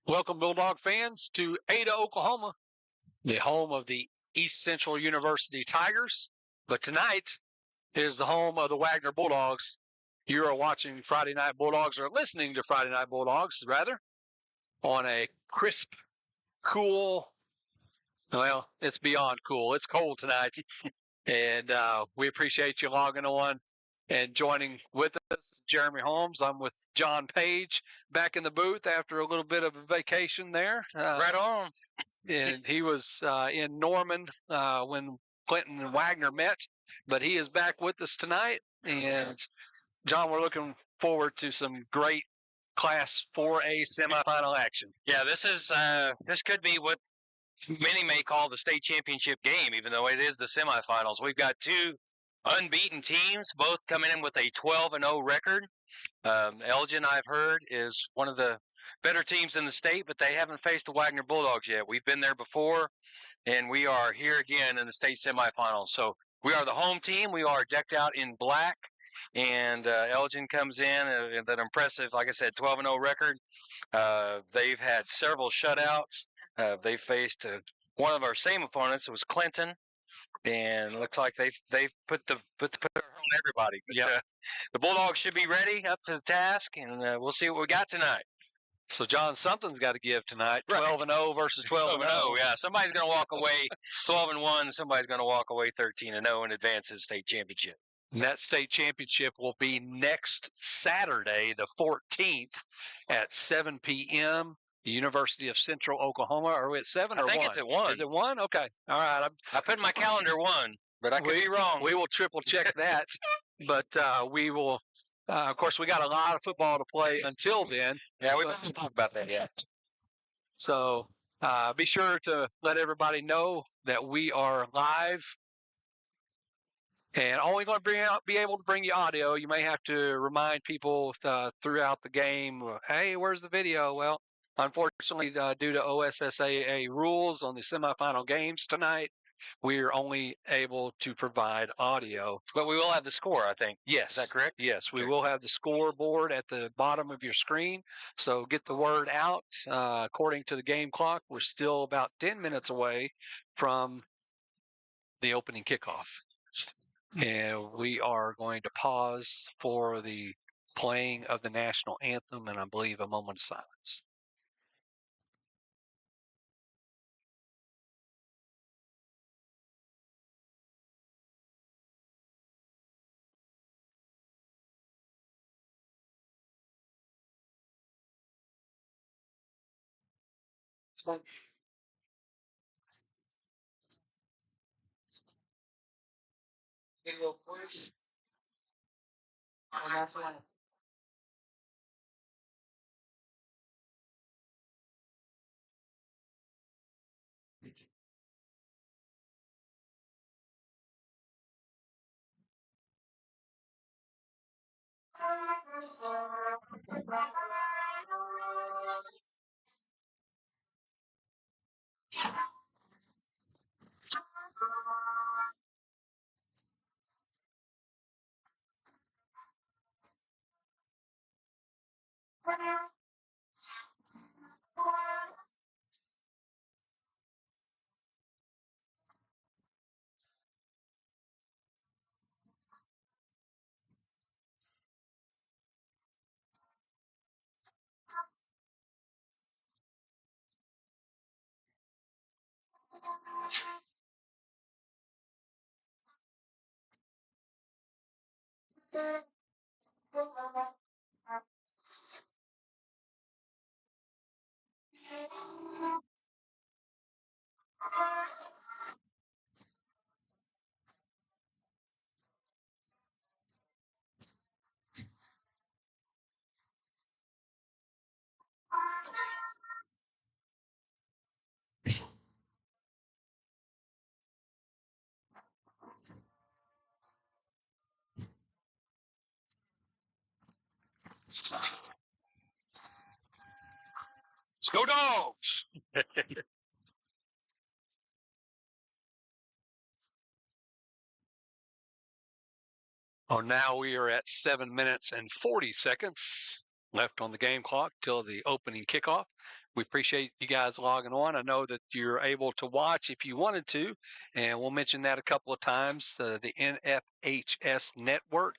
Welcome, Bulldog fans, to Ada, Oklahoma, the home of the East Central University Tigers. But tonight is the home of the Wagoner Bulldogs. You are watching Friday Night Bulldogs, or listening to Friday Night Bulldogs, rather, on a crisp, cool, well, it's beyond cool. It's cold tonight. And we appreciate you logging on and joining with us. Jeremy Holmes. I'm with John Page back in the booth after a little bit of a vacation there. Right on. And he was in Norman when Clinton and Wagner met, but he is back with us tonight. And John, we're looking forward to some great Class 4A semifinal action. Yeah, this could be what many may call the state championship game, even though it is the semifinals. We've got two unbeaten teams, both coming in with a 12-0 record. Elgin, I've heard, is one of the better teams in the state, but they haven't faced the Wagoner Bulldogs yet. We've been there before, and we are here again in the state semifinals. So we are the home team. We are decked out in black, and Elgin comes in with an impressive, like I said, 12-0 record. They've had several shutouts. They faced one of our same opponents. It was Clinton, and it looks like they've put the pressure on everybody. But, the Bulldogs should be ready, up to the task, and we'll see what we got tonight. So, John, something's got to give tonight. 12-0 versus 12-0. 12-0, yeah. Somebody's going to walk away 12-1. Somebody's going to walk away 13-0 and advance to the state championship. And that state championship will be next Saturday, the 14th, at 7 p.m. The University of Central Oklahoma. Are we at 7 or 1? I think it's at 1. Is it 1? Okay. All right. I put in my calendar 1, but I could be wrong. We will triple check that. But we will, of course, we got a lot of football to play until then. Yeah, we didn't talk about that yet. So be sure to let everybody know that we are live. And only going to be able to bring you audio. You may have to remind people throughout the game, hey, where's the video? Well, unfortunately, due to OSSAA rules on the semifinal games tonight, we're only able to provide audio. But we will have the score, I think. Yes. Is that correct? Yes, we will have the scoreboard at the bottom of your screen. So get the word out. According to the game clock, we're still about 10 minutes away from the opening kickoff. And we are going to pause for the playing of the national anthem and I believe a moment of silence. Let's go Dogs! Oh, now we are at 7 minutes and 40 seconds left on the game clock till the opening kickoff. We appreciate you guys logging on. I know that you're able to watch if you wanted to, and we'll mention that a couple of times. The NFHS network.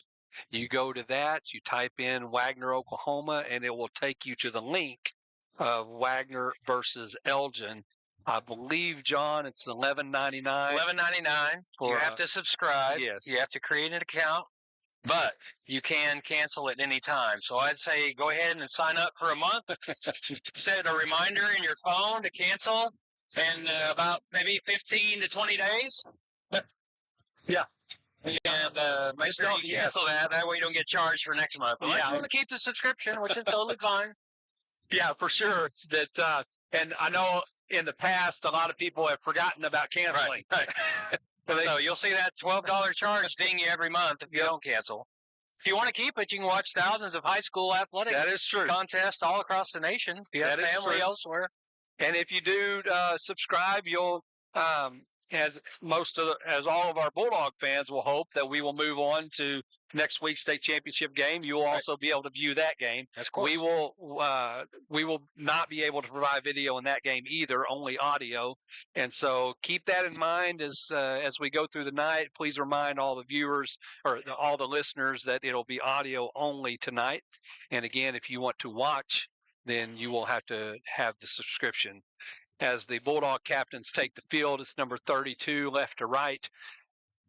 You go to that, you type in Wagoner, Oklahoma, and it will take you to the link of Wagoner versus Elgin. I believe, John, it's $11.99. $11.99. You have to subscribe. Yes. You have to create an account, but you can cancel at any time. So I'd say go ahead and sign up for a month. Set a reminder in your phone to cancel in about maybe 15 to 20 days. Yeah. And make sure you cancel that. That way you don't get charged for next month. But you want to keep the subscription, which is totally fine. Yeah, for sure. That and I know in the past a lot of people have forgotten about canceling. Right. So you'll see that $12 charge ding you every month if you don't cancel. If you want to keep it, you can watch thousands of high school athletic contests all across the nation. If you have family elsewhere. And if you do subscribe, you'll as all of our Bulldog fans will hope that we will move on to next week's state championship game. You will also be able to view that game. Of course. We will not be able to provide video in that game either, only audio. And so keep that in mind as we go through the night. Please remind all the viewers or all the listeners that it'll be audio only tonight. And again, if you want to watch, then you will have to have the subscription. As the Bulldog captains take the field, it's number 32 left to right,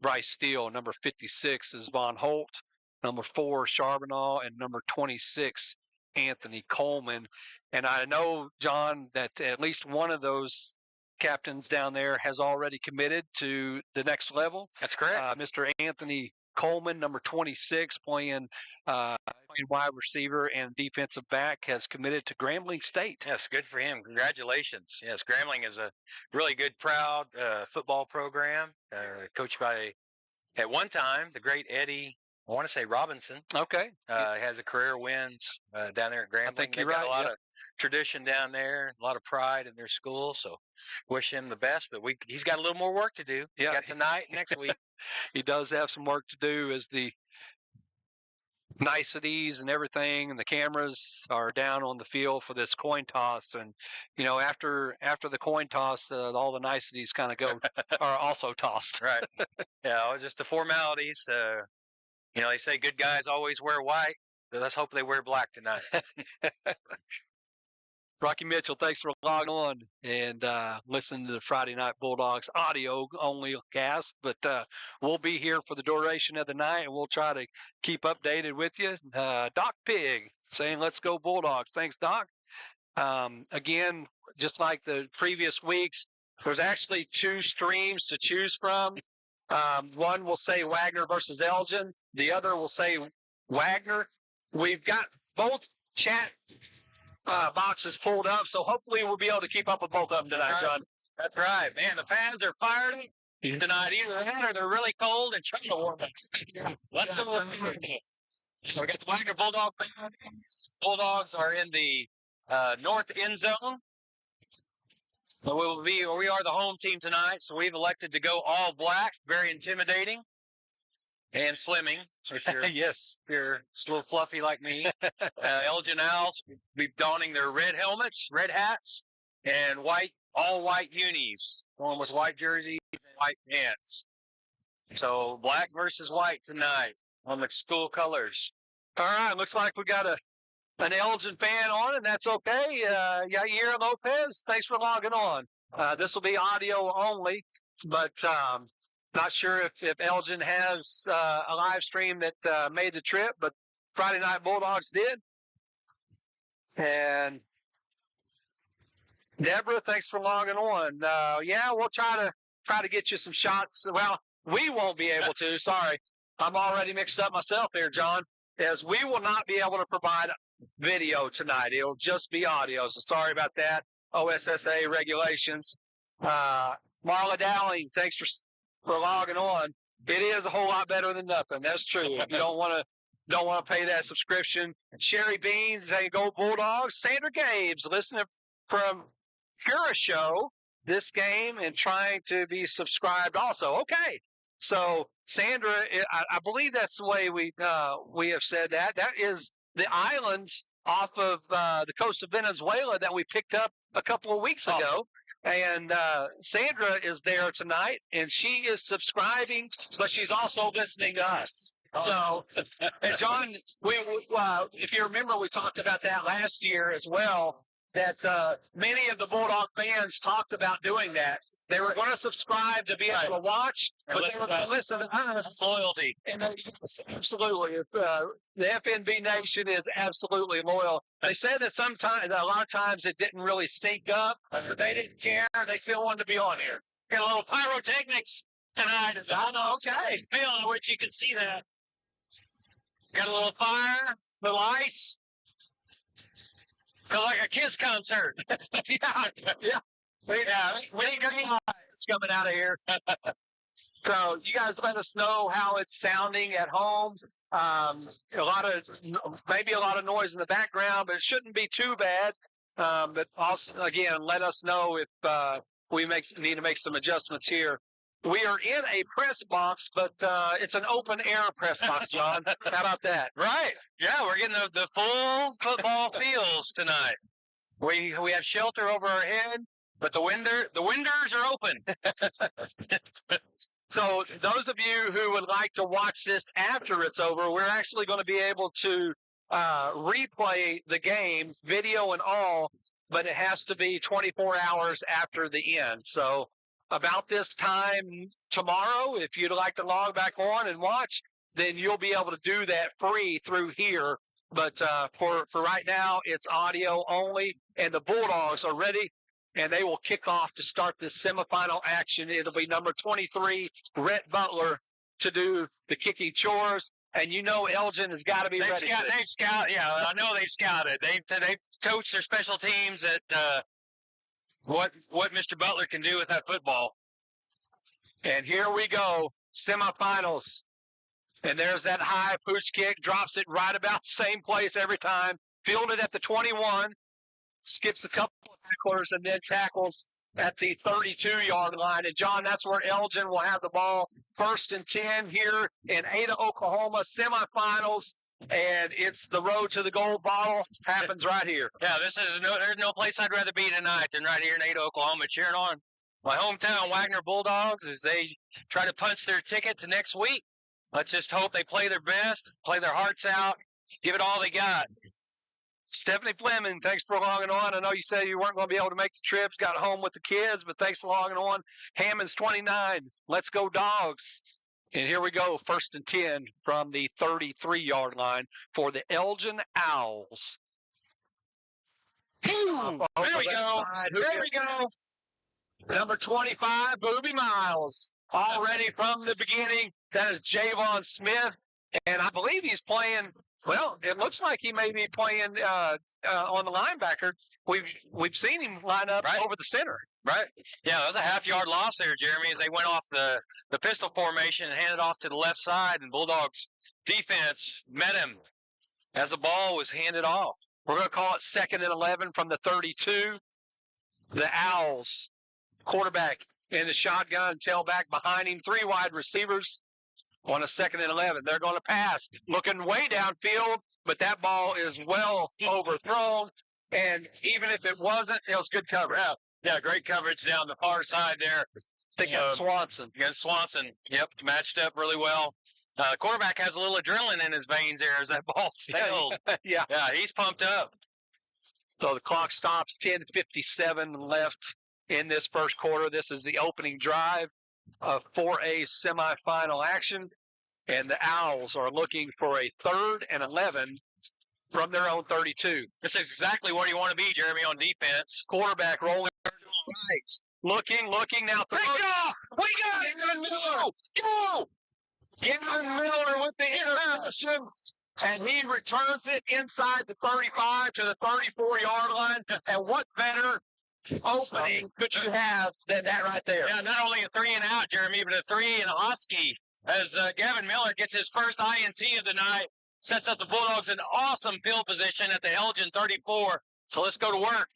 Bryce Steele. Number 56 is Von Holt. Number 4, Charbonneau. And number 26, Anthony Coleman. And I know, John, that at least one of those captains down there has already committed to the next level. That's correct. Mr. Anthony Coleman, number 26, playing wide receiver and defensive back, has committed to Grambling State. Yes, good for him. Congratulations. Yes, Grambling is a really good, proud football program coached by, at one time, the great Eddie, I want to say Robinson. Okay. Has a career wins down there at Grambling. I think They've you're right. got a lot of tradition down there, a lot of pride in their school. So wish him the best. But he's got a little more work to do. He's got tonight, next week. He does have some work to do as the niceties and everything, and the cameras are down on the field for this coin toss. And after the coin toss, all the niceties kind of are also tossed. Right. Yeah, just the formalities. They say good guys always wear white, but let's hope they wear black tonight. Rocky Mitchell, thanks for logging on and listening to the Friday Night Bulldogs audio only cast. But we'll be here for the duration of the night, and we'll try to keep updated with you. Doc Pig saying, "Let's go Bulldogs." Thanks, Doc. Again, just like the previous weeks, there's actually 2 streams to choose from. One will say Wagoner versus Elgin. The other will say Wagoner. We've got both chat boxes pulled up, so hopefully we'll be able to keep up with both of them tonight, John. That's right, man. The fans are fired up tonight. Either that or they're really cold and trying to warm up. Let's go. So we got the Wagoner Bulldog fans. Bulldogs are in the north end zone. We are the home team tonight, so we've elected to go all black. Very intimidating and slimming. If you're, Yes. if you're a little fluffy like me. Elgin Owls will be donning their red helmets, red hats, and all white unis. Going with white jerseys and white pants. So black versus white tonight on the school colors. All right, looks like we got an Elgin fan on, and that's okay. Yair Lopez, thanks for logging on. This will be audio only, but not sure if Elgin has a live stream that made the trip, but Friday Night Bulldogs did. And Deborah, thanks for logging on. We'll try to get you some shots. Well, we won't be able to. Sorry, I'm already mixed up myself here, John. As we will not be able to provide video tonight. It'll just be audio. So sorry about that. OSSA regulations. Marla Dowling, thanks for logging on. It is a whole lot better than nothing. That's true. If you don't want to don't want to pay that subscription. Sherry Bean saying go Bulldogs. Sandra Gabes listening from Show this game and trying to be subscribed also. Okay. So Sandra, I believe that's the way we have said that. That is the island off of the coast of Venezuela that we picked up a couple of weeks ago. And Sandra is there tonight, and she is subscribing, but she's also listening to us. So, and John, if you remember, we talked about that last year as well, that many of the Bulldog fans talked about doing that. They were going to subscribe to be able to watch, but they were going to listen to us. That's loyalty. And yes, absolutely. The FNB Nation is absolutely loyal. They said that a lot of times it didn't really sync up. They didn't care. They still wanted to be on here. Got a little pyrotechnics tonight. I know, okay. Phil, I wish you could see that. Got a little fire, little ice. Feel like a Kiss concert. Yeah. It's coming out of here. So you guys let us know how it's sounding at home. Maybe a lot of noise in the background, but it shouldn't be too bad. But also, again, let us know if we need to make some adjustments here. We are in a press box, but it's an open air press box, John. How about that? Right. Yeah, we're getting the full football feels tonight. We have shelter over our head, but the winders are open. So those of you who would like to watch this after it's over, we're actually going to be able to replay the game, video and all, but it has to be 24 hours after the end. So about this time tomorrow, if you'd like to log back on and watch, then you'll be able to do that free through here. But for right now, it's audio only, and the Bulldogs are ready. And they will kick off to start this semifinal action. It'll be number 23, Rhett Butler, to do the kicking chores. And you know Elgin has got to be ready. They've scouted. Yeah, I know they've scouted. They've coached their special teams at what Mr. Butler can do with that football. And here we go, semifinals. And there's that high pooch kick, drops it right about the same place every time. Fielded at the 21, skips a couple of tacklers, and then tackles at the 32-yard line. And, John, that's where Elgin will have the ball. 1st and 10 here in Ada, Oklahoma, semifinals. And it's the road to the gold bottle. Happens right here. Yeah, there's no place I'd rather be tonight than right here in Ada, Oklahoma, cheering on my hometown Wagoner Bulldogs as they try to punch their ticket to next week. Let's just hope they play their best, play their hearts out, give it all they got. Stephanie Fleming, thanks for logging on. I know you said you weren't going to be able to make the trips, got home with the kids, but thanks for logging on. Hammond's 29. Let's go Dogs. And here we go, 1st and 10 from the 33-yard line for the Elgin Owls. There we go. There we go. Number 25, Booby Miles. Already from the beginning, that is Javon Smith. And I believe he's playing, well, it looks like he may be playing on the linebacker. We've seen him line up over the center. Right. Yeah, that was a half-yard loss there, Jeremy, as they went off the pistol formation and handed off to the left side, and Bulldogs defense met him as the ball was handed off. We're going to call it 2nd and 11 from the 32. The Owls, quarterback in the shotgun, tailback behind him, 3 wide receivers on a 2nd and 11. They're going to pass, looking way downfield, but that ball is well overthrown, and even if it wasn't, it was good coverage. Yeah, great coverage down the far side there. Against Swanson. Against Swanson. Yep, matched up really well. Quarterback has a little adrenaline in his veins there as that ball sailed. Yeah, he's pumped up. So the clock stops, 10:57 left in this first quarter. This is the opening drive of 4A semifinal action. And the Owls are looking for a 3rd and 11 from their own 32. This is exactly where you want to be, Jeremy, on defense. Quarterback rolling right. Looking now. We got it! Go! Gavin Miller with the interception. And he returns it inside the 35 to the 34-yard line. And what better opening could you have than that right there? Yeah, not only a 3 and out, Jeremy, but a 3 and a husky as Gavin Miller gets his first INT of the night. sets up the Bulldogs in awesome field position at the Elgin 34. So let's go to work.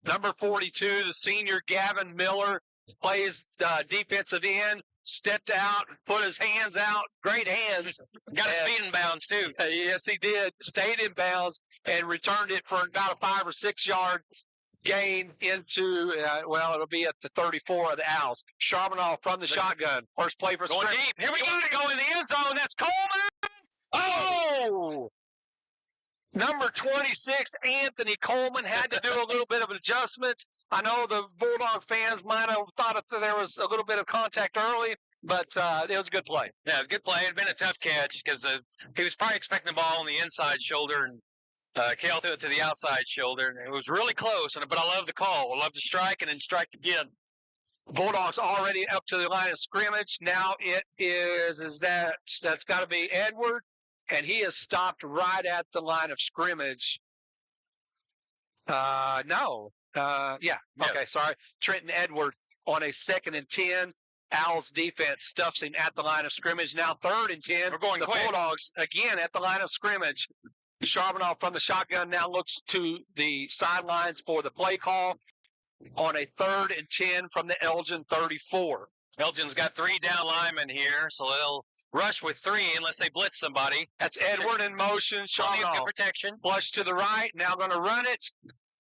Number 42, the senior Gavin Miller, plays defensive end, stepped out, put his hands out, great hands. Got his feet in bounds, too. Yes, he did. Stayed in bounds and returned it for about a 5 or 6 yard gain into, it'll be at the 34 of the Owls. Charbonneau from the shotgun. First play for Going deep. Here we go in the end zone. That's Coleman. Oh! Number 26, Anthony Coleman, had to do a little bit of an adjustment. I know the Bulldog fans might have thought that there was a little bit of contact early, but it was a good play. Yeah, it was a good play. It had been a tough catch because he was probably expecting the ball on the inside shoulder, and Kale threw it to the outside shoulder. And it was really close, but I love the call. I love the strike and then strike again. Bulldogs already up to the line of scrimmage. Now that's got to be Edward. And he is stopped right at the line of scrimmage. No. Yeah. Okay, sorry. Trenton Edward on a 2nd and 10. Owls defense stuffs him at the line of scrimmage. Now 3rd and 10. We're going the quick. Bulldogs again at the line of scrimmage. Charbonneau from the shotgun now looks to the sidelines for the play call on a 3rd and 10 from the Elgin 34. Elgin's got 3 down linemen here, so they'll rush with 3 unless they blitz somebody. That's Edward in motion. Charbonneau protection. Flush to the right. Now going to run it.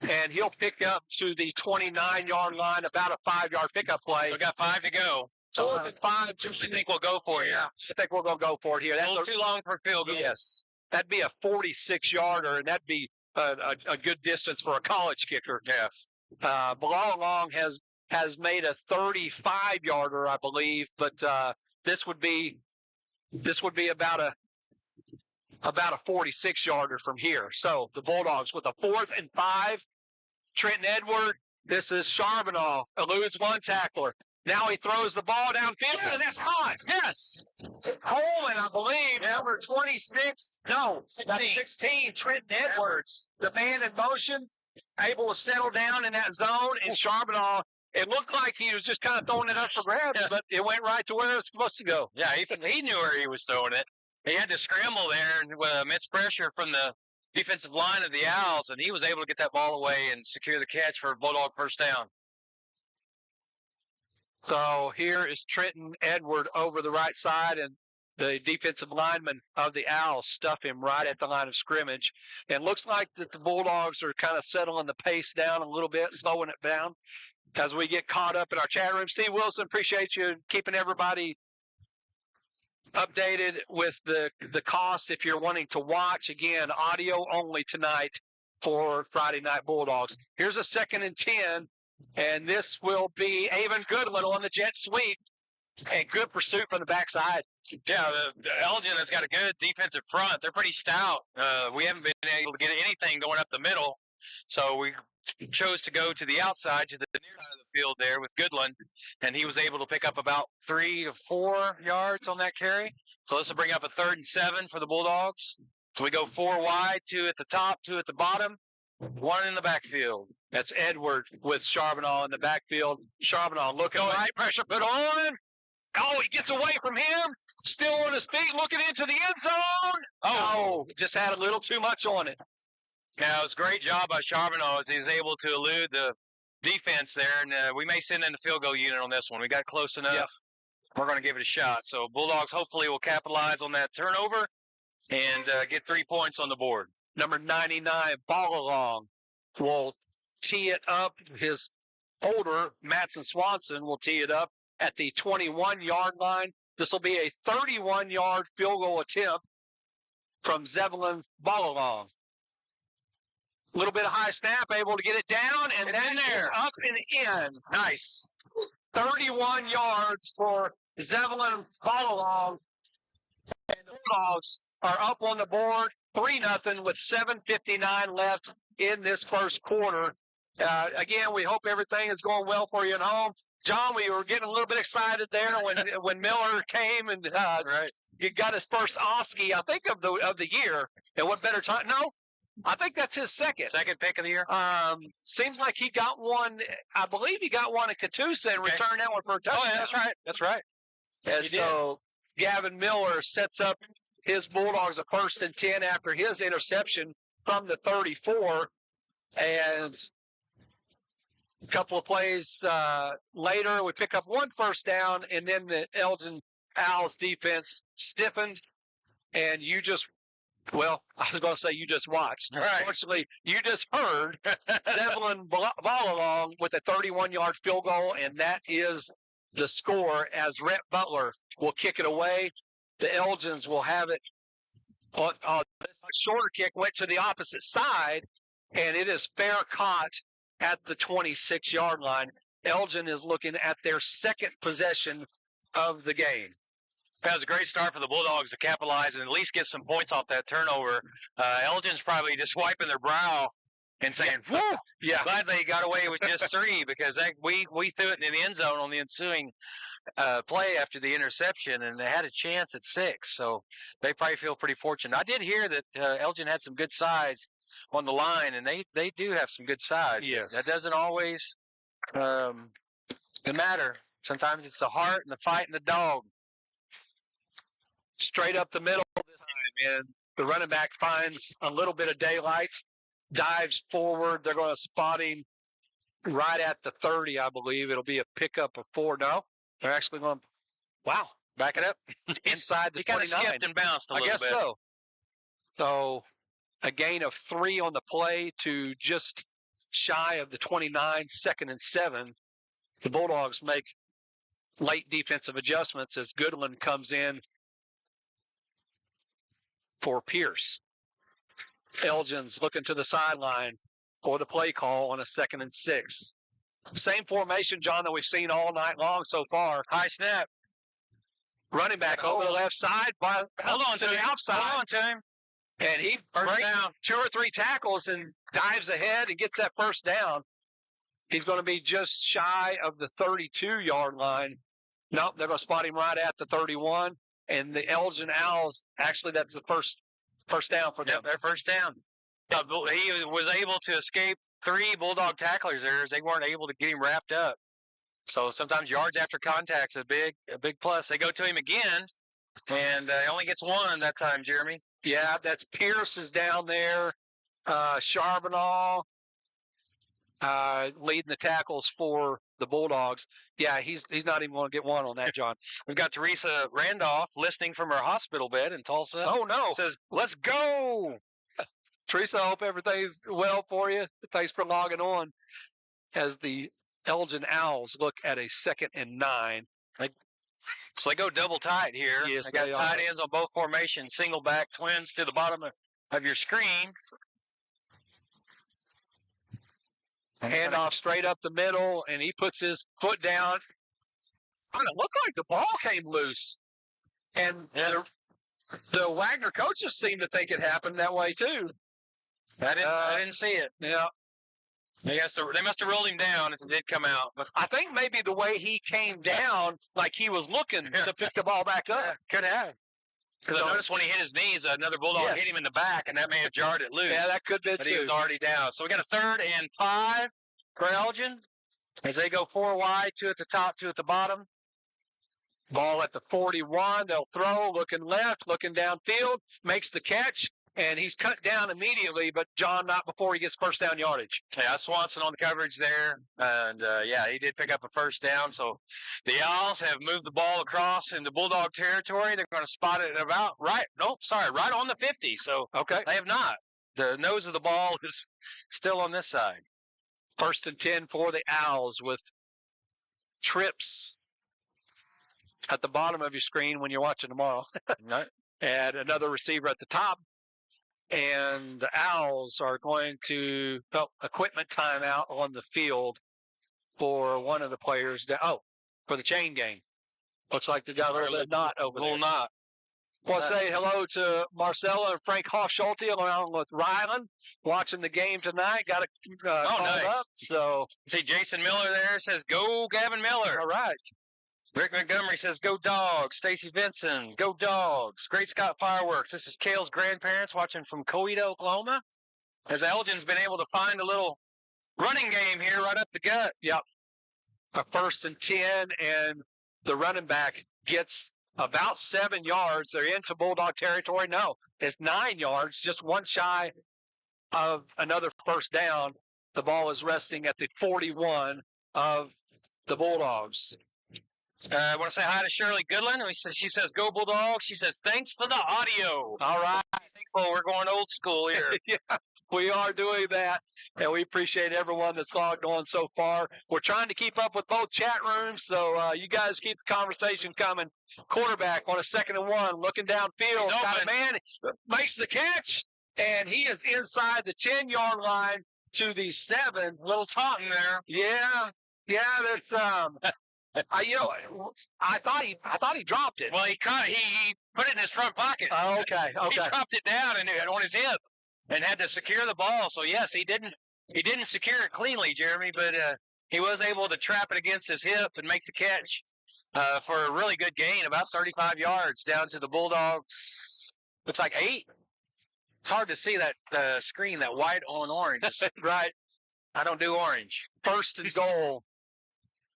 And he'll pick up to the 29-yard line, about a 5-yard pickup play. So we got 5 to go. 4th and 5. I think we'll go for it. Yeah, I think we're going to go for it here. That's a little too long for a field goal. Yes. That'd be a 46-yarder, and that'd be a good distance for a college kicker. Yes. Belong has made a 35-yarder, I believe, but this would be about a 46-yarder from here. So the Bulldogs with a 4th and 5. Trenton Edward. This is Charbonneau. Eludes one tackler. Now he throws the ball downfield, and that's hot. Yes. Coleman, I believe, number 26. No, 16. Trenton Edwards, the man in motion, able to settle down in that zone. And Charbonneau, it looked like he was just kind of throwing it up for grabs, but it went right to where it was supposed to go. Yeah, he knew where he was throwing it. He had to scramble there and with immense pressure from the defensive line of the Owls, and he was able to get that ball away and secure the catch for a Bulldog first down. So here is Trenton Edward over the right side, and the defensive lineman of the Owls stuff him right at the line of scrimmage. And looks like that the Bulldogs are kind of settling the pace down a little bit, slowing it down as we get caught up in our chat room. Steve Wilson, appreciate you keeping everybody updated with the cost if you're wanting to watch. Again, audio only tonight for Friday Night Bulldogs. Here's a 2nd and 10. And this will be Avon Goodwin on the jet sweep. And good pursuit from the backside. Yeah, the Elgin has got a good defensive front. They're pretty stout. We haven't been able to get anything going up the middle. So we chose to go to the outside, to the near side of the field there with Goodland. And he was able to pick up about 3 to 4 yards on that carry. So this will bring up a 3rd and 7 for the Bulldogs. So we go 4 wide, 2 at the top, 2 at the bottom, 1 in the backfield. That's Edward with Charbonneau in the backfield. Charbonneau looking right, pressure put on. Oh, he gets away from him. Still on his feet, looking into the end zone. Oh, just had a little too much on it. Yeah, it was a great job by Charbonneau as he was able to elude the defense there. And we may send in the field goal unit on this one. We got close enough. Yep. We're going to give it a shot. So Bulldogs hopefully will capitalize on that turnover and get 3 points on the board. Number 99, Ballalong, will tee it up. His holder, Matson Swanson, will tee it up at the 21-yard line. This will be a 31-yard field goal attempt from Zebulon Ballalong. A little bit of high snap, able to get it down, and then there, up and in. Nice. 31 yards for Zebulon Ballalong. And the Bulldogs are up on the board, 3-0 with 7:59 left in this first quarter. Again, we hope everything is going well for you at home. John, we were getting a little bit excited there when Miller came and he got his first Oskey, I think, of the year. And what better time? No, I think that's his second pick of the year. Seems like he got one. I believe he got one at Catoosa and returned that one for a touchdown. Oh, yeah, that's right. And so Gavin Miller sets up his Bulldogs a 1st and 10 after his interception from the 34. And a couple of plays later, we pick up 1 first down, and then the Elgin Owls defense stiffened, and I was going to say you just watched. Right. Unfortunately, you just heard Devlin Ballalong with a 31-yard field goal, and that is the score as Rhett Butler will kick it away. The Elgins will have it. This shorter kick went to the opposite side, and it is fair caught at the 26-yard line. Elgin is looking at their second possession of the game. That was a great start for the Bulldogs to capitalize and at least get some points off that turnover. Elgin's probably just wiping their brow and saying, "Whew, glad they got away with just 3 because we threw it in the end zone on the ensuing play after the interception, and they had a chance at 6. So they probably feel pretty fortunate. I did hear that Elgin had some good size on the line, and they do have some good size. Yes. That doesn't always matter. Sometimes it's the heart and the fight and the dog. Straight up the middle this time, and the running back finds a little bit of daylight, dives forward. They're going to spot him right at the 30, I believe. It'll be a pickup of 4. No, they're actually going, back it up inside the 29. He kind of skipped and bounced a little bit. I guess so. So a gain of 3 on the play to just shy of the 29, 2nd and 7. The Bulldogs make late defensive adjustments as Goodland comes in for Pierce. Elgin's looking to the sideline for the play call on a 2nd and 6. Same formation, John, that we've seen all night long so far. High snap. Running back over the left side. Hold on to the outside. Hold on to him. And he breaks down 2 or 3 tackles and dives ahead and gets that first down. He's going to be just shy of the 32-yard line. Nope, they're going to spot him right at the 31. And the Elgin Owls, actually, that's the first down for them. Yep, their first down. He was able to escape 3 Bulldog tacklers there as they weren't able to get him wrapped up. So sometimes yards after contact's a big plus. They go to him again, and he only gets 1 that time, Jeremy. Yeah, that's Pierce is down there. Charbonneau leading the tackles for the Bulldogs. Yeah, he's not even going to get 1 on that, John. We've got Teresa Randolph listening from her hospital bed in Tulsa. Oh, no. Says, "Let's go." Teresa, I hope everything's well for you. Thanks for logging on as the Elgin Owls look at a 2nd and 9. So they go double tight here. Yes, they got tight ends on both formations, single back, twins to the bottom of your screen. Hand off straight up the middle, and he puts his foot down. Kind of looked like the ball came loose. And the Wagner coaches seem to think it happened that way, too. I didn't see it. Yeah. They must have rolled him down if it did come out. But I think maybe the way he came down, like he was looking to pick the ball back up. Yeah, could have. Because I noticed when he hit his knees, another Bulldog hit him in the back, and that may have jarred it loose. Yeah, that could be, but he was already down. So we got a 3rd and 5 for Elgin as they go 4 wide, 2 at the top, 2 at the bottom. Ball at the 41. They'll throw, looking left, looking downfield, makes the catch, and he's cut down immediately, but John, not before he gets first down yardage. Yeah, Swanson on the coverage there, and he did pick up a first down. So the Owls have moved the ball across into Bulldog territory. They're going to spot it right on the 50. So they have not. The nose of the ball is still on this side. 1st and 10 for the Owls with trips at the bottom of your screen when you're watching tomorrow. And another receiver at the top. And the Owls are going to equipment timeout on the field for one of the players. For the chain gang. Looks like they got a little knot over there. Knot. Well, say hello to Marcella and Frank Hoffschulte along with Rylan watching the game tonight. Got to call nice. up. So see Jason Miller there says, "Go Gavin Miller." All right. Rick Montgomery says, "Go Dogs." Stacy Vinson, "Go Dogs." Great Scott Fireworks. This is Kale's grandparents watching from Coweta, Oklahoma. As Elgin's been able to find a little running game here right up the gut. Yep. A 1st and 10, and the running back gets about 7 yards. They're into Bulldog territory. No, it's 9 yards, just one shy of another first down. The ball is resting at the 41 of the Bulldogs. I want to say hi to Shirley Goodland. She says, "Go Bulldogs." She says, "Thanks for the audio." All right. Thankful we're going old school here. Yeah, we are doing that, and we appreciate everyone that's logged on so far. We're trying to keep up with both chat rooms, so you guys keep the conversation coming. Quarterback on a 2nd and 1, looking downfield. Got a man, makes the catch, and he is inside the 10-yard line to the 7. Little taunting there. Yeah, that's I thought he dropped it. Well, he put it in his front pocket. Oh, okay. He dropped it down and on his hip and had to secure the ball. So yes, he didn't secure it cleanly, Jeremy, but he was able to trap it against his hip and make the catch for a really good gain, about 35 yards down to the Bulldogs. Looks like 8. It's hard to see that screen, that white on orange. Right. I don't do orange. 1st and goal.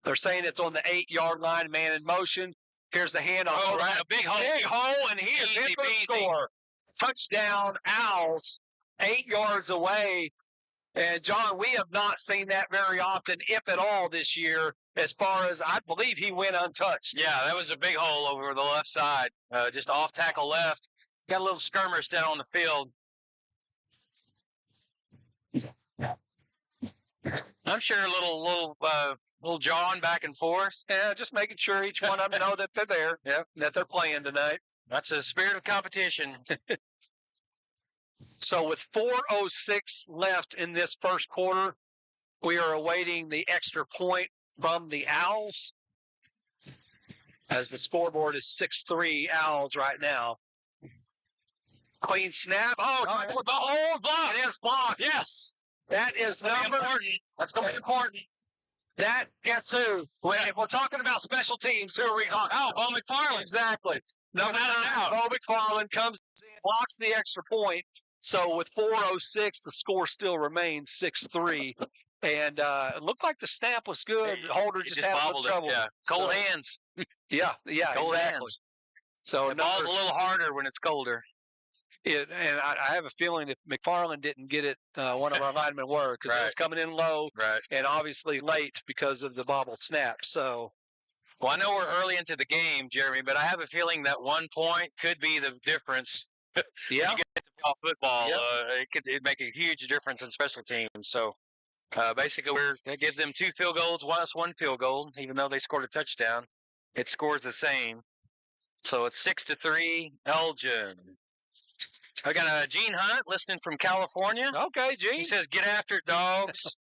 They're saying it's on the 8-yard line, man in motion. Here's the handoff. Oh, right. A big hole. Big hole, and he is in for the score. Touchdown, Owls, 8 yards away. And, John, we have not seen that very often, if at all, this year, as far as I believe he went untouched. Yeah, that was a big hole over the left side, just off tackle left. Got a little skirmish down on the field. I'm sure a little jawing back and forth. Yeah, just making sure each one of them know that they're there. Yeah, that they're playing tonight. That's a spirit of competition. So with 4:06 left in this first quarter, we are awaiting the extra point from the Owls, as the scoreboard is 6-3 Owls right now. Clean snap. Oh, the whole block. It is blocked. Yes. That is number. That's going to be important. That, guess who? If we're talking about special teams, who are we talking? Oh, Bo McFarland. Exactly. No doubt. Bo McFarland comes in, blocks the extra point. So with 4:06, the score still remains 6-3. And it looked like the snap was good. Holder just had a little trouble. Yeah. Cold hands. Yeah, Cold exactly. hands. So the ball's a little harder when it's colder. And I have a feeling if McFarland didn't get it, one of our linemen were, because it was coming in low and obviously late because of the bobble snap. So, well, I know we're early into the game, Jeremy, but I have a feeling that 1 point could be the difference. Yeah, you get to play football, it'd make a huge difference in special teams. So, basically, that gives them 2 field goals, us 1 field goal, even though they scored a touchdown. It scores the same. So it's 6-3, Elgin. I got a Gene Hunt listening from California. Okay, Gene. He says, "Get after it, dogs."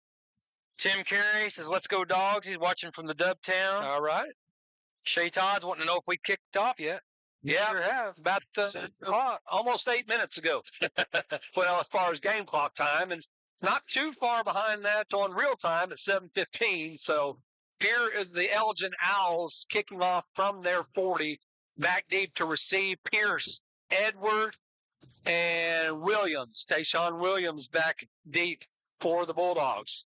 Tim Carey says, "Let's go, dogs." He's watching from the Dubtown. All right. Shay Todd's wanting to know if we kicked off yet. Yeah, sure have. About almost 8 minutes ago. Well, as far as game clock time, and not too far behind that on real time at 7:15. So here is the Elgin Owls kicking off from their 40, back deep to receive. Pierce, Edward, and Williams. Tayshawn Williams back deep for the Bulldogs.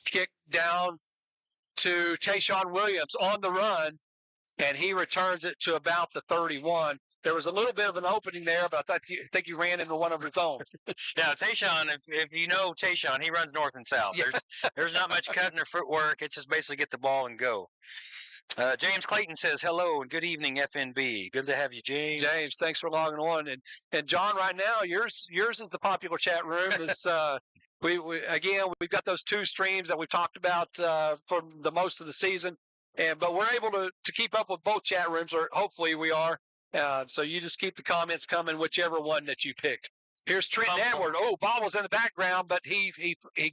Kick down to Tayshawn Williams on the run, and he returns it to about the 31. There was a little bit of an opening there, but I think you ran into one of his own. Yeah, Tayshawn, if you know Tayshawn, he runs north and south. Yeah. There's not much cutting or footwork. It's just basically get the ball and go. James Clayton says, "Hello and good evening, FNB." Good to have you, James. James, thanks for logging on. And John, right now, yours is the popular chat room. Is we've got those 2 streams that we've talked about for the most of the season, but we're able to keep up with both chat rooms, or hopefully we are. So you just keep the comments coming, whichever one that you picked. Here's Trent Edward. Oh, ball was in the background, but he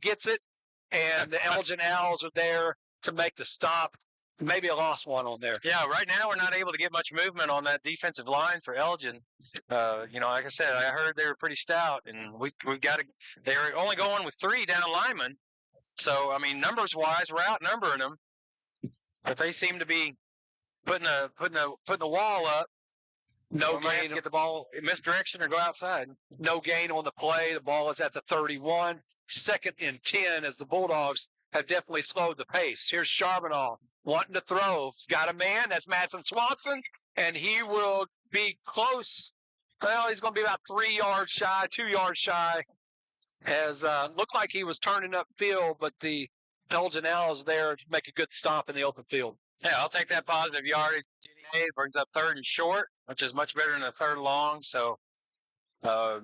gets it, and the Elgin Owls are there to make the stop. Maybe a lost one on there. Yeah, right now we're not able to get much movement on that defensive line for Elgin. Like I said, I heard they were pretty stout, and we've got to. They're only going with 3 down linemen, so I mean, numbers wise, we're outnumbering them. But they seem to be putting the wall up. No gain. To get the ball in misdirection or go outside. No gain on the play. The ball is at the 31. 2nd and 10 as the Bulldogs have definitely slowed the pace. Here's Charbonneau wanting to throw. He's got a man. That's Madsen Swanson, and he will be close. Well, he's going to be about 3 yards shy, 2 yards shy. Has looked like he was turning upfield, but the Elgin Owls there to make a good stop in the open field. Yeah, I'll take that positive yardage. It brings up 3rd and short, which is much better than a 3rd long. So I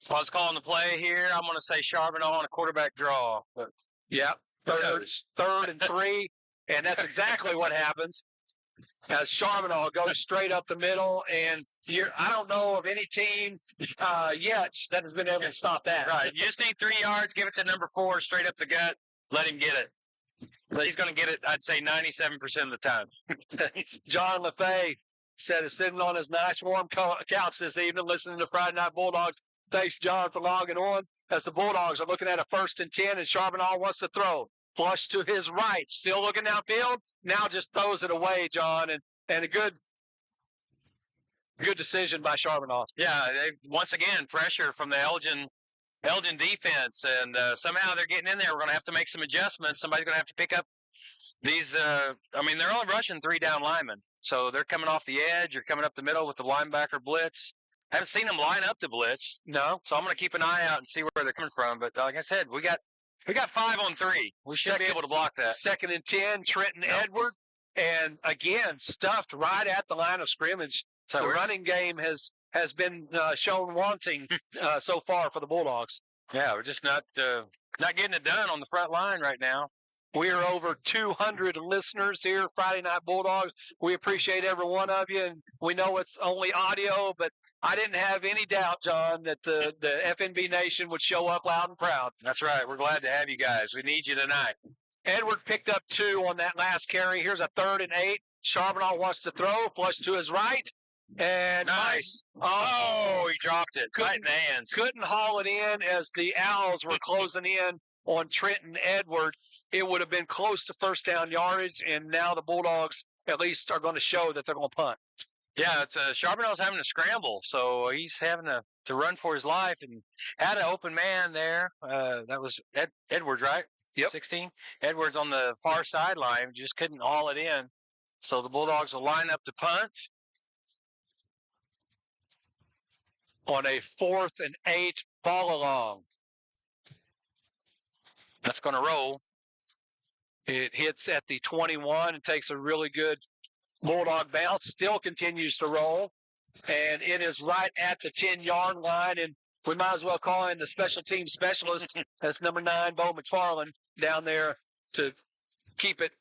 was calling the play here. I'm going to say Charbonneau on a quarterback draw. But yeah, third and 3, and that's exactly what happens. As Charbonneau goes straight up the middle, and I don't know of any team yet that has been able to stop that. Right. You just need 3 yards, give it to number 4, straight up the gut, let him get it. He's going to get it, I'd say, 97% of the time. John LaFay said is sitting on his nice warm couch this evening listening to Friday Night Bulldogs. Thanks, John, for logging on. As the Bulldogs are looking at a 1st and 10, and Charbonneau wants to throw. Flush to his right. Still looking downfield. Now just throws it away, John, and a good decision by Charbonneau. Yeah, once again, pressure from the Elgin defense, and somehow they're getting in there. We're going to have to make some adjustments. Somebody's going to have to pick up these. They're only rushing 3 down linemen, so they're coming off the edge or coming up the middle with the linebacker blitz. Haven't seen them line up to blitz. No, so I'm going to keep an eye out and see where they're coming from. But like I said, we got 5 on 3. We should be able to block that. 2nd and 10, Trenton Edward, and again stuffed right at the line of scrimmage. So the running game has been shown wanting so far for the Bulldogs. Yeah, we're just not getting it done on the front line right now. We are over 200 listeners here, Friday Night Bulldogs. We appreciate every one of you, and we know it's only audio, but I didn't have any doubt, John, that the FNB Nation would show up loud and proud. That's right. We're glad to have you guys. We need you tonight. Edward picked up 2 on that last carry. Here's a 3rd and 8. Charbonneau wants to throw, flush to his right. And nice. Oh, he dropped it. Right in the hands. Couldn't haul it in as the Owls were closing in on Trenton Edward. It would have been close to 1st down yardage, and now the Bulldogs at least are going to show that they're going to punt. Yeah, it's Charbonneau's having to scramble, so he's having to run for his life, and had an open man there. That was Edwards, right? Yep. 16. Edwards on the far sideline, just couldn't haul it in. So the Bulldogs will line up to punt. On a 4th and 8 ball along. That's going to roll. It hits at the 21 and takes a really good Bulldog bounce. Still continues to roll. And it is right at the 10-yard line. And we might as well call in the special team specialist. That's number 9, Bo McFarland, down there to keep it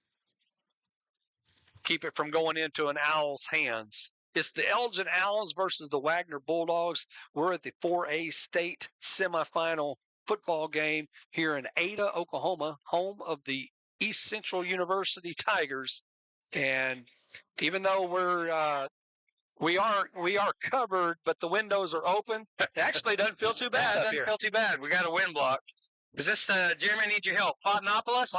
from going into an Owl's hands. It's the Elgin Owls versus the Wagoner Bulldogs. We're at the 4A State Semifinal football game here in Ada, Oklahoma, home of the East Central University Tigers. And even though we are covered, but the windows are open, it actually doesn't feel too bad. It doesn't feel too bad. We got a wind block. Is this Jeremy? Need your help? Fontanopoulos?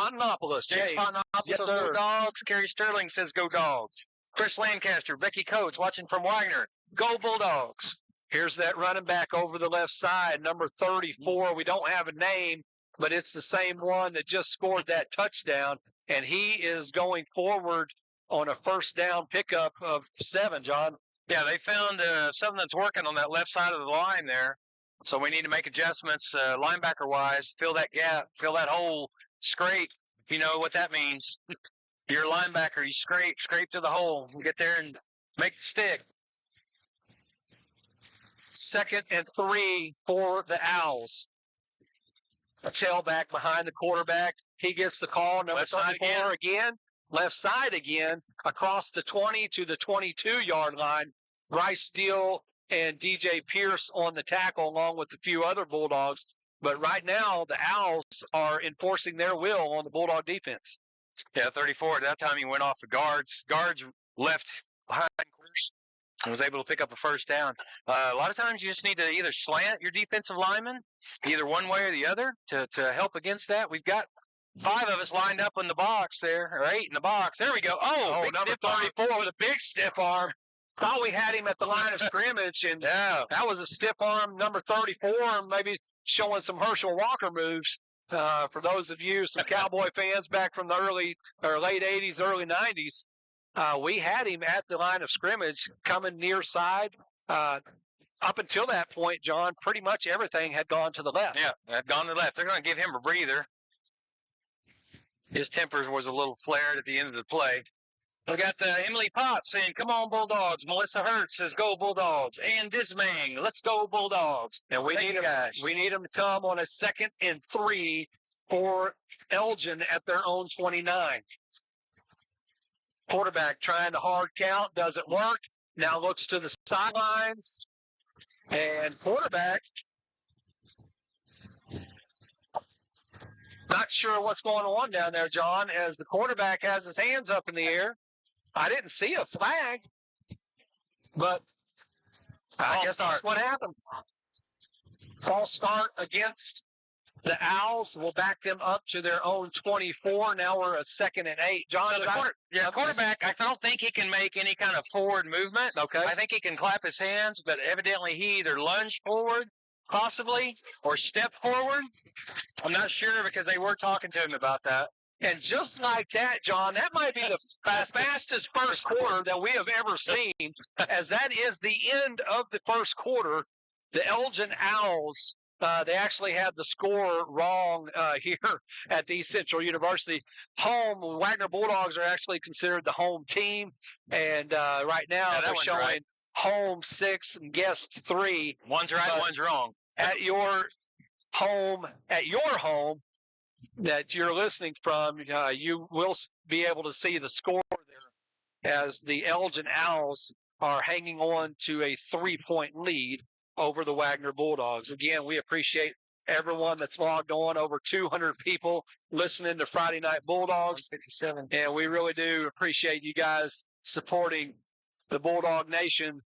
James Fontanopoulos. Yes, sir. Go Dogs. Kerry Sterling says go Dogs. Chris Lancaster, Becky Coates watching from Wagoner. Go Bulldogs. Here's that running back over the left side, number 34. We don't have a name, but it's the same one that just scored that touchdown, and he is going forward on a 1st down pickup of 7, John. Yeah, they found something that's working on that left side of the line there, so we need to make adjustments linebacker-wise, fill that gap, fill that hole, scrape, if you know what that means. You're a linebacker. You scrape to the hole. Get there and make the stick. 2nd and 3 for the Owls. A tailback behind the quarterback. He gets the call. Number 34 again. Left side again. Across the 20 to the 22-yard line. Bryce Steele and DJ Pierce on the tackle along with a few other Bulldogs. But right now, the Owls are enforcing their will on the Bulldog defense. Yeah, 34. At that time, he went off the guards. Guards left behind quarters and was able to pick up a 1st down. A lot of times, you just need to either slant your defensive lineman, either one way or the other, to help against that. We've got 5 of us lined up in the box there, or 8 in the box. There we go. Oh, number 34 with a big stiff arm. Thought we had him at the line of scrimmage, and that was a stiff arm, number 34, maybe showing some Herschel Walker moves. For those of you, some Cowboy fans back from the early or late 80s, early 90s, we had him at the line of scrimmage coming near side. Up until that point, John, pretty much everything had gone to the left. Yeah, had gone to the left. They're going to give him a breather. His temper was a little flared at the end of the play. We got Emily Potts saying, "Come on, Bulldogs." Melissa Hurts says, "Go Bulldogs." And Dismang, "Let's go Bulldogs." And we need them to come on a 2nd and 3 for Elgin at their own 29. Quarterback trying to hard count, doesn't work. Now looks to the sidelines. And quarterback, not sure what's going on down there, John, as the quarterback has his hands up in the air. I didn't see a flag, but I guess that's what happened. False start against the Owls. Will back them up to their own 24. Now we're a 2nd and 8. John, So the quarterback, I don't think he can make any kind of forward movement. Okay. I think he can clap his hands, but evidently he either lunged forward, possibly, or stepped forward. I'm not sure because they were talking to him about that. And just like that, John, that might be the fastest first quarter that we have ever seen, as that is the end of the first quarter. The Elgin Owls, they actually had the score wrong here at the East Central University. Home, Wagoner Bulldogs are actually considered the home team, and right now they're showing right. home 6 and guest 3. One's right, one's wrong. At your home, that you're listening from, you will be able to see the score there as the Elgin Owls are hanging on to a 3-point lead over the Wagoner Bulldogs. Again, we appreciate everyone that's logged on, over 200 people listening to Friday Night Bulldogs. 57. And we really do appreciate you guys supporting the Bulldog Nation,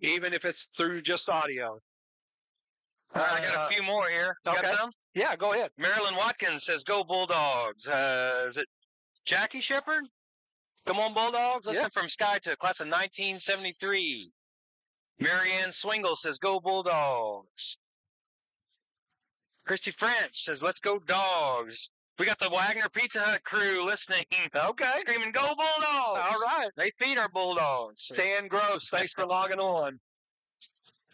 even if it's through just audio. All right, I got a few more here. You got some? Yeah, go ahead. Marilyn Watkins says, "Go Bulldogs." Is it Jackie Shepard? "Come on, Bulldogs." Listening from Sky to class of 1973. Marianne Swingle says, "Go Bulldogs." Christy French says, "Let's go Dogs." We got the Wagner Pizza Hut crew listening. Okay. Screaming, "Go Bulldogs." All right. They feed our Bulldogs. Stan Gross, thanks for logging on.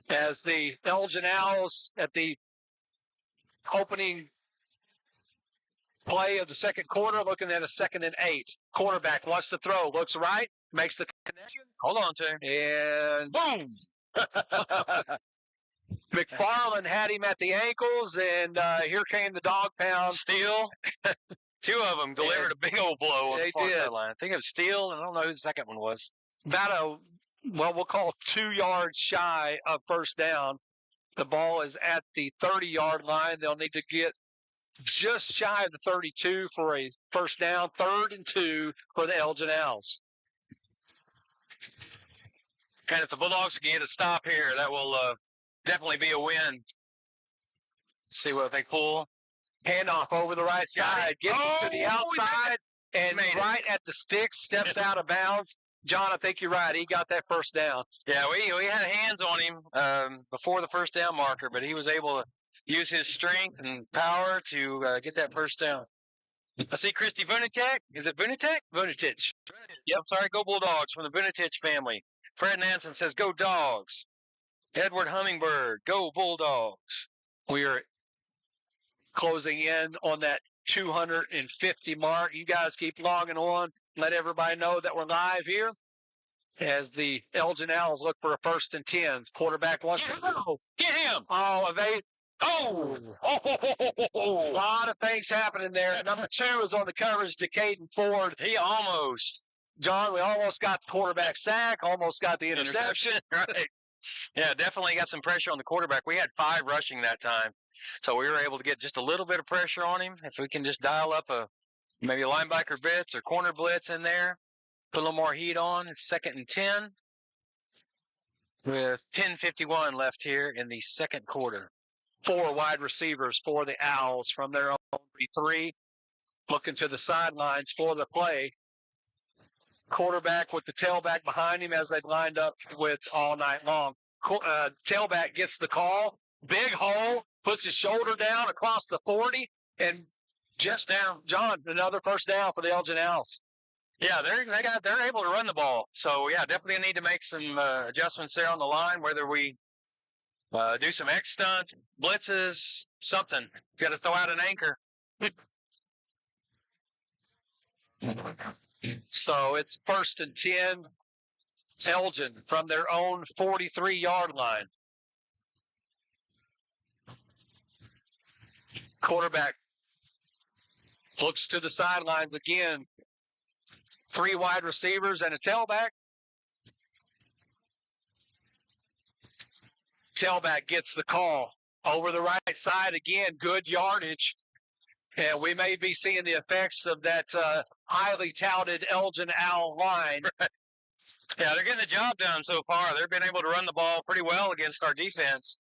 As the Elgin Owls at the opening play of the second quarter, looking at a 2nd and 8. Quarterback wants to throw, looks right, makes the connection. Hold on to him. And Boom. McFarland had him at the ankles, and here came the dog pound. Steele. Two of them delivered a big old blow on the far sideline. I think it was Steele, and I don't know who the second one was. About we'll call 2 yards shy of first down. The ball is at the 30-yard line. They'll need to get just shy of the 32 for a first down. 3rd and 2 for the Elgin Owls. And if the Bulldogs can get a stop here, that will definitely be a win. See what they pull. Handoff over the right side. Gets it to the outside. And right at the sticks, steps out of bounds. John, I think you're right. He got that first down. Yeah, we had hands on him before the first down marker, but he was able to use his strength and power to get that first down. I see Christy Vunitek. Is it Vunitek? Vunitich. Yep, I'm sorry. Go Bulldogs from the Vunitich family. Fred Nansen says, "Go Dogs." Edward Hummingbird, "Go Bulldogs." We are closing in on that 250 mark. You guys keep logging on. Let everybody know that we're live here as the Elgin Owls look for a 1st and 10. Quarterback wants to go. Get him. Oh, evade. Oh, a lot of things happening there. Number 2 is on the coverage, Decaden Ford. He almost. John, we almost got the quarterback sack, almost got the interception. Right. Yeah, definitely got some pressure on the quarterback. We had 5 rushing that time, so we were able to get just a little bit of pressure on him. If we can just dial up maybe a linebacker blitz or corner blitz in there, put a little more heat on. It's 2nd and 10 with 10:51 left here in the second quarter. 4 wide receivers for the Owls from their own 3, looking to the sidelines for the play. Quarterback with the tailback behind him as they've lined up with all night long. Tailback gets the call. Big hole, puts his shoulder down across the 40, And just down, John, another first down for the Elgin Owls. Yeah, they're able to run the ball. So yeah, definitely need to make some adjustments there on the line. Whether we do some X stunts, blitzes, something. Got to throw out an anchor. So it's 1st and 10. Elgin from their own 43-yard line. Quarterback looks to the sidelines again. 3 wide receivers and a tailback. Tailback gets the call. Over the right side again, good yardage. And we may be seeing the effects of that highly touted Elgin Owl line. Yeah, they're getting the job done so far. They've been able to run the ball pretty well against our defense.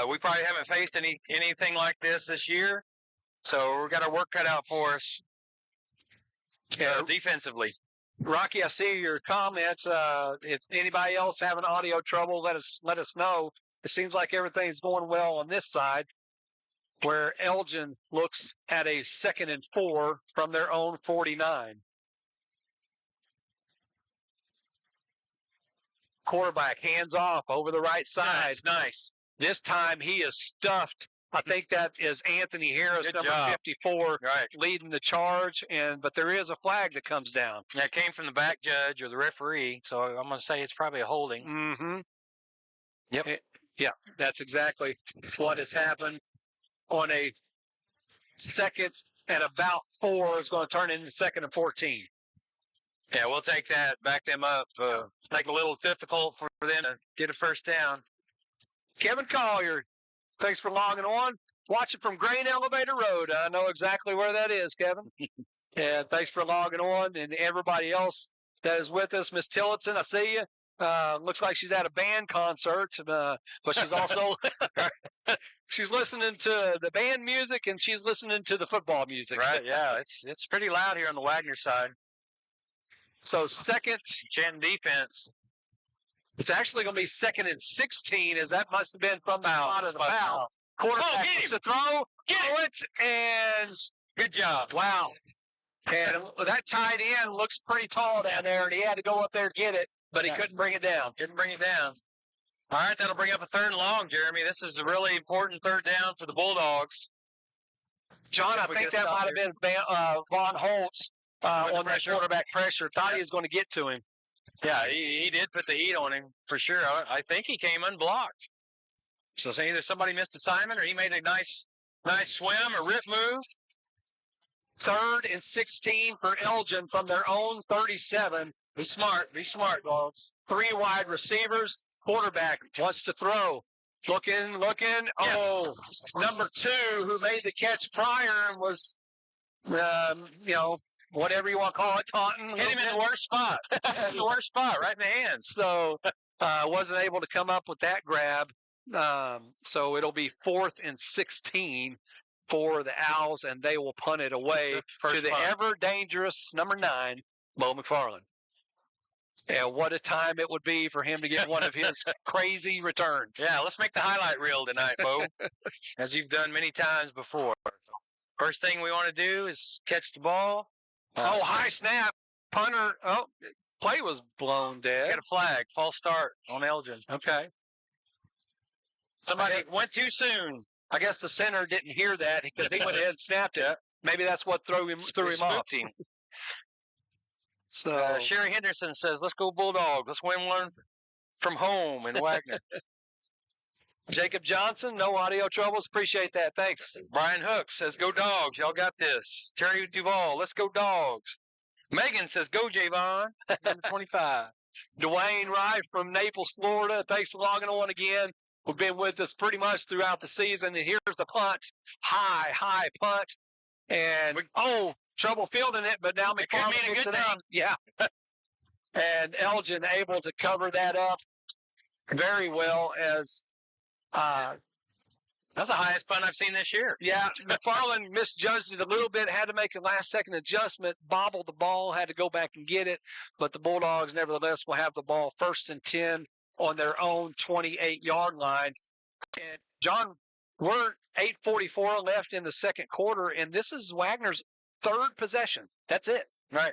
We probably haven't faced anything like this year. So we've got our work cut out for us defensively. Rocky, I see your comments. If anybody else having audio trouble, let us know. It seems like everything's going well on this side, where Elgin looks at a 2nd and 4 from their own 49. Quarterback hands off over the right side. Nice. This time he is stuffed. I think that is Anthony Harris, Good number job. 54, Right. leading the charge. But there is a flag that comes down. That came from the back judge or the referee, so I'm going to say it's probably a holding. Mm-hmm. Yep. Yeah, that's exactly what has happened. On a 2nd and about 4, it's going to turn into 2nd and 14. Yeah, we'll take that, back them up. Make it a little difficult for them to get a first down. Kevin Collier, thanks for logging on. Watching from Grain Elevator Road. I know exactly where that is, Kevin. And thanks for logging on. And everybody else that is with us, Miss Tillotson, I see you. Looks like she's at a band concert, but she's also she's listening to the band music and she's listening to the football music. Right, yeah. It's pretty loud here on the Wagoner side. So 2nd, chanting defense. It's actually going to be 2nd and 16, as that must have been from the spot of the foul. Quarterback gets a throw, get it, and good job. Wow. And that tight end looks pretty tall down there, and he had to go up there and get it, but he couldn't bring it down. All right, that'll bring up a 3rd and long, Jeremy. This is a really important 3rd down for the Bulldogs. John, I think that might have been Von Holtz on that quarterback pressure. Thought he was going to get to him. Yeah, he did put the heat on him for sure. I think he came unblocked. So either somebody missed assignment or he made a nice swim or rip move. 3rd and 16 for Elgin from their own 37. Be smart, Dogs. 3 wide receivers. Quarterback wants to throw. Looking. Yes. Oh, number 2 who made the catch prior and was, whatever you want to call it, taunting. Hit him in the worst spot. The worst spot, right in the hands. So wasn't able to come up with that grab. So it'll be 4th and 16 for the Owls, and they will punt it away to the ever-dangerous number 9, Bo McFarland. And what a time it would be for him to get one of his crazy returns. Yeah, let's make the highlight reel tonight, Bo, as you've done many times before. First thing we want to do is catch the ball. High snap. Punter. Oh, play was blown dead. Got a flag. False start on Elgin. Okay. Somebody went too soon. I guess the center didn't hear that because he went ahead and snapped it. Maybe that's what threw him off. So Sherry Henderson says, "Let's go Bulldogs. Let's win one from home in Wagner." Jacob Johnson, no audio troubles. Appreciate that. Thanks. Brian Hook says, "Go Dogs. Y'all got this." Terry Duvall, "Let's go Dogs." Megan says, "Go Javon." Number 25. Dwayne Wright from Naples, Florida. Thanks for logging on again. We've been with us pretty much throughout the season. And here's the punt. High punt. And, trouble fielding it, but now McFarland picks it up. Yeah. And Elgin able to cover that up very well as that's the highest punt I've seen this year. Yeah, McFarland misjudged it a little bit, had to make a last-second adjustment, bobbled the ball, had to go back and get it. But the Bulldogs, nevertheless, will have the ball 1st and 10 on their own 28-yard line. And, John, we're 8:44 left in the second quarter, and this is Wagner's third possession. That's it. Right.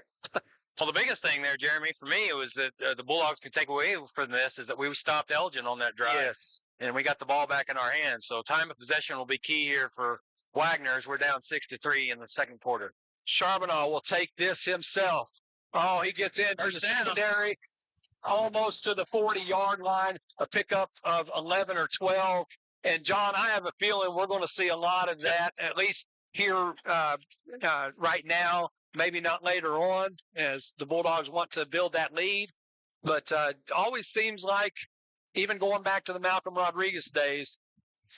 Well, the biggest thing there, Jeremy, for me, it was that the Bulldogs could take away from this is that we stopped Elgin on that drive. Yes. And we got the ball back in our hands. So time of possession will be key here for Wagner as we're down 6-3 in the second quarter. Charbonneau will take this himself. Oh, he gets into the secondary, almost to the 40-yard line, a pickup of 11 or 12. And, John, I have a feeling we're going to see a lot of that, at least here right now, maybe not later on, as the Bulldogs want to build that lead. But it always seems like, even going back to the Malcolm Rodriguez days,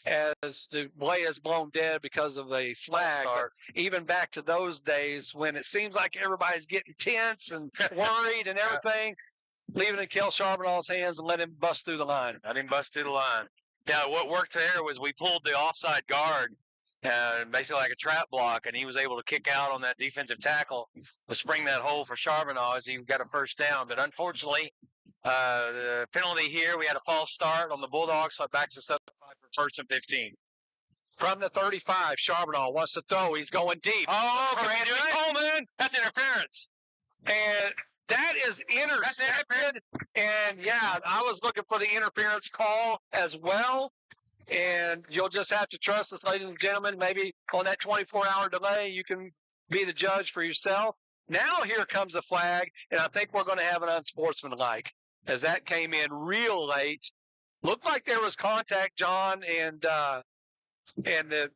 as the play is blown dead because of a flag, even back to those days when it seems like everybody's getting tense and worried and everything, leaving it in Kel Charbonneu's hands and let him bust through the line. Let him bust through the line. Yeah, what worked there was we pulled the offside guard, basically like a trap block, and he was able to kick out on that defensive tackle to spring that hole for Charbonneau as he got a first down. But unfortunately, the penalty here, we had a false start on the Bulldogs, so it backs us up for first and 15. From the 35, Charbonneau wants to throw. He's going deep. Oh, Brandon Coleman! That's interference. And that is intercepted. And, yeah, I was looking for the interference call as well. And you'll just have to trust us, ladies and gentlemen. Maybe on that 24-hour delay, you can be the judge for yourself. Now here comes a flag, and I think we're going to have an unsportsmanlike, as that came in real late. Looked like there was contact, John, and the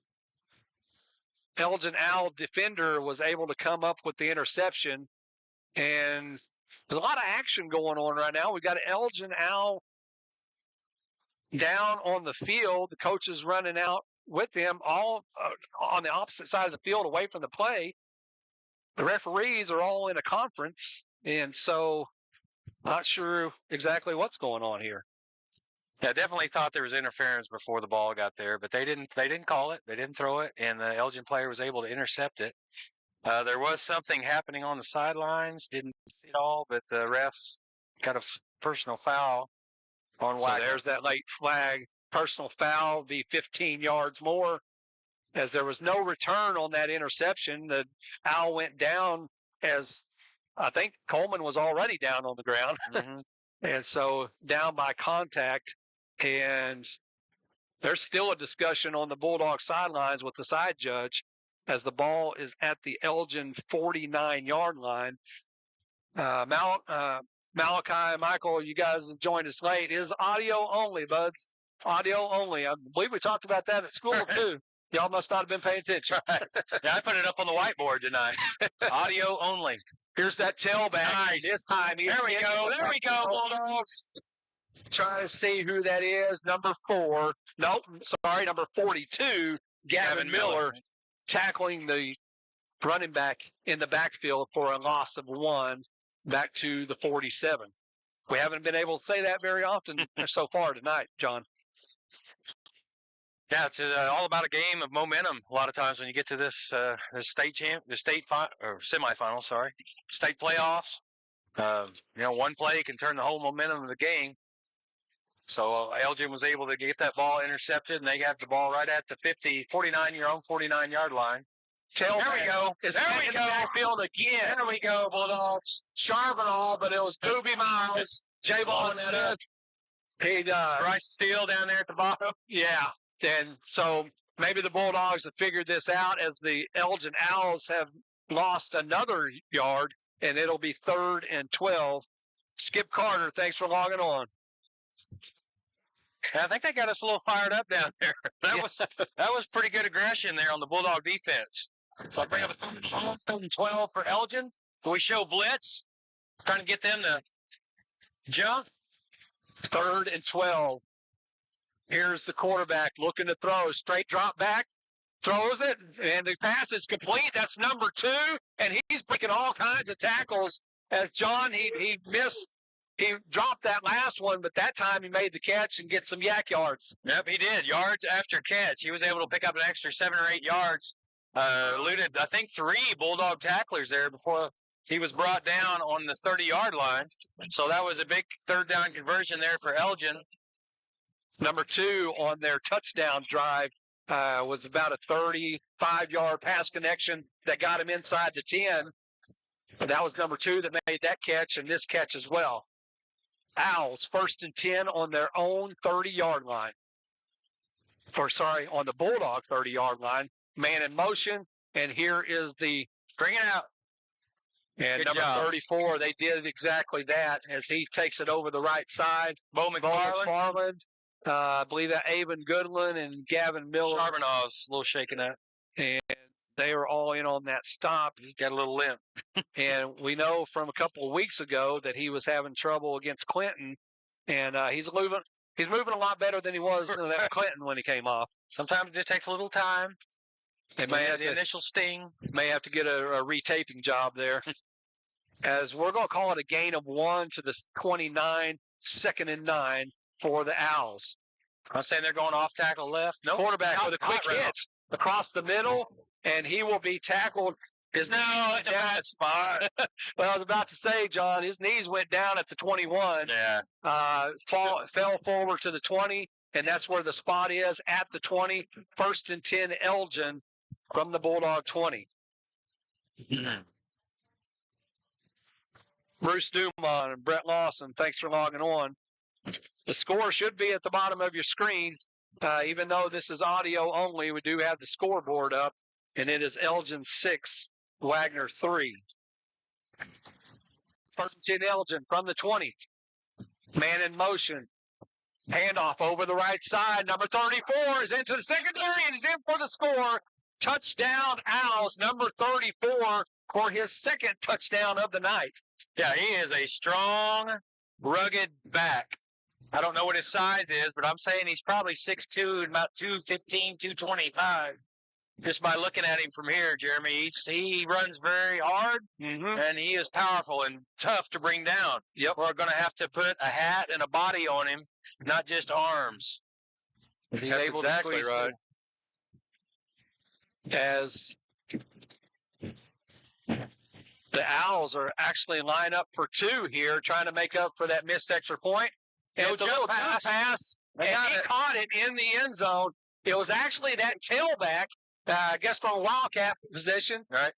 Elgin Owl defender was able to come up with the interception. And there's a lot of action going on right now. We've got an Elgin Owl down on the field. The coach is running out with them, all on the opposite side of the field, away from the play. The referees are all in a conference, and so not sure exactly what's going on here. Yeah, definitely thought there was interference before the ball got there, but they didn't call it. They didn't throw it, and the Elgin player was able to intercept it. There was something happening on the sidelines. Didn't see it all, but the refs got a personal foul on Wagner. So there's that late flag. Personal foul, be 15 yards more. As there was no return on that interception, the Owl went down as I think Coleman was already down on the ground. Mm-hmm. And so down by contact. And there's still a discussion on the Bulldog sidelines with the side judge as the ball is at the Elgin 49-yard line. Malachi, Michael, you guys have joined us late. It is audio only, buds. Audio only. I believe we talked about that at school, too. Y'all must not have been paying attention. Yeah, I put it up on the whiteboard tonight. Audio only. Here's that tailback. Nice. This time. There we go. There we go, Bulldogs. Trying to see who that is. Number 4. Nope. Sorry, number 42. Gavin Miller tackling the running back in the backfield for a loss of 1 back to the 47. We haven't been able to say that very often so far tonight, John. Yeah, it's all about a game of momentum. A lot of times when you get to this state semifinals, state playoffs, one play can turn the whole momentum of the game. So Elgin was able to get that ball intercepted, and they got the ball right at the 49-yard line. There we go. There we go. Backfield again. There we go, Bulldogs. Charbonneau, but it was Booby Miles. J-Ball Smith. He does. Bryce Steele down there at the bottom. Yeah. And so maybe the Bulldogs have figured this out as the Elgin Owls have lost another yard, and it'll be 3rd and 12. Skip Carter, thanks for logging on. I think they got us a little fired up down there. That was pretty good aggression there on the Bulldog defense. So I bring up a 3rd and 12 for Elgin. So we show blitz, trying to get them to jump. 3rd and 12. Here's the quarterback looking to throw. Straight drop back. Throws it, and the pass is complete. That's number 2, and he's breaking all kinds of tackles. As John, he missed. He dropped that last one, but that time he made the catch and get some yak yards. Yep, he did. Yards after catch. He was able to pick up an extra 7 or 8 yards. Eluded, I think, 3 Bulldog tacklers there before he was brought down on the 30-yard line. So that was a big 3rd down conversion there for Elgin. Number 2 on their touchdown drive Was about a 35-yard pass connection that got him inside the 10. And that was number 2 that made that catch and this catch as well. Owls, 1st and 10 on their own 30-yard line. On the Bulldog 30-yard line. Man in motion, and here is the bring it out. And Good number job. 34, they did exactly that as he takes it over the right side. Bo McFarland. I believe that Avon Goodland and Gavin Miller. Charbonnet's a little shaken up. And they were all in on that stop. He's got a little limp. And we know from a couple of weeks ago that he was having trouble against Clinton. And he's moving a lot better than he was at Clinton when he came off. Sometimes it just takes a little time. They may have the initial sting. May have to get a retaping job there. As we're going to call it a gain of 1 to the 29, 2nd and 9 for the Owls. I'm saying they're going off tackle left. No, quarterback with a quick hit across the middle, and he will be tackled. It's a bad spot. Well, I was about to say, John, his knees went down at the 21. Yeah. Fell forward to the 20, and that's where the spot is at the 20. 1st and 10, Elgin from the Bulldog 20. Bruce Dumont and Brett Lawson, thanks for logging on. The score should be at the bottom of your screen. Even though this is audio only, we do have the scoreboard up, and it is Elgin 6, Wagoner 3. 1st and 10, Elgin from the 20. Man in motion. Handoff over the right side. Number 34 is into the secondary and is in for the score. Touchdown, Owls, number 34 for his 2nd touchdown of the night. Yeah, he is a strong, rugged back. I don't know what his size is, but I'm saying he's probably 6'2", about 215, 225. Just by looking at him from here, Jeremy, he runs very hard, and he is powerful and tough to bring down. Yep. We're going to have to put a hat and a body on him, not just arms. That's exactly right. As the Owls are actually lined up for 2 here, trying to make up for that missed extra point. And it's a little pass, and he caught it in the end zone. It was actually that tailback, I guess from a Wildcat position, right?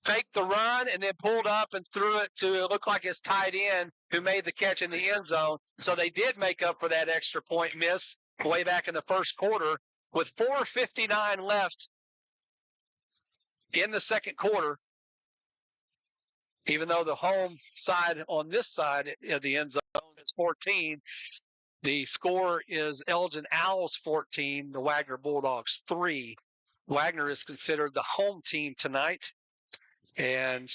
Faked the run and then pulled up and threw it to, it looked like his tight end who made the catch in the end zone. So they did make up for that extra point miss way back in the first quarter with 4:59 left in the second quarter. Even though the home side on this side of the end zone is 14, the score is Elgin Owls 14, the Wagoner Bulldogs 3. Wagoner is considered the home team tonight. And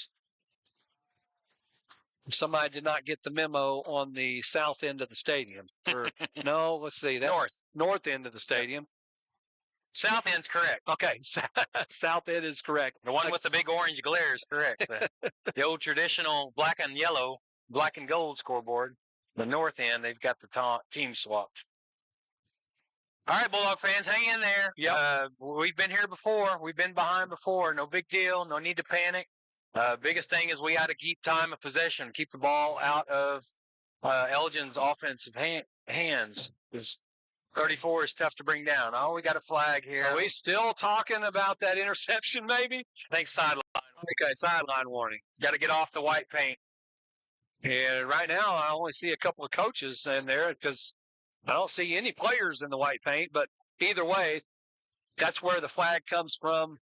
somebody did not get the memo on the south end of the stadium. No, let's see. That north end of the stadium. South end's correct. Okay, south end is correct. The one with the big orange glare is correct. The old traditional black and yellow, black and gold scoreboard. The north end, they've got the team swapped. All right, Bulldog fans, hang in there. Yep. We've been here before. We've been behind before. No big deal. No need to panic. Biggest thing is we got to keep time of possession, keep the ball out of Elgin's offensive hands. 34 is tough to bring down. Oh, we got a flag here. Are we still talking about that interception, maybe? I think sideline. Okay, sideline warning. Got to get off the white paint. And right now, I only see a couple of coaches in there because I don't see any players in the white paint. But either way, that's where the flag comes from.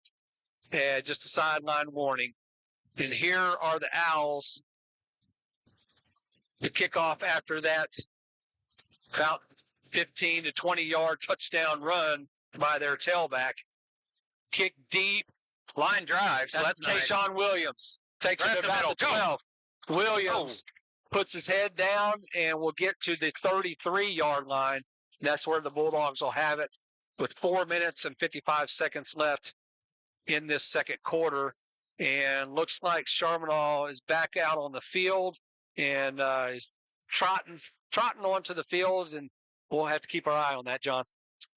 Just a sideline warning. And here are the Owls. The kickoff after that, about 15 to 20-yard touchdown run by their tailback. Kick deep. Line drive. So that's Tayshawn nice. Williams. Takes right it about the 12. Williams puts his head down and will get to the 33-yard line. That's where the Bulldogs will have it with 4 minutes and 55 seconds left in this second quarter. And looks like Charbonnet is back out on the field and is trotting onto the field, and we'll have to keep our eye on that, John.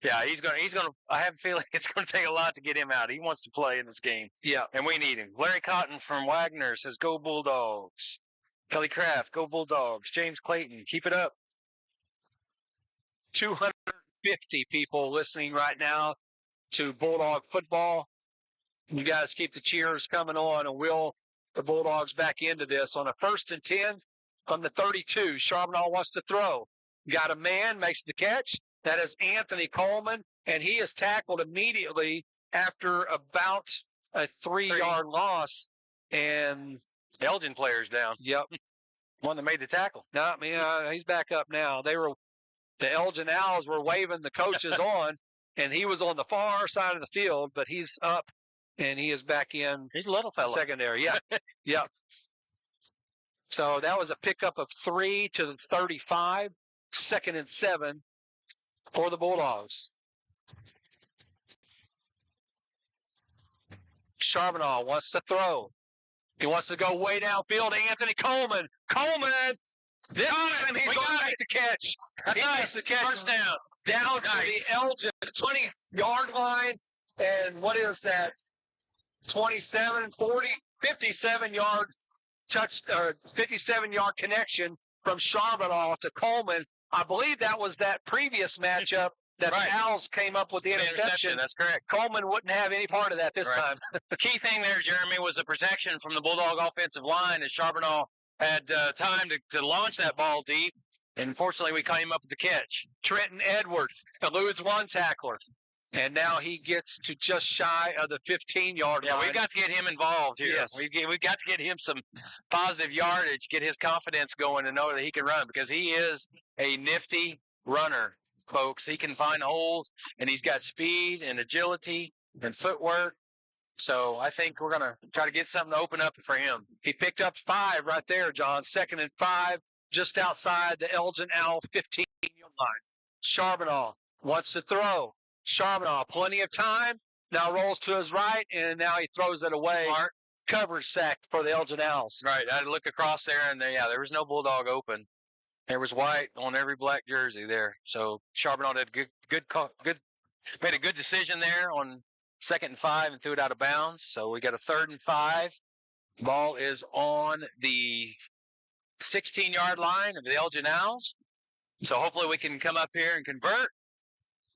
Yeah, he's gonna. I have a feeling it's gonna take a lot to get him out. He wants to play in this game. Yeah, and we need him. Larry Cotton from Wagoner says, "Go Bulldogs." Kelly Kraft, "Go Bulldogs." James Clayton, keep it up. 250 people listening right now to Bulldog football. You guys keep the cheers coming on, and will the Bulldogs back into this on a 1st and 10 from the 32. Charbonneau wants to throw. Got a man, makes the catch. That is Anthony Coleman, and he is tackled immediately after about a 3-yard loss. And Elgin player's down. Yep. One that made the tackle. No, I mean, he's back up now. The Elgin Owls were waving the coaches on, and he was on the far side of the field, but he's up, and he is back in. He's a little fella. Secondary, yeah. Yep. So that was a pickup of 3 to the 35, 2nd and 7 for the Bulldogs. Charbonneau wants to throw. He wants to go way downfield to Anthony Coleman. Coleman! This time he's going to make the catch. He makes the catch. First down. Down to the Elgin 20-yard line. And what is that? 27, 40, 57-yard 57-yard connection from Charbonneau to Coleman. I believe that was that previous matchup that the Owls came up with the interception. That's correct. Coleman wouldn't have any part of that this time. The key thing there, Jeremy, was the protection from the Bulldog offensive line as Charbonneau had time to launch that ball deep. And fortunately, we came up with the catch. Trenton Edward eludes one tackler. And now he gets to just shy of the 15-yard line. Yeah, we've got to get him involved here. Yes. We've got to get him some positive yardage, get his confidence going to know that he can run, because he is a nifty runner, folks. He can find holes, and he's got speed and agility and footwork. So I think we're going to try to get something to open up for him. He picked up 5 right there, John. 2nd and 5, just outside the Elgin Owl 15-yard line. Charbonneau wants to throw. Charbonneau, plenty of time, now rolls to his right, and now he throws it away. Smart. Coverage sack for the Elgin Owls. Right. I had to look across there, and there was no Bulldog open. There was white on every black jersey there. So Charbonneau did made a good decision there on 2nd and 5 and threw it out of bounds. So we got a 3rd and 5. Ball is on the 16-yard line of the Elgin Owls. So hopefully we can come up here and convert.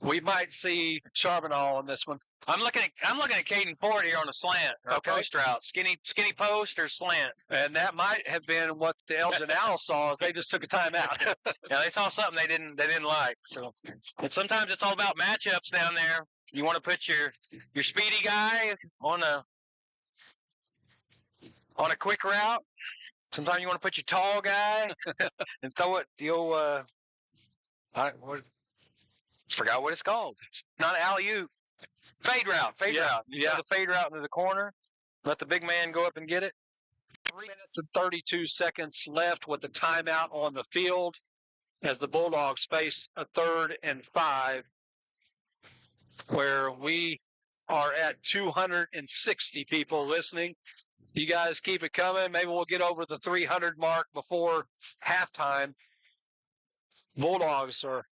We might see Charbonneau on this one. I'm looking at Caden Ford here on a slant or a post route, skinny post or slant, and that might have been what the Elgin Owls saw. Is they just took a timeout. Yeah, they saw something they didn't like. So, and sometimes it's all about matchups down there. You want to put your speedy guy on a quick route. Sometimes you want to put your tall guy and throw it the old forgot what it's called. It's not an alley-oop. Fade route. Yeah. The fade route into the corner. Let the big man go up and get it. 3 minutes and 32 seconds left with the timeout on the field as the Bulldogs face a 3rd and 5, where we are at 260 people listening. You guys keep it coming. Maybe we'll get over the 300 mark before halftime. Bulldogs are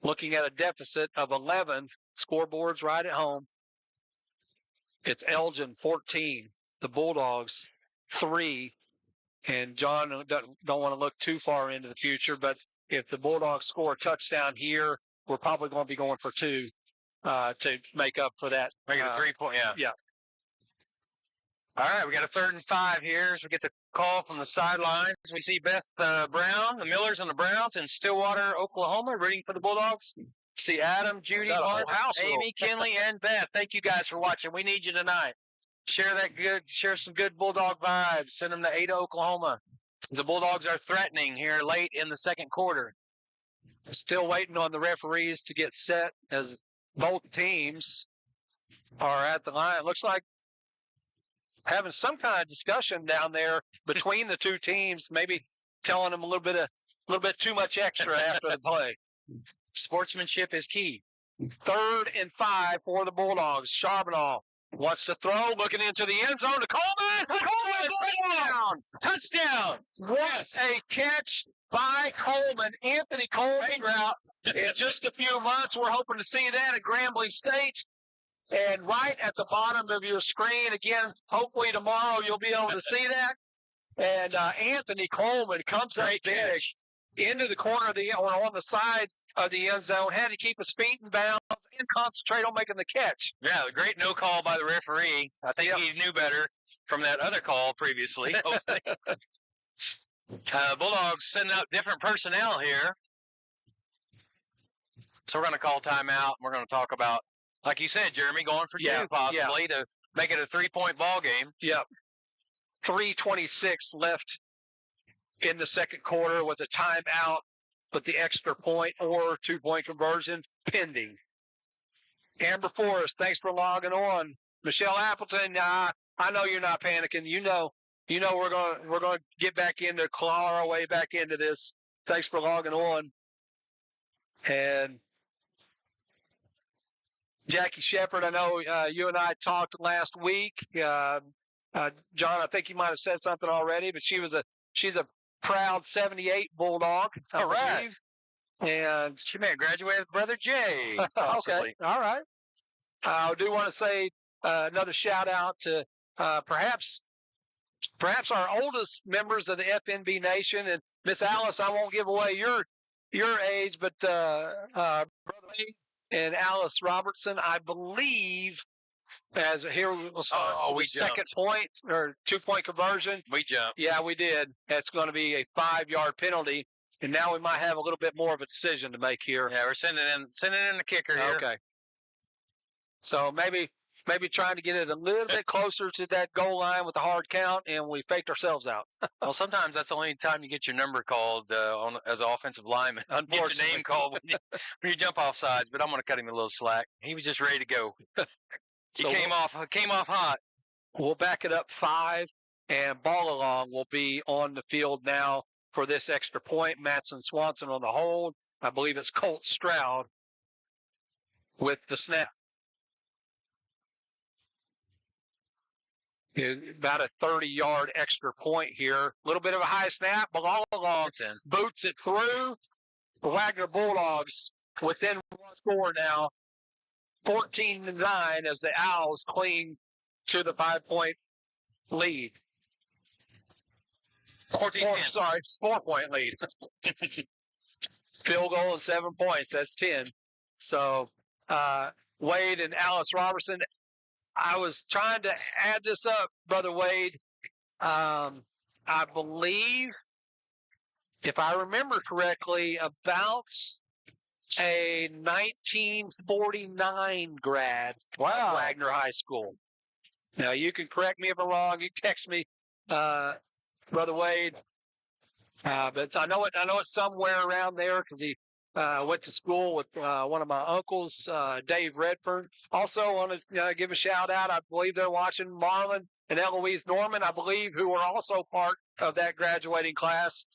looking at a deficit of 11. Scoreboard's right at home. It's Elgin 14, the Bulldogs 3. And John don't want to look too far into the future, but if the Bulldogs score a touchdown here, we're probably going to be going for 2 to make up for that. Make it a 3-point, yeah. Yeah. All right, we got a 3rd and 5 here as we get the call from the sidelines. We see Beth Brown, the Millers and the Browns in Stillwater, Oklahoma, rooting for the Bulldogs. See Adam, Judy, Mark, Amy, Kinley, and Beth. Thank you guys for watching. We need you tonight. Share some good Bulldog vibes. Send them to Ada, Oklahoma. The Bulldogs are threatening here late in the 2nd quarter. Still waiting on the referees to get set as both teams are at the line. It looks like having some kind of discussion down there between the two teams, maybe telling them a little bit too much extra after the play. Sportsmanship is key. 3rd and 5 for the Bulldogs. Charbonneau wants to throw, looking into the end zone to Coleman. Coleman, touchdown! What a catch by Coleman. Anthony Coleman route. In just a few months, we're hoping to see that at Grambling State. And right at the bottom of your screen, again, hopefully tomorrow you'll be able to see that. And Anthony Coleman comes up big into the corner of the or on the side of the end zone, had to keep his feet in bounds. and concentrate on making the catch. Yeah, the great no call by the referee. I think he knew better from that other call previously. Bulldogs sending out different personnel here. So we're going to call timeout. We're going to talk about, like you said, Jeremy, going for two possibly to make it a 3-point ball game. Yep. 3:26 left in the second quarter with a timeout, but the extra point or 2-point conversion pending. Amber Forrest, thanks for logging on. Michelle Appleton, I know you're not panicking. You know we're going to get back into, claw our way back into this. Thanks for logging on. And Jackie Shepard, I know you and I talked last week. John, I think you might have said something already, but she's a proud 78 Bulldog. All right. And she may have graduated with Brother Jay. Okay. All right. I do want to say another shout out to perhaps our oldest members of the FNB Nation. And Miss Alice, I won't give away your age, but Brother Lee and Alice Robertson, I believe, as here was second point or 2-point conversion. We jumped. Yeah, we did. That's going to be a 5-yard penalty, and now we might have a little bit more of a decision to make here. Yeah, we're sending in the kicker here. Okay. So maybe trying to get it a little bit closer to that goal line with the hard count, and we faked ourselves out. Well, sometimes that's the only time you get your number called as an offensive lineman. Unfortunately. Get your name called when you jump off sides, but I'm going to cut him a little slack. He was just ready to go. He came off hot. We'll back it up 5, and Ball Along will be on the field now for this extra point. Mattson Swanson on the hold. I believe it's Colt Stroud with the snap. About a 30-yard extra point here. A little bit of a high snap. Ball Along boots it through. The Wagoner Bulldogs within one score now. 14-9 as the Owls cling to the 5-point lead. 4-point lead. Field goal and 7 points. That's 10. So Wade and Alice Robertson. I was trying to add this up, Brother Wade. I believe, if I remember correctly, about a 1949 grad at Wagoner High School. Now, you can correct me if I'm wrong. You text me, Brother Wade. But I know it's somewhere around there because he went to school with one of my uncles, Dave Redfern. Also want to give a shout out. I believe they're watching Marlon and Eloise Norman, I believe, who were also part of that graduating class.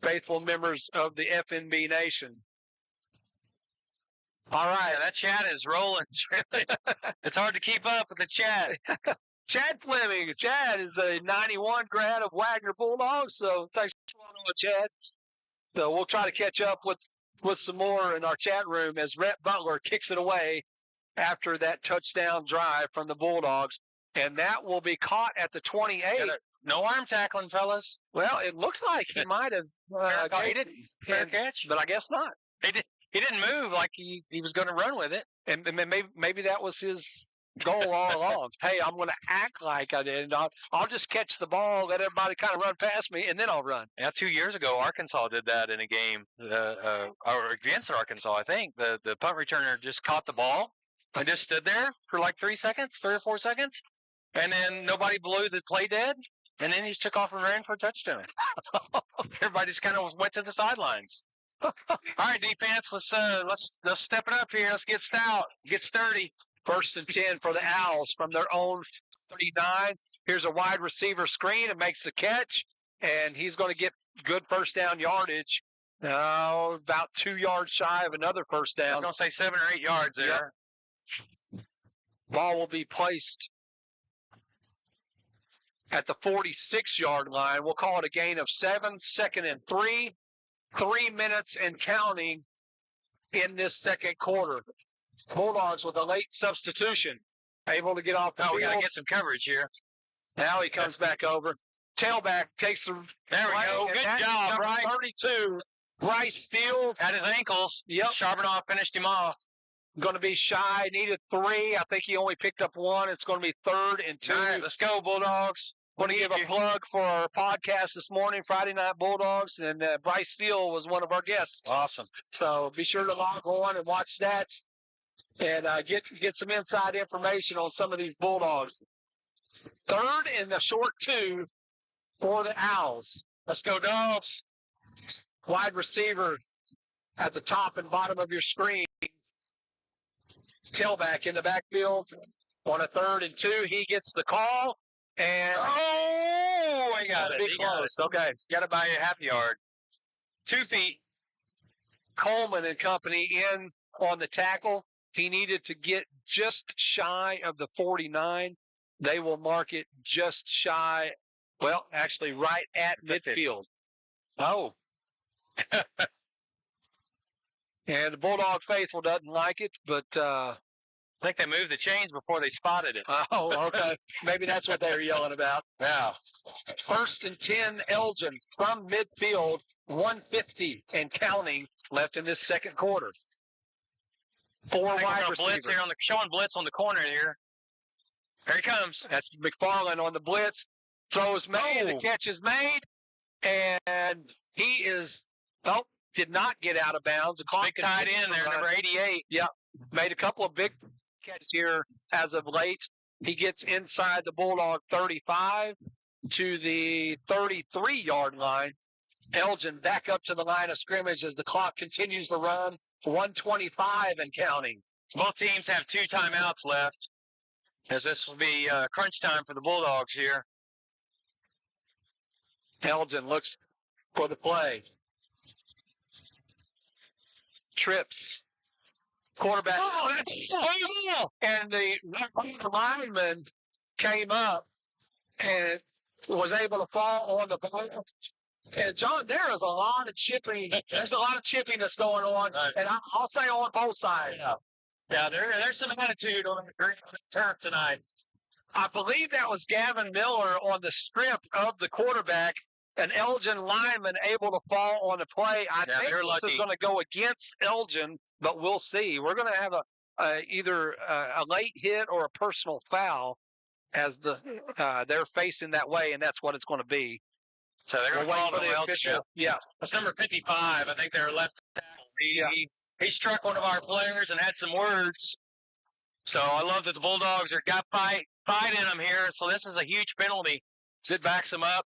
Faithful members of the FNB Nation. All right. Yeah, that chat is rolling. It's hard to keep up with the chat. Chad Fleming. Chad is a 91 grad of Wagoner Bulldogs. So thanks for following, Chad. So we'll try to catch up with some more in our chat room as Rhett Butler kicks it away after that touchdown drive from the Bulldogs. And that will be caught at the 28. No arm tackling, fellas. Well, it looked like he might have fair catch, but I guess not. He didn't move like he was going to run with it. And maybe that was his goal all along. Hey, I'm going to act like I did. I'll just catch the ball, let everybody kind of run past me, and then I'll run. Yeah, 2 years ago, Arkansas did that in a game, or against Arkansas, I think. The punt returner just caught the ball and just stood there for like 3 or 4 seconds, and then nobody blew the play dead, and then he just took off and ran for a touchdown. Everybody just kind of went to the sidelines. All right, defense, let's step it up here. Let's get stout, get sturdy. 1st and 10 for the Owls from their own 39. Here's a wide receiver screen and makes the catch, and he's going to get good first down yardage. About 2 yards shy of another first down. I was going to say 7 or 8 yards there. Yep. Ball will be placed at the 46-yard line. We'll call it a gain of 7, 2nd and 3. 3 minutes and counting in this second quarter. Bulldogs with a late substitution, able to get off the field. We got to get some coverage here. Now he comes back over. Tailback takes the. There we go. Good job, Brian. 32. Bryce Field had his ankles. Yep. Charbonneau finished him off. going to be shy. Needed 3. I think he only picked up 1. It's going to be 3rd and 2. All right, let's go, Bulldogs. Want to give a plug for our podcast this morning, Friday Night Bulldogs, and Bryce Steele was one of our guests. Awesome. So be sure to log on and watch that, and get some inside information on some of these Bulldogs. 3rd and the short 2 for the Owls. Let's go, Dogs. Wide receiver at the top and bottom of your screen. Tailback in the backfield on a 3rd and 2. He gets the call. And I got it. Be close. Okay. Got it by a half yard. 2 feet. Coleman and company in on the tackle. He needed to get just shy of the 49. They will mark it just shy. Well, actually right at midfield. Oh. And the Bulldog faithful doesn't like it, but I think they moved the chains before they spotted it. oh, okay. Maybe that's what they were yelling about. Yeah. 1st and 10, Elgin from midfield, 150 and counting left in this second quarter. 4 wide receivers. Blitz here showing blitz on the corner here. Here he comes. That's McFarland on the blitz. Throws made. The catch is made. And he did not get out of bounds. Big tight end there, number 88. Yep. Made a couple of big catches here as of late. He gets inside the Bulldog 35 to the 33-yard line. Elgin back up to the line of scrimmage as the clock continues to run. 125 and counting. Both teams have 2 timeouts left, as this will be crunch time for the Bulldogs here. Elgin looks for the play. Trips. Quarterback. And the lineman came up and was able to fall on the ball. And, John, there is a lot of chipping. There's a lot of chippiness going on. Right. And I'll say on both sides. Yeah, there's some attitude on the turf tonight. I believe that was Gavin Miller on the strip of the quarterback. An Elgin lineman able to fall on the play. I think this is going to go against Elgin, but we'll see. We're going to have either a late hit or a personal foul as they're facing that way, and that's what it's going to be. So they're going to call the official. Yeah, that's number 55. I think they're left tackle. He struck one of our players and had some words. So I love that the Bulldogs got fight in them here. So this is a huge penalty. Sid backs him up.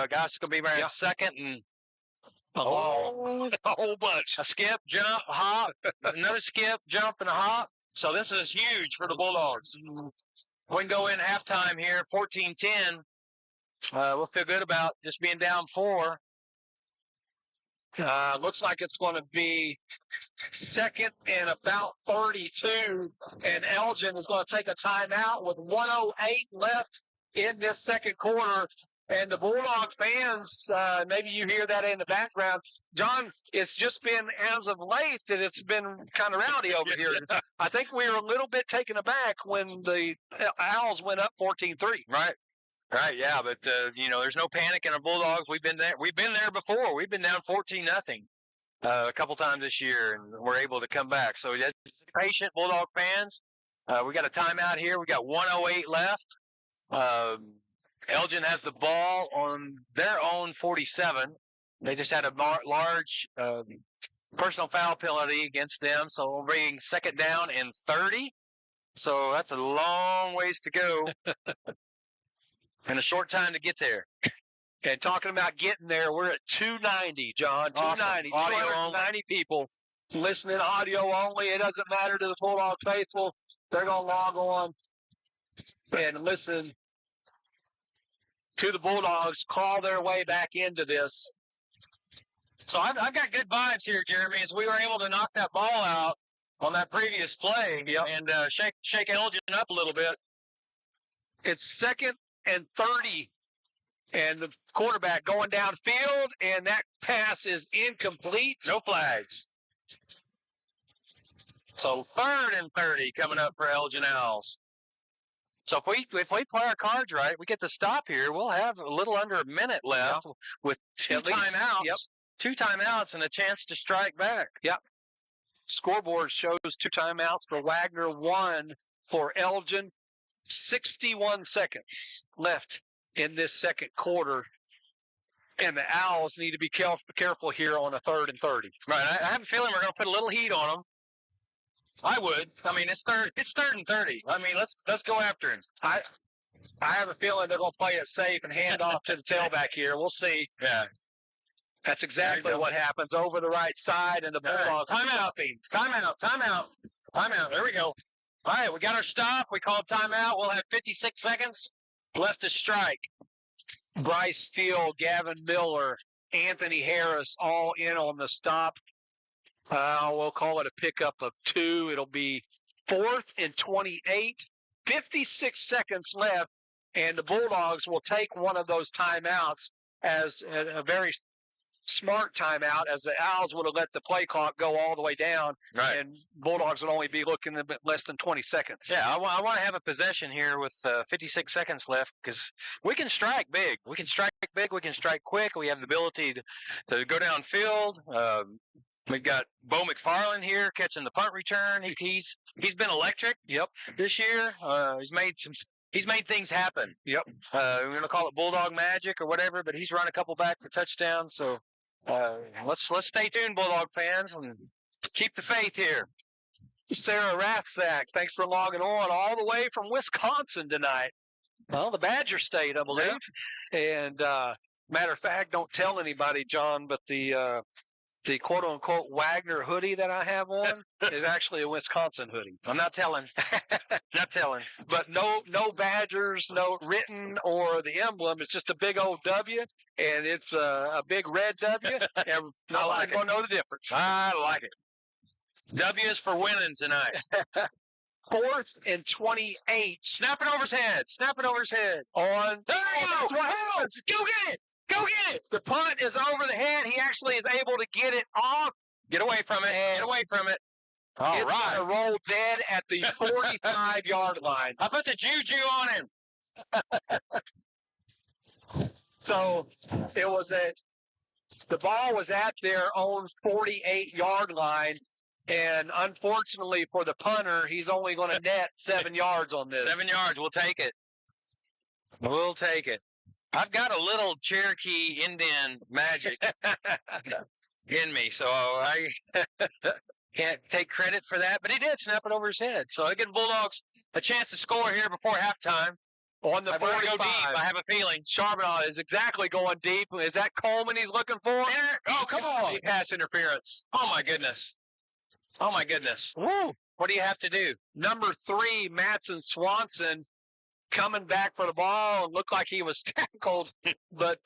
Guys going to be right second and a whole bunch. A skip, jump, a hop, another skip, jump, and a hop. So this is huge for the Bulldogs. We can go in halftime here, 14-10. We'll feel good about just being down 4. Looks like it's going to be 2nd and about 32. And Elgin is going to take a timeout with 1:08 left in this second quarter. And the Bulldog fans, maybe you hear that in the background. John, it's just been as of late that it's been kind of rowdy over here. I think we were a little bit taken aback when the Owls went up 14-3. Right, yeah, but there's no panic in our Bulldogs. We've been there before. We've been down 14-0 a couple times this year, and we're able to come back. So just patient, Bulldog fans. We got a timeout here. We got 1:08 left. Elgin has the ball on their own 47. They just had a large personal foul penalty against them, so we'll bring 2nd down and 30. So that's a long ways to go. And a short time to get there. And talking about getting there, we're at 290, John. 290. Awesome. 290 people listening audio only. It doesn't matter to the Bulldog faithful. They're going to log on and listen to the Bulldogs call their way back into this. So I've got good vibes here, Jeremy, as we were able to knock that ball out on that previous play and shake Elgin up a little bit. It's 2nd and 30, and the quarterback going downfield, and that pass is incomplete. No flags. So 3rd and 30 coming up for Elgin Owls. So if we play our cards right, we get the stop here. We'll have a little under a minute left with 2 timeouts 2 timeouts and a chance to strike back. Scoreboard shows 2 timeouts for Wagner, 1 for Elgin. 61 seconds left in this second quarter. And the Owls need to be careful here on a 3rd and 30. Right. I have a feeling we're going to put a little heat on them. I would. I mean, it's third and 30. I mean, let's go after him. I have a feeling they're going to play it safe and hand off to the tailback here. We'll see. Yeah. That's exactly what happens over the right side, and the Bulldogs. Timeout. There we go. All right, we got our stop. We called timeout. We'll have 56 seconds left to strike. Bryce Steele, Gavin Miller, Anthony Harris all in on the stop. We'll call it a pickup of 2. It'll be 4th and 28. 56 seconds left, and the Bulldogs will take one of those timeouts as a very smart timeout, as the Owls would have let the play clock go all the way down, right, and Bulldogs would only be looking at less than 20 seconds. Yeah, I want to have a possession here with 56 seconds left because we can strike big. We can strike quick. We have the ability to go downfield. We've got Bo McFarland here catching the punt return. He's been electric. Yep. This year, he's made things happen. Yep. We're going to call it Bulldog magic or whatever, but he's run a couple back for touchdowns. So let's stay tuned, Bulldog fans, and keep the faith here. Sarah Rathsack, thanks for logging on all the way from Wisconsin tonight. Well, the Badger State, I believe. Yeah. And matter of fact, don't tell anybody, John, but the quote-unquote Wagner hoodie that I have on is actually a Wisconsin hoodie. I'm not telling. Not telling. But no Badgers, no written or the emblem. It's just a big old W, and it's a big red W. And nobody's going to know the difference. I like it. W is for winning tonight. 4th and 28. Snap it over his head. On. That's what happens. Go get it. The punt is over the head. He actually is able to get it off. Get away from it. All right. It's roll dead at the 45-yard line. I put the juju on him. So it was the ball was at their own 48-yard line. And unfortunately for the punter, he's only going to net 7 yards on this. 7 yards. We'll take it. I've got a little Cherokee Indian magic in me, so I can't take credit for that. But he did snap it over his head. So I give the Bulldogs a chance to score here before halftime. On the 45. Go deep, I have a feeling. Charbonneau is exactly going deep. Is that Coleman he's looking for? Oh, come on. Pass interference. Oh, my goodness. Woo. What do you have to do? Number 3, Matson Swanson, coming back for the ball and looked like he was tackled, but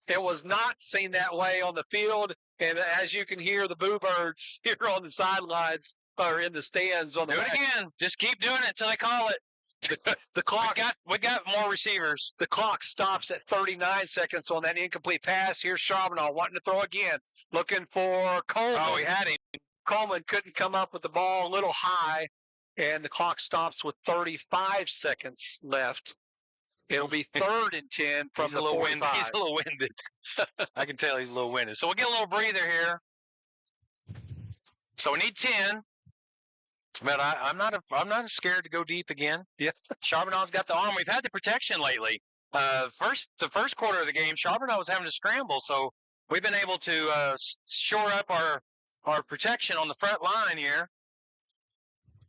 it was not seen that way on the field. And as you can hear, the Boo Birds here on the sidelines or in the stands on the Do it again. Just keep doing it until they call it. The clock. We got more receivers. The clock stops at 39 seconds on that incomplete pass. Here's Charbonneau wanting to throw again, looking for Coleman. Oh, he had him. Coleman couldn't come up with the ball, a little high, and the clock stops with 35 seconds left. It'll be 3rd and 10 from the 45. He's a little winded. I can tell he's a little winded. So we'll get a little breather here. So we need 10. But I'm not scared to go deep again. Yeah. Charbonneau's got the arm. We've had the protection lately. The first quarter of the game, Charbonneau was having to scramble, so we've been able to shore up our protection on the front line here.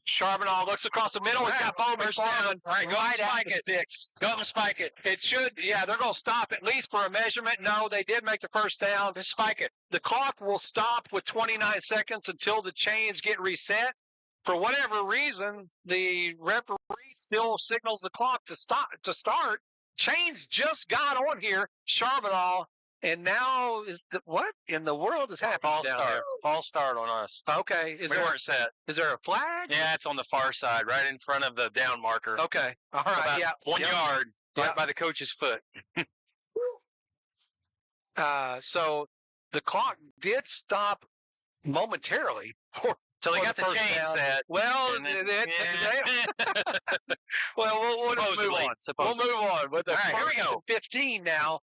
Charbonneau looks across the middle. He's got Bo McFarland right at the sticks. Go up and spike it. It should, yeah, they're going to stop at least for a measurement. No, they did make the first down. Just spike it. The clock will stop with 29 seconds until the chains get reset. For whatever reason, the referee still signals the clock to start. Chains just got on here, Charbonneau, and now what in the world is happening down there? False start on us. Okay. We weren't set. Is there a flag? Yeah, it's on the far side, right in front of the down marker. Okay. All right. About 1 yard, right by the coach's foot. So the clock did stop momentarily. So they got the chain set. Well, well, we'll just move on. We'll move on. With the All right, here we go. 15 now.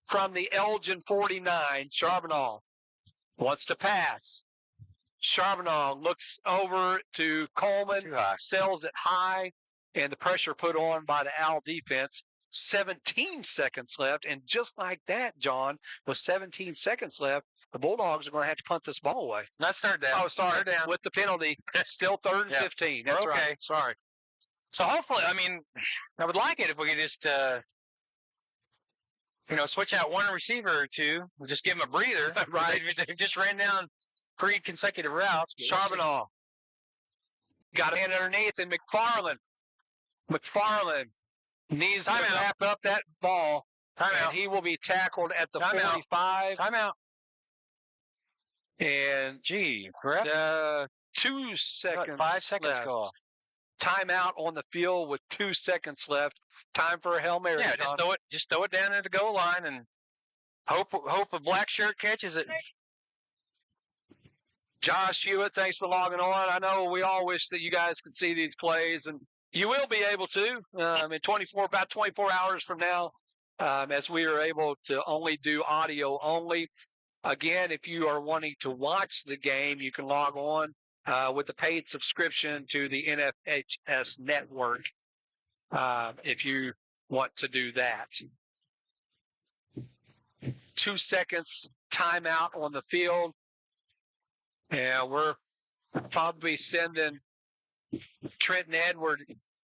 from the Elgin 49. Charbonneau wants to pass. Charbonneau looks over to Coleman, sells it high, and the pressure put on by the Owl defense. 17 seconds left, and just like that, John, with 17 seconds left, the Bulldogs are going to have to punt this ball away. Not start down. Oh, sorry. Start down. With the penalty, still 3rd and 15. That's okay. right. Sorry. So hopefully, I mean, I would like it if we could just, switch out one receiver or two, and just give them a breather. Right. They just ran down 3 consecutive routes. Charbonneau got a hand underneath, and McFarland needs to wrap up that ball. And he will be tackled at the 45. Timeout. And, 2 seconds 5 seconds left. go off. Timeout on the field with 2 seconds left. Time for a Hail Mary. Yeah, just throw it down at the goal line and hope a black shirt catches it. Josh Hewitt, thanks for logging on. I know we all wish that you guys could see these plays, and you will be able to in about 24 hours from now, as we are able to only do audio only. Again, if you are wanting to watch the game, you can log on with a paid subscription to the NFHS network if you want to do that. 2 seconds timeout on the field. And we're probably sending Trenton Edward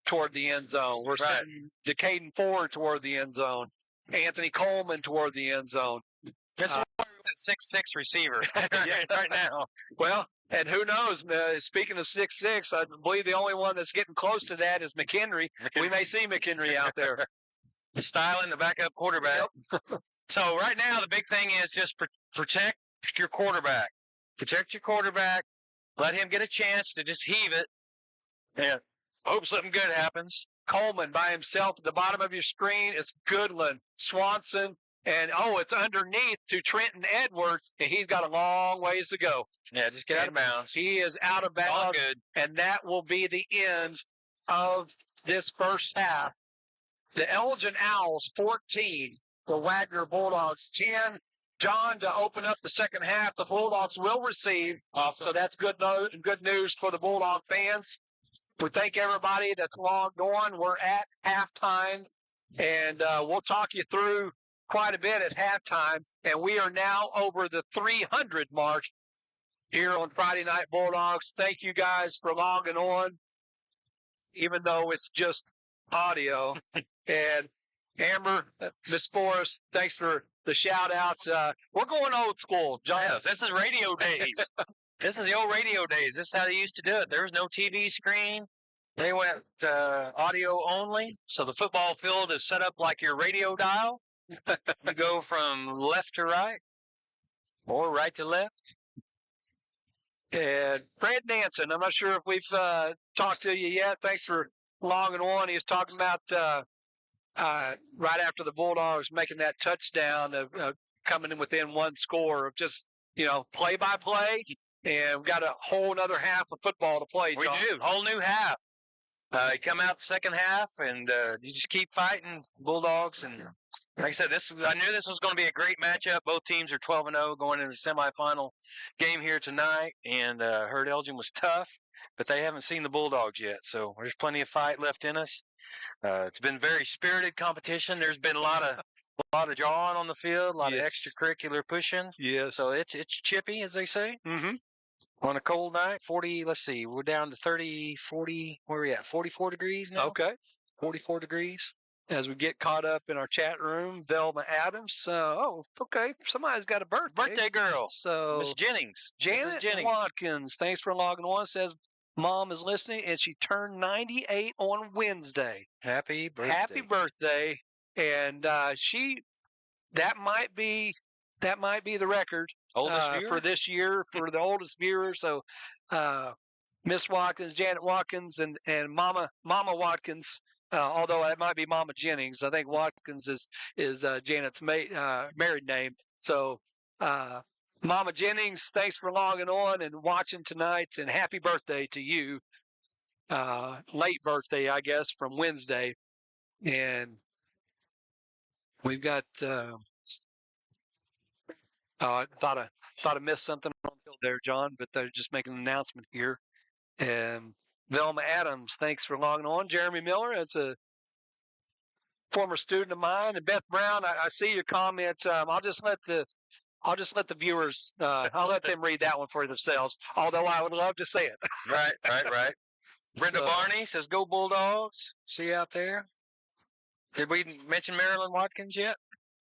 toward the end zone. We're sending Decaden Ford toward the end zone. Anthony Coleman toward the end zone. That's a 6'6" receiver right now. Well, and who knows? Speaking of 6'6", I believe the only one that's getting close to that is McHenry. We may see McHenry out there. Styling the backup quarterback. Yep. So right now the big thing is just protect your quarterback. Protect your quarterback. Let him get a chance to just heave it. And hope something good happens. Coleman by himself at the bottom of your screen. It's Goodland, Swanson, and it's underneath to Trenton Edwards, and he's got a long ways to go. Yeah, just get out of bounds. He is out of bounds, all good. And that will be the end of this first half. The Elgin Owls 14, the Wagoner Bulldogs 10. John, to open up the second half, the Bulldogs will receive. Awesome. So that's good news for the Bulldog fans. We thank everybody that's logged on. We're at halftime, and we'll talk you through quite a bit at halftime. And we are now over the 300 mark here on Friday Night Bulldogs. Thank you guys for logging on, even though it's just audio. And Amber, Miss Forrest, thanks for the shout-outs. We're going old school, John. Yes, this is radio days. This is the old radio days. This is how they used to do it. There was no TV screen. They went audio only. So the football field is set up like your radio dial. You go from left to right or right to left. And Fred Nansen, I'm not sure if we've talked to you yet. Thanks for logging on. He was talking about right after the Bulldogs making that touchdown of coming in within one score of just, play by play. And we've got a whole other half of football to play, John. We do. Whole new half. You come out the second half, and you just keep fighting Bulldogs. And like I said, I knew this was going to be a great matchup. Both teams are 12-0 going into the semifinal game here tonight. And heard Elgin was tough, but they haven't seen the Bulldogs yet. So there's plenty of fight left in us. It's been very spirited competition. There's been a lot of jawing on the field, a lot of extracurricular pushing. Yes. So it's chippy, as they say. Mm-hmm. On a cold night, 40, let's see, we're down to 30, 40, where are we at? 44 degrees now? Okay. 44 degrees. As we get caught up in our chat room, Velma Adams. Okay. Somebody's got a birthday. Birthday girl. So Miss Jennings. Janet Watkins, thanks for logging on. Says Mom is listening, and she turned 98 on Wednesday. Happy birthday. Happy birthday. And that might be the record for this year for the oldest viewer. So Miss Watkins, Janet Watkins, and Mama Watkins, although that might be Mama Jennings. I think Watkins is Janet's married name. So Mama Jennings, thanks for logging on and watching tonight, and happy birthday to you. Late birthday, I guess, from Wednesday. And we've got I thought I missed something on the field there, John, but they're just making an announcement here. And Velma Adams, thanks for logging on. Jeremy Miller, that's a former student of mine, and Beth Brown. I see your comment. I'll just let the viewers. I'll let them read that one for themselves. Although I would love to say it. Right. Brenda Barney says, "Go Bulldogs." See you out there. Did we mention Marilyn Watkins yet?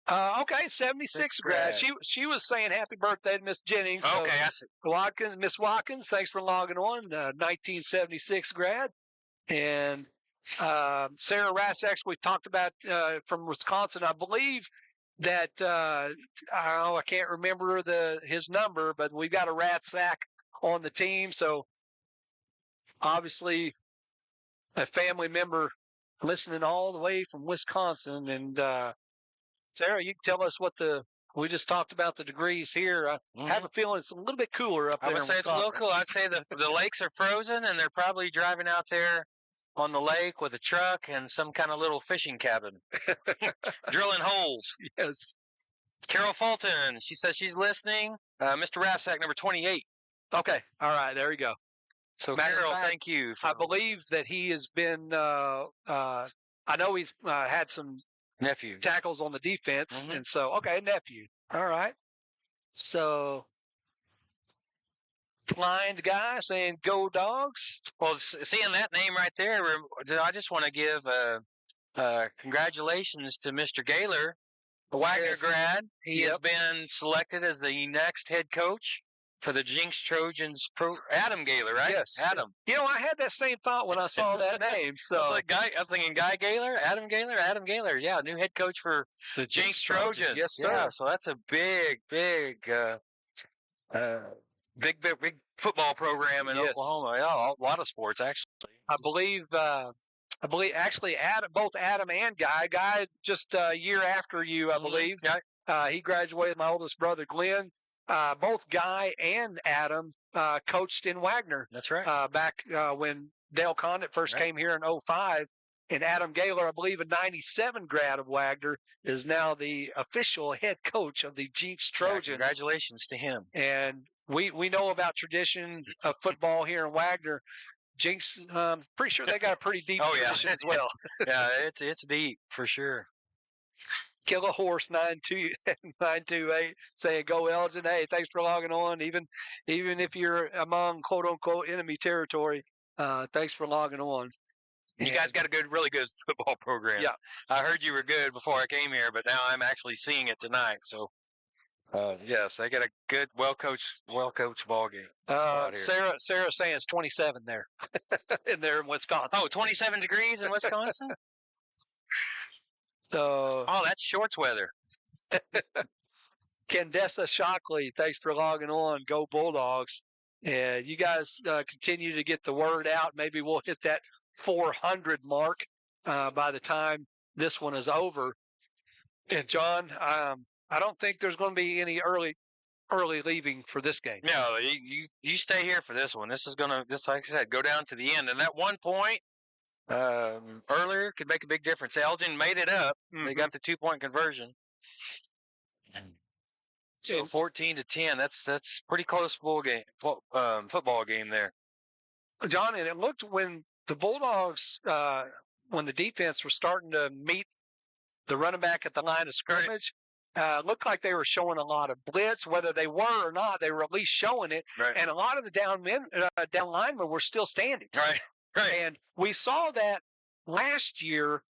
Okay, 76 grad. She was saying happy birthday to Miss Jennings. Okay, I see. Miss Watkins, thanks for logging on. 1976 grad. And Sarah Rasek, we talked about from Wisconsin. I believe that I can't remember his number, but we've got a Rasek on the team. So obviously a family member listening all the way from Wisconsin. And Sarah, you can tell us we just talked about the degrees here. I have a feeling it's a little bit cooler up there. I would say it's a little cool. I'd say the lakes are frozen, and they're probably driving out there on the lake with a truck and some kind of little fishing cabin, drilling holes. Yes. Carol Fulton, she says she's listening. Mr. Rasek, number 28. Okay. All right. There you go. So, Carol, thank you. I believe that he has been, I know he's had some nephew tackles on the defense. And so, okay, nephew. All right. So, blind guy saying go Dogs. Well, seeing that name right there, I just want to give congratulations to Mr. Gaylor, the Wagoner grad. He has been selected as the next head coach for the Jinx Trojans. Adam Gaylor, right? Yes. Adam. You know, I had that same thought when I saw that name. So I was thinking Guy Gaylor, Adam Gaylor. Yeah, new head coach for the Jinx Trojans. Yes, sir. Yeah, so that's a big football program in Oklahoma. Yeah, a lot of sports actually. I believe actually both Adam and Guy. Guy just a year after you, I believe. He graduated. My oldest brother Glenn. Both Guy and Adam coached in Wagoner. That's right. Back when Dale Condit first came here in 2005. And Adam Gaylor, I believe a 97 grad of Wagoner, is now the official head coach of the Jinx Trojans. Congratulations to him. And we know about tradition of football here in Wagoner. Jinx, pretty sure they got a pretty deep tradition as well. Yeah, it's deep for sure. Kill a Horse 928 saying go Elgin. Hey, thanks for logging on. Even if you're among quote unquote enemy territory, thanks for logging on. You guys got a really good football program. Yeah, I heard you were good before I came here, but now I'm actually seeing it tonight. So, yes, they got a good, well coached ball game. Sarah saying it's 27 there, in Wisconsin. Oh, 27 degrees in Wisconsin. So, that's shorts weather. Kendessa Shockley, thanks for logging on. Go Bulldogs. And you guys continue to get the word out. Maybe we'll hit that 400 mark by the time this one is over. And John, I don't think there's going to be any early leaving for this game. No, you stay here for this one. This is going to, just like I said, go down to the end. And that 1 point earlier could make a big difference. Elgin made it up. They got the 2-point conversion. So 14-10. That's pretty close football game there. John, and it looked when the Bulldogs, when the defense was starting to meet the running back at the line of scrimmage, looked like they were showing a lot of blitz. Whether they were or not, they were at least showing it. Right. And a lot of the down linemen were still standing. Right. And we saw that last year,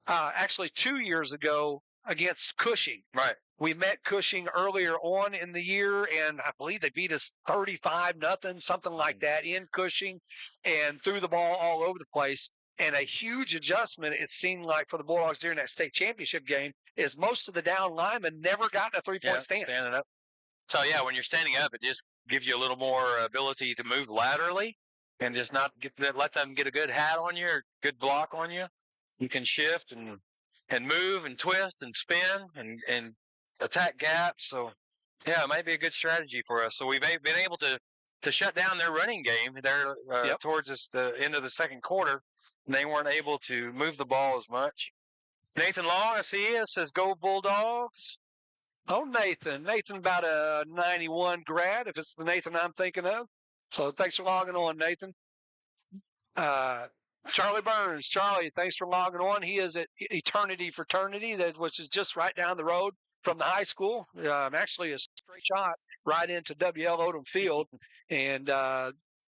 actually 2 years ago, against Cushing. Right. We met Cushing earlier on in the year, and I believe they beat us 35-0, something like that, in Cushing, and threw the ball all over the place. And a huge adjustment, it seemed like, for the Bulldogs during that state championship game is most of the down linemen never got a three-point stance. Standing up. So, when you're standing up, it just gives you a little more ability to move laterally and just not let them get a good hat on you or good block on you. You can shift and move and twist and spin and attack gaps. So, it might be a good strategy for us. So we've been able to shut down their running game there towards the end of the second quarter. They weren't able to move the ball as much. Nathan Long, I see you, says go Bulldogs. Oh, Nathan. Nathan, about a 91 grad, if it's the Nathan I'm thinking of. So thanks for logging on, Nathan. Charlie Burns. Charlie, thanks for logging on. He is at Eternity Fraternity, which is just right down the road from the high school. Actually, a straight shot right into WL Odom Field. And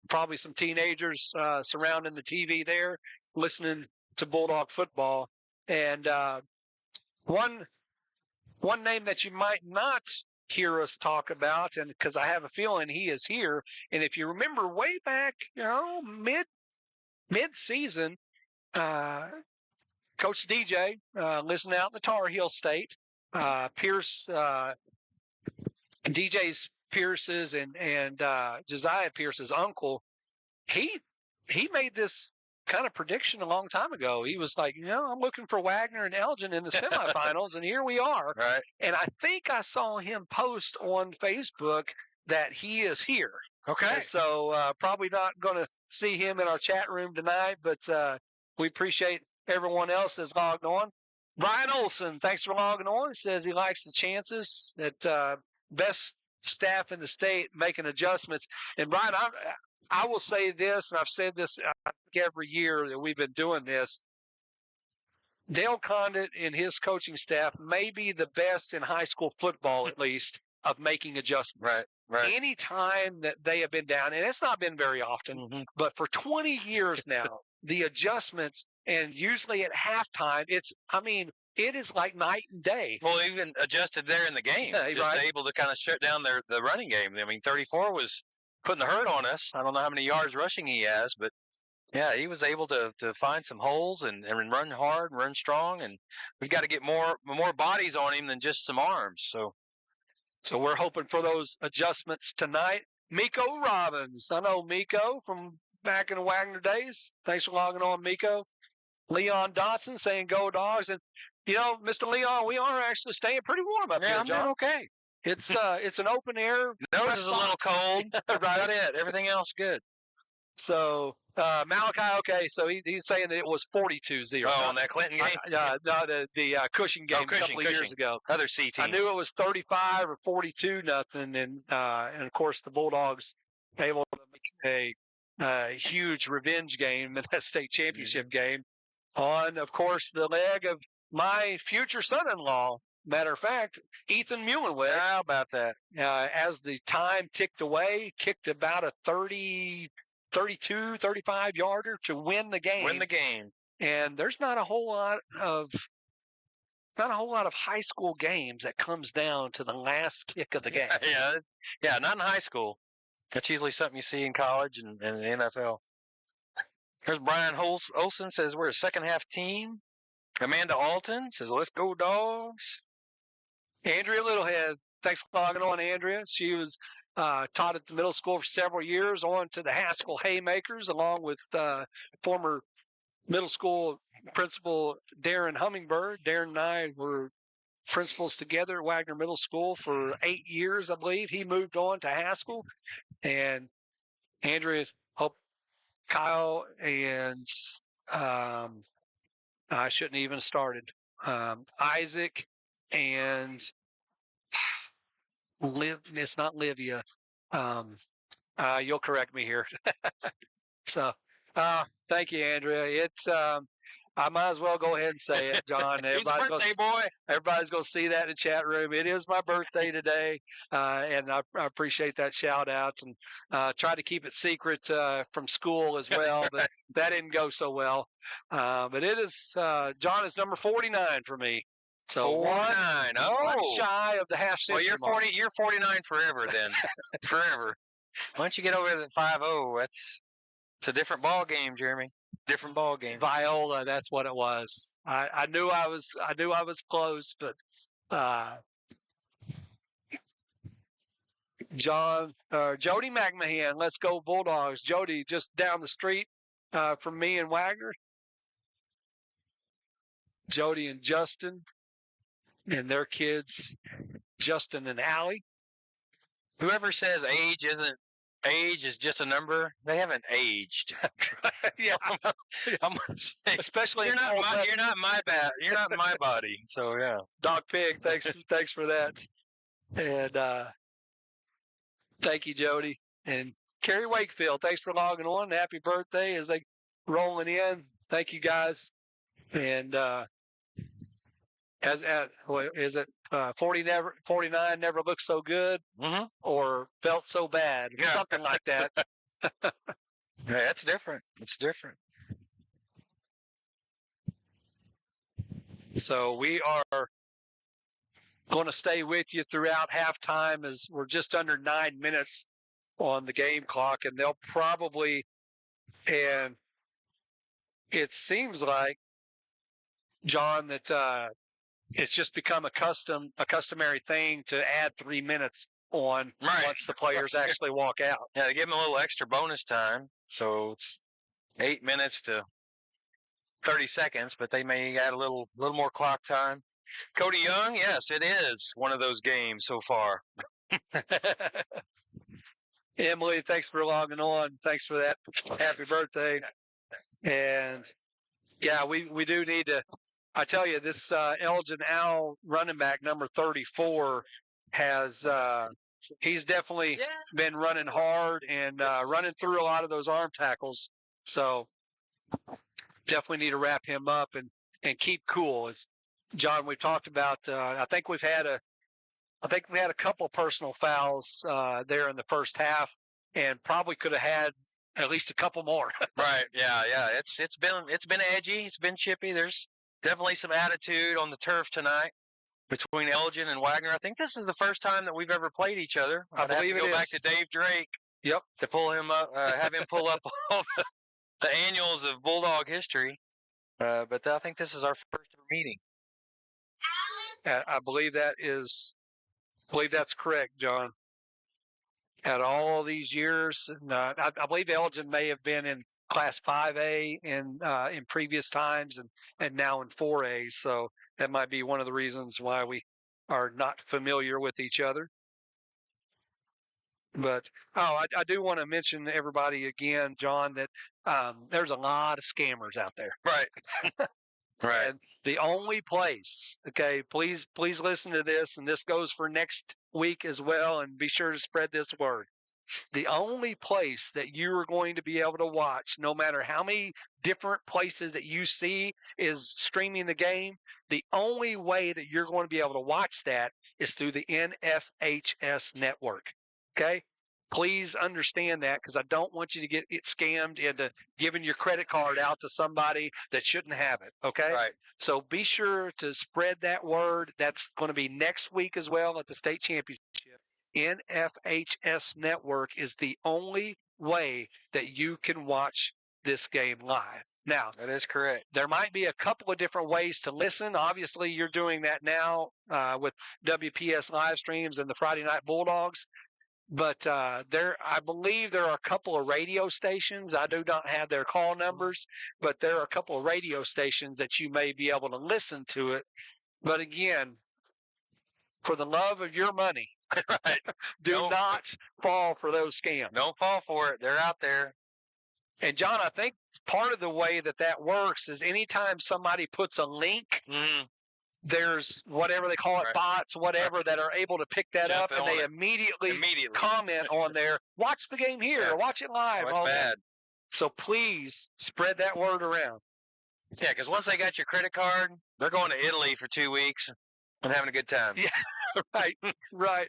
probably some teenagers surrounding the TV there, listening to Bulldog football. And one name that you might not hear us talk about, and because I have a feeling he is here, and if you remember way back, mid-season, Coach DJ, listening out in the Tar Heel State, Pierce, DJ's Pierce's and Josiah Pierce's uncle, he made this kind of prediction a long time ago. He was like, I'm looking for Wagner and Elgin in the semifinals, and here we are. Right. And I think I saw him post on Facebook that he is here. Okay. And so probably not going to see him in our chat room tonight, but we appreciate everyone else that's logged on. Brian Olson, thanks for logging on. Says he likes the chances that best staff in the state making adjustments. And Brian, I will say this, and I've said this every year that we've been doing this. Dale Condit and his coaching staff may be the best in high school football, at least, of making adjustments. Right. Any time that they have been down, and it's not been very often, but for 20 years now, the adjustments, and usually at halftime, it is like night and day. Well, even adjusted there in the game, just able to kind of shut down the running game. I mean, 34 was putting the hurt on us. I don't know how many yards rushing he has, but yeah, he was able to find some holes and run hard and run strong. And we've got to get more bodies on him than just some arms. So we're hoping for those adjustments tonight. Miko Robbins. I know Miko from back in the Wagner days. Thanks for logging on, Miko. Leon Dotson saying go Dogs. And, Mr. Leon, we are actually staying pretty warm up here, I'm John. doing okay. It's an open air. Nose is a little cold. Right. About it. Everything else good. So Malachi, okay, so he's saying that it was 42-0. Oh, on that Clinton game? No, the Cushing game a couple of years ago. Other C team. I knew it was 35 or 42-0, and of course the Bulldogs able to make a huge revenge game in that state championship game on, of course, the leg of my future son-in-law. Matter of fact, Ethan Muhlenweg. How about that? As the time ticked away, kicked about a 32, 35-yarder to win the game. And there's not a whole lot of high school games that comes down to the last kick of the game. Yeah, not in high school. That's usually something you see in college and the NFL. Here's Brian Olson says we're a second-half team. Amanda Alton says, let's go, Dogs. Andrea Littlehead, thanks for logging on, Andrea. She was taught at the middle school for several years, on to the Haskell Haymakers, along with former middle school principal Darren Hummingbird. Darren and I were principals together at Wagner Middle School for 8 years, I believe. He moved on to Haskell. And Andrea, Kyle, and I shouldn't even have started. Isaac and it's not Livia. You'll correct me here. So, thank you, Andrea. I might as well go ahead and say it, John. He's a birthday boy. Everybody's going to see that in the chat room. It is my birthday today, and I appreciate that shout out. And try to keep it secret from school as well, but that didn't go so well. But it is, John, is number 49 for me. So 49. One shy of the half century. Well, you're 49 forever then. Forever. Once you get over that 5-0, it's a different ball game, Jeremy. Different ball game. Viola, that's what it was. I knew I was close, but Jody McMahon, let's go Bulldogs. Jody, just down the street from me and Wagner. Jody and Justin and their kids, Justin and Allie. Whoever says age is just a number, they haven't aged. Yeah, I'm gonna say, especially you're not my body. So yeah, Dog Pig. Thanks for that. And thank you, Jody. And Kerry Wakefield, thanks for logging on. Happy birthday as they rolling in. Thank you, guys. And is it 49 never looked so good or felt so bad? Yeah. Something like that. Yeah, that's different. It's different. So we are going to stay with you throughout halftime as we're just under 9 minutes on the game clock, and they'll probably, and it seems like, John, that it's just become a customary thing to add 3 minutes on once the players actually walk out. Yeah, they give them a little extra bonus time, so it's 8 minutes to 30 seconds, but they may add a little more clock time. Cody Young, yes, it is one of those games so far. Emily, thanks for logging on. Thanks for that. Happy birthday. And yeah, we do need to. I tell you, this Elgin Owl running back number 34 has he's definitely been running hard and running through a lot of those arm tackles. So definitely need to wrap him up and keep cool. As John, we've talked about. I think we've had a couple personal fouls there in the first half, and probably could have had at least a couple more. Right. Yeah. It's been edgy. It's been chippy. There's definitely some attitude on the turf tonight between Elgin and Wagoner. I think this is the first time that we've ever played each other. I believe it is. Go back to Dave Drake. Yep. To pull him up, have him pull up all the annuals of Bulldog history. But I think this is our first meeting. I believe that's correct, John. At all these years, and, I believe Elgin may have been in Class 5A in previous times, and now in 4A. So that might be one of the reasons why we are not familiar with each other. But I do want to mention to everybody again, John, that there's a lot of scammers out there. Right. Right. And the only place, okay, please listen to this, and this goes for next week as well, and be sure to spread this word. The only place that you are going to be able to watch, no matter how many different places that you see is streaming the game, the only way that you're going to be able to watch that is through the NFHS network. Okay? Please understand that, because I don't want you to get scammed into giving your credit card out to somebody that shouldn't have it. Okay? Right. So be sure to spread that word. That's going to be next week as well at the state championship. NFHS network is the only way that you can watch this game live. Now, that is correct. There might be a couple of different ways to listen. Obviously, you're doing that now with WPS live streams and the Friday Night Bulldogs. But I believe there are a couple of radio stations. I do not have their call numbers, but there are a couple of radio stations that you may be able to listen to it. But again, for the love of your money, right, do not fall for those scams. Don't fall for it. They're out there. And John, I think part of the way that works is anytime somebody puts a link, there's whatever they call it, bots, whatever, that are able to pick that up, and they immediately comment on there, watch the game here, or watch it live. That's bad. That. So please spread that word around. Yeah, because once they got your credit card, they're going to Italy for 2 weeks and having a good time. Yeah, right.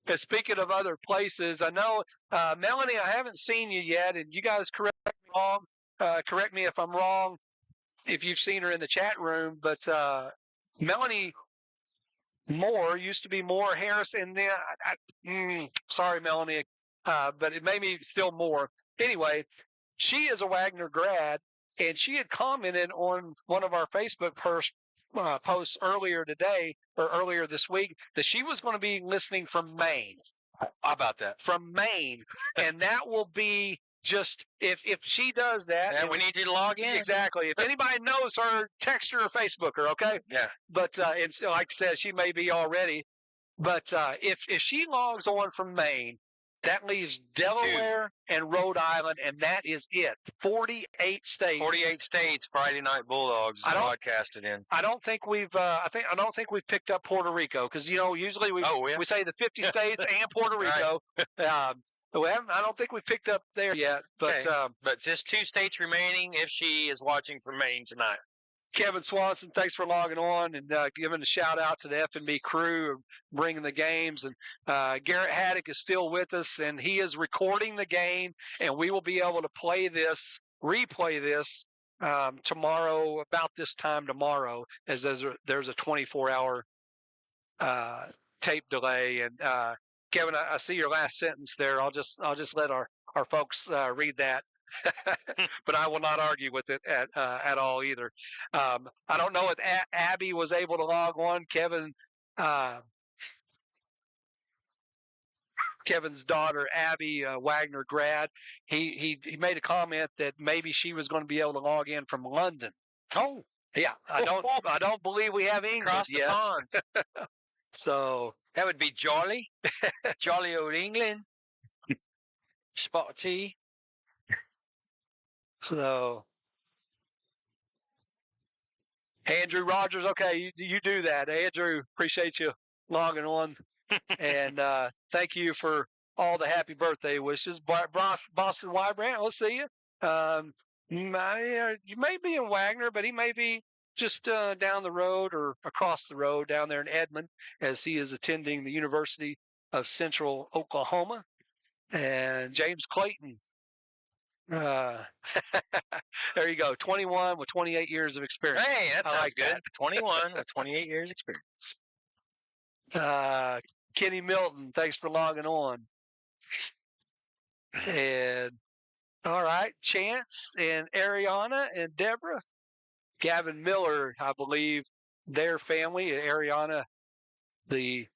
And speaking of other places, I know, Melanie, I haven't seen you yet, and you guys correct me if I'm wrong, if you've seen her in the chat room, but Melanie Moore used to be Moore Harris, and then, sorry, Melanie, but it may be still Moore. Anyway, she is a Wagoner grad, and she had commented on one of our Facebook posts earlier this week that she was going to be listening from Maine. How about that? From Maine. And that will be just, if she does that. And we need you to log in. Exactly. If anybody knows her, text her or Facebook her, okay? Yeah. But, and so, like I said, she may be already. But if she logs on from Maine, That leaves Delaware and Rhode Island, and that is it. 48 states. 48 states. Friday Night Bulldogs broadcasted in. I don't think we've. I don't think we've picked up Puerto Rico because usually we say the 50 states and Puerto Rico. I don't think we've picked up there yet. But but just 2 states remaining. If she is watching from Maine tonight. Kevin Swanson, thanks for logging on and giving a shout out to the F&B crew and bringing the games. And Garrett Haddock is still with us, and he is recording the game, and we will be able to replay this tomorrow, about this time tomorrow, as there's a 24-hour tape delay. And Kevin, I see your last sentence there. I'll just let our folks read that. But I will not argue with it at all either. I don't know if Abby was able to log on. Kevin's daughter, Abby Wagner grad, he made a comment that maybe she was going to be able to log in from London. Oh, yeah. I don't believe we have England across the yet. pond. So that would be jolly, jolly old England. Spot of tea. So, Andrew Rogers, okay, you do that. Andrew, appreciate you logging on. And thank you for all the happy birthday wishes. Boston Wybrand, we'll see you. You may be in Wagner, but he may be just down the road or across the road down there in Edmond as he is attending the University of Central Oklahoma. And James Clayton. There you go. 21 with 28 years of experience. Hey, that sounds good. That. 21 with 28 years experience. Kenny Milton, thanks for logging on. And all right, Chance and Ariana and Deborah. Gavin Miller, I believe, their family, Ariana, the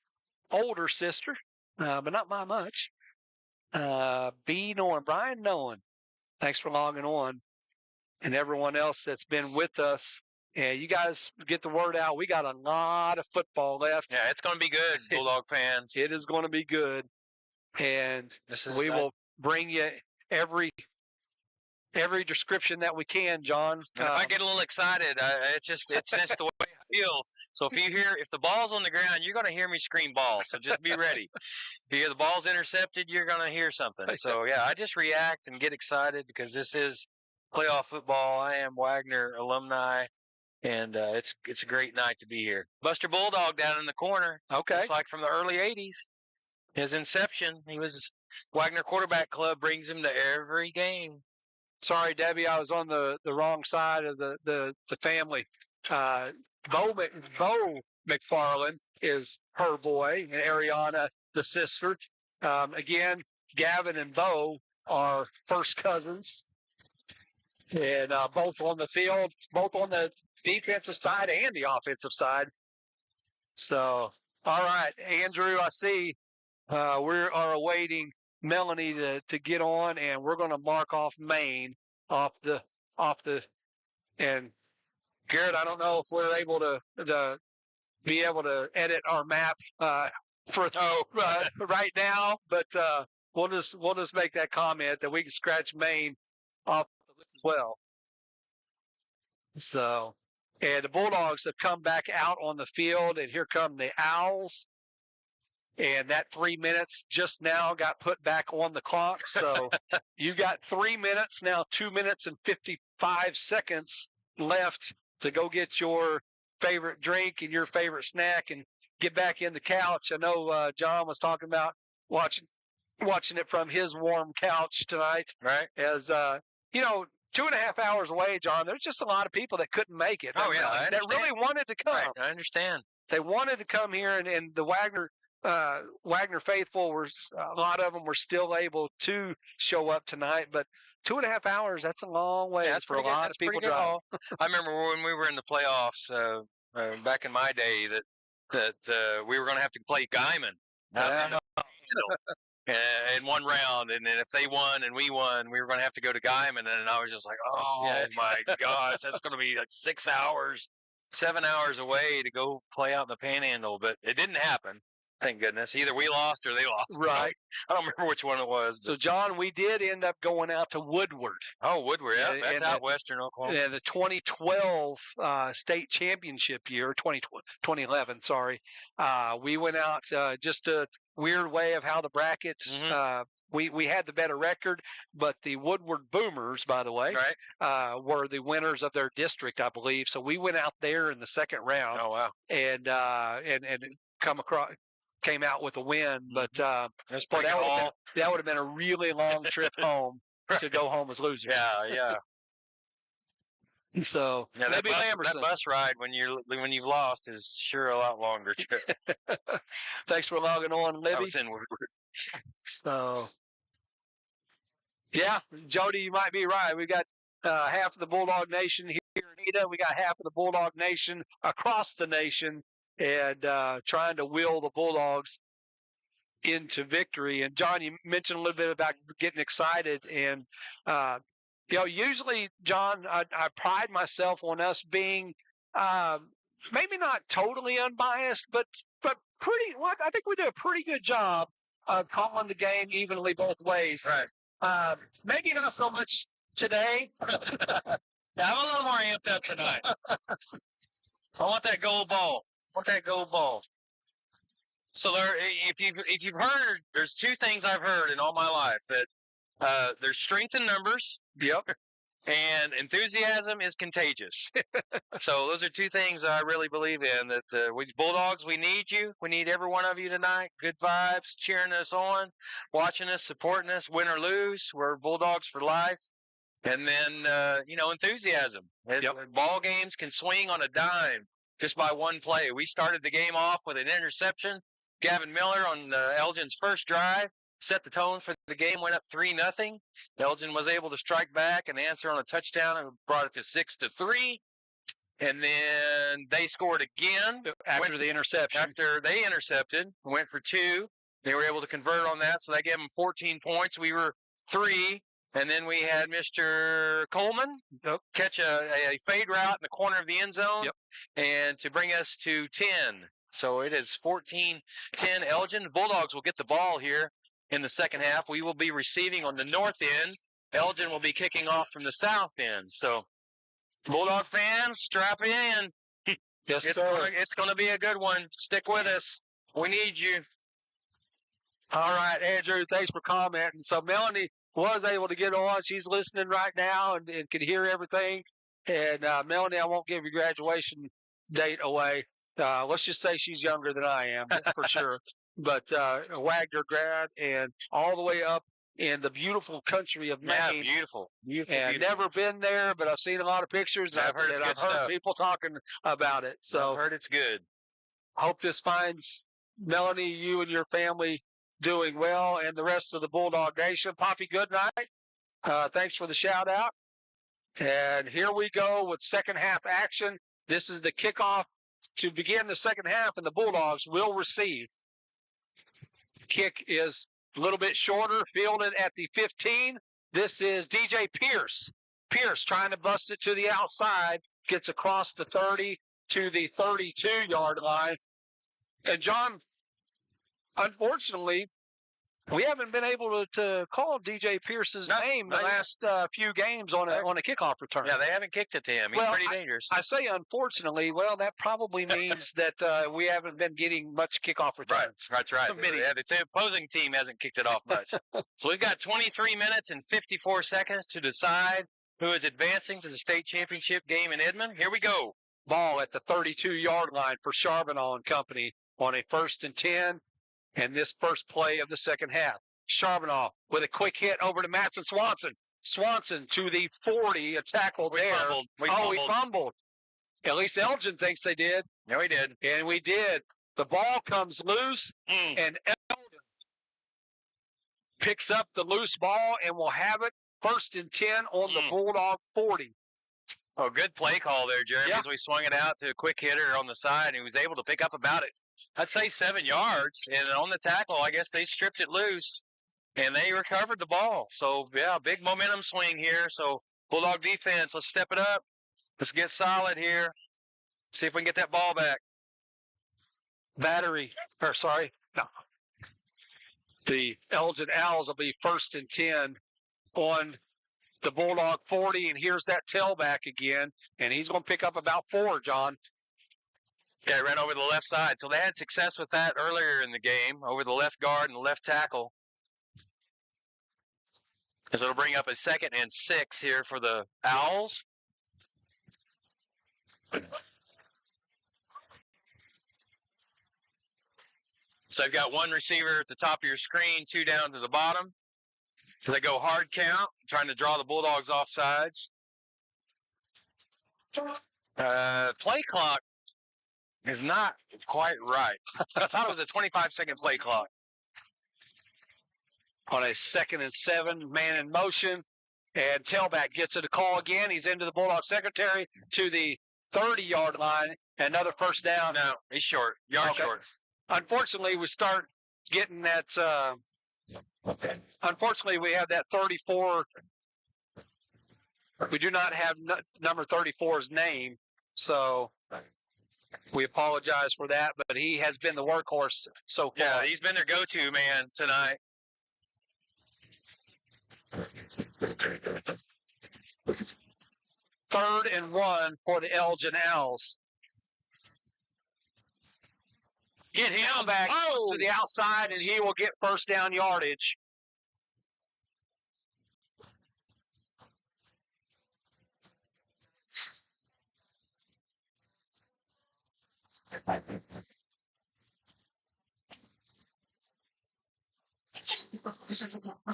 older sister, but not by much. B. Norman, Brian Nolan. Thanks for logging on, and everyone else that's been with us. And you guys get the word out. We got a lot of football left. Yeah, it's going to be good, Bulldog fans. It is going to be good, and we will bring you every description that we can, John. And if I get a little excited, it's just the way I feel. So if the ball's on the ground, you're going to hear me scream ball. So just be ready. If you hear the ball's intercepted, you're going to hear something. So yeah, I just react and get excited because this is playoff football. I am Wagner alumni, and it's a great night to be here. Buster Bulldog down in the corner. Okay, it's like from the early '80s. His inception, he was Wagner Quarterback Club brings him to every game. Sorry, Debbie, I was on the wrong side of the family. Bo McFarland is her boy, and Ariana, the sister. Again, Gavin and Bo are first cousins, and both on the field, both on the defensive side and the offensive side. So, all right, Andrew, I see we are awaiting Melanie to get on, and we're going to mark off Maine off the and Garrett, I don't know if we're able to be able to edit our map right now, but we'll just make that comment that we can scratch Maine off the list as well. So, and the Bulldogs have come back out on the field, and here come the Owls. And that 3 minutes just now got put back on the clock. So you got 3 minutes now, 2 minutes and 55 seconds left to go get your favorite drink and your favorite snack and get back in the couch. I know John was talking about watching it from his warm couch tonight. Right. As 2.5 hours away, John, there's just a lot of people that couldn't make it. That really wanted to come. Right, I understand. They wanted to come here, and the Wagner faithful a lot of them were still able to show up tonight, but 2.5 hours, that's a long way for a lot of people driving. I remember when we were in the playoffs back in my day that we were going to have to play Guyman in one round, and then if they won and we won, we were going to have to go to Guyman, and I was just like, my gosh, that's going to be like 6 hours, 7 hours away to go play out in the Panhandle, but it didn't happen. Thank goodness. Either we lost or they lost. Right. I don't remember which one it was. So, John, we did end up going out to Woodward. Oh, Woodward. Yeah, And- that's and out western Oklahoma. Yeah, the 2012 state championship year, 2011, sorry. We went out just a weird way of how the brackets, we had the better record, but the Woodward Boomers, by the way, were the winners of their district, I believe. So we went out there in the second round. Oh, wow. And came out with a win. But that would have been a really long trip home to go home as losers. Yeah. So that bus ride when you've lost is sure a lot longer trip. Thanks for logging on, Libby. I was in Woodward. So yeah, Jody, you might be right. We got half of the Bulldog Nation here in Ada. We got half of the Bulldog Nation across the nation, and trying to will the Bulldogs into victory. And John, you mentioned a little bit about getting excited, and usually, John, I pride myself on us being maybe not totally unbiased, but pretty. Well, I think we do a pretty good job of calling the game evenly both ways. Right. Maybe not so much today. I'm a little more amped up tonight. I want that gold ball. So if you've heard, there's two things I've heard in all my life, that there's strength in numbers. Yep. And enthusiasm is contagious. So those are two things I really believe in. That we Bulldogs, we need you. We need every one of you tonight. Good vibes, cheering us on, watching us, supporting us, win or lose. We're Bulldogs for life. And then enthusiasm. Ball games can swing on a dime just by one play. We started the game off with an interception. Gavin Miller on Elgin's first drive set the tone for the game, went up 3-0. Elgin was able to strike back and answer on a touchdown and brought it to 6-3. And then they scored again after the interception. After they intercepted, went for 2. They were able to convert on that, so that gave them 14 points. We were 3. And then we had Mr. Coleman catch a fade route in the corner of the end zone and to bring us to 10. So it is 14-10 Elgin. The Bulldogs will get the ball here in the second half. We will be receiving on the north end. Elgin will be kicking off from the south end. So, Bulldog fans, strap in. Yes, it's going to be a good one. Stick with us. We need you. All right, Andrew, thanks for commenting. So, Melanie was able to get on. She's listening right now and can hear everything. And, Melanie, I won't give your graduation date away. Let's just say she's younger than I am, for sure. But a Wagner grad and all the way up in the beautiful country of Maine. Yeah, beautiful. And never been there, but I've seen a lot of pictures. And I've heard people talking about it. So I've heard it's good. Hope this finds Melanie, you and your family doing well, and the rest of the Bulldog Nation. Poppy, good night. Thanks for the shout out. And here we go with second half action. This is the kickoff to begin the second half, and the Bulldogs will receive. Kick is a little bit shorter, fielded at the 15. This is DJ Pierce. Pierce trying to bust it to the outside, gets across the 30 to the 32-yard line. And John, unfortunately, we haven't been able to call DJ Pierce's name the last few games on a kickoff return. Yeah, they haven't kicked it to him. He's pretty dangerous. I say unfortunately. Well, that probably means that we haven't been getting much kickoff returns. Right, that's right. Yeah, the opposing team hasn't kicked it off much. So we've got 23 minutes and 54 seconds to decide who is advancing to the state championship game in Edmond. Here we go. Ball at the 32-yard line for Charbonneau and company on a 1st and 10. And this first play of the second half. Charbonneau with a quick hit over to Matson Swanson. Swanson to the 40, a tackle there. We fumbled. At least Elgin thinks they did. Yeah, we did. And we did. The ball comes loose, and Elgin picks up the loose ball and will have it 1st and 10 on the Bulldog 40. Oh, good play call there, Jeremy, as we swung it out to a quick hitter on the side, and he was able to pick up about it. I'd say 7 yards, and on the tackle, I guess they stripped it loose, and they recovered the ball. So, yeah, big momentum swing here. So, Bulldog defense, let's step it up. Let's get solid here. See if we can get that ball back. No. The Elgin Owls will be 1st and 10 on the Bulldog 40, and here's that tailback again, and he's going to pick up about 4, John. Yeah, ran over the left side. So they had success with that earlier in the game, over the left guard and the left tackle. As it'll bring up a 2nd and 6 here for the Owls. So I've got 1 receiver at the top of your screen, 2 down to the bottom. So they go hard count, trying to draw the Bulldogs off sides. Play clock is not quite right. I thought it was a 25-second play clock. On a 2nd and 7, man in motion, and tailback gets it a call again. He's into the Bulldog secretary to the 30-yard line. Another first down. No, he's short. Yard short. Unfortunately, we start getting that. Unfortunately, we have that 34. We do not have number 34's name, so we apologize for that. But he has been the workhorse so far. Yeah, he's been their go-to man tonight. Third and 1 for the Elgin Owls. Get him back to the outside, and he will get first down yardage.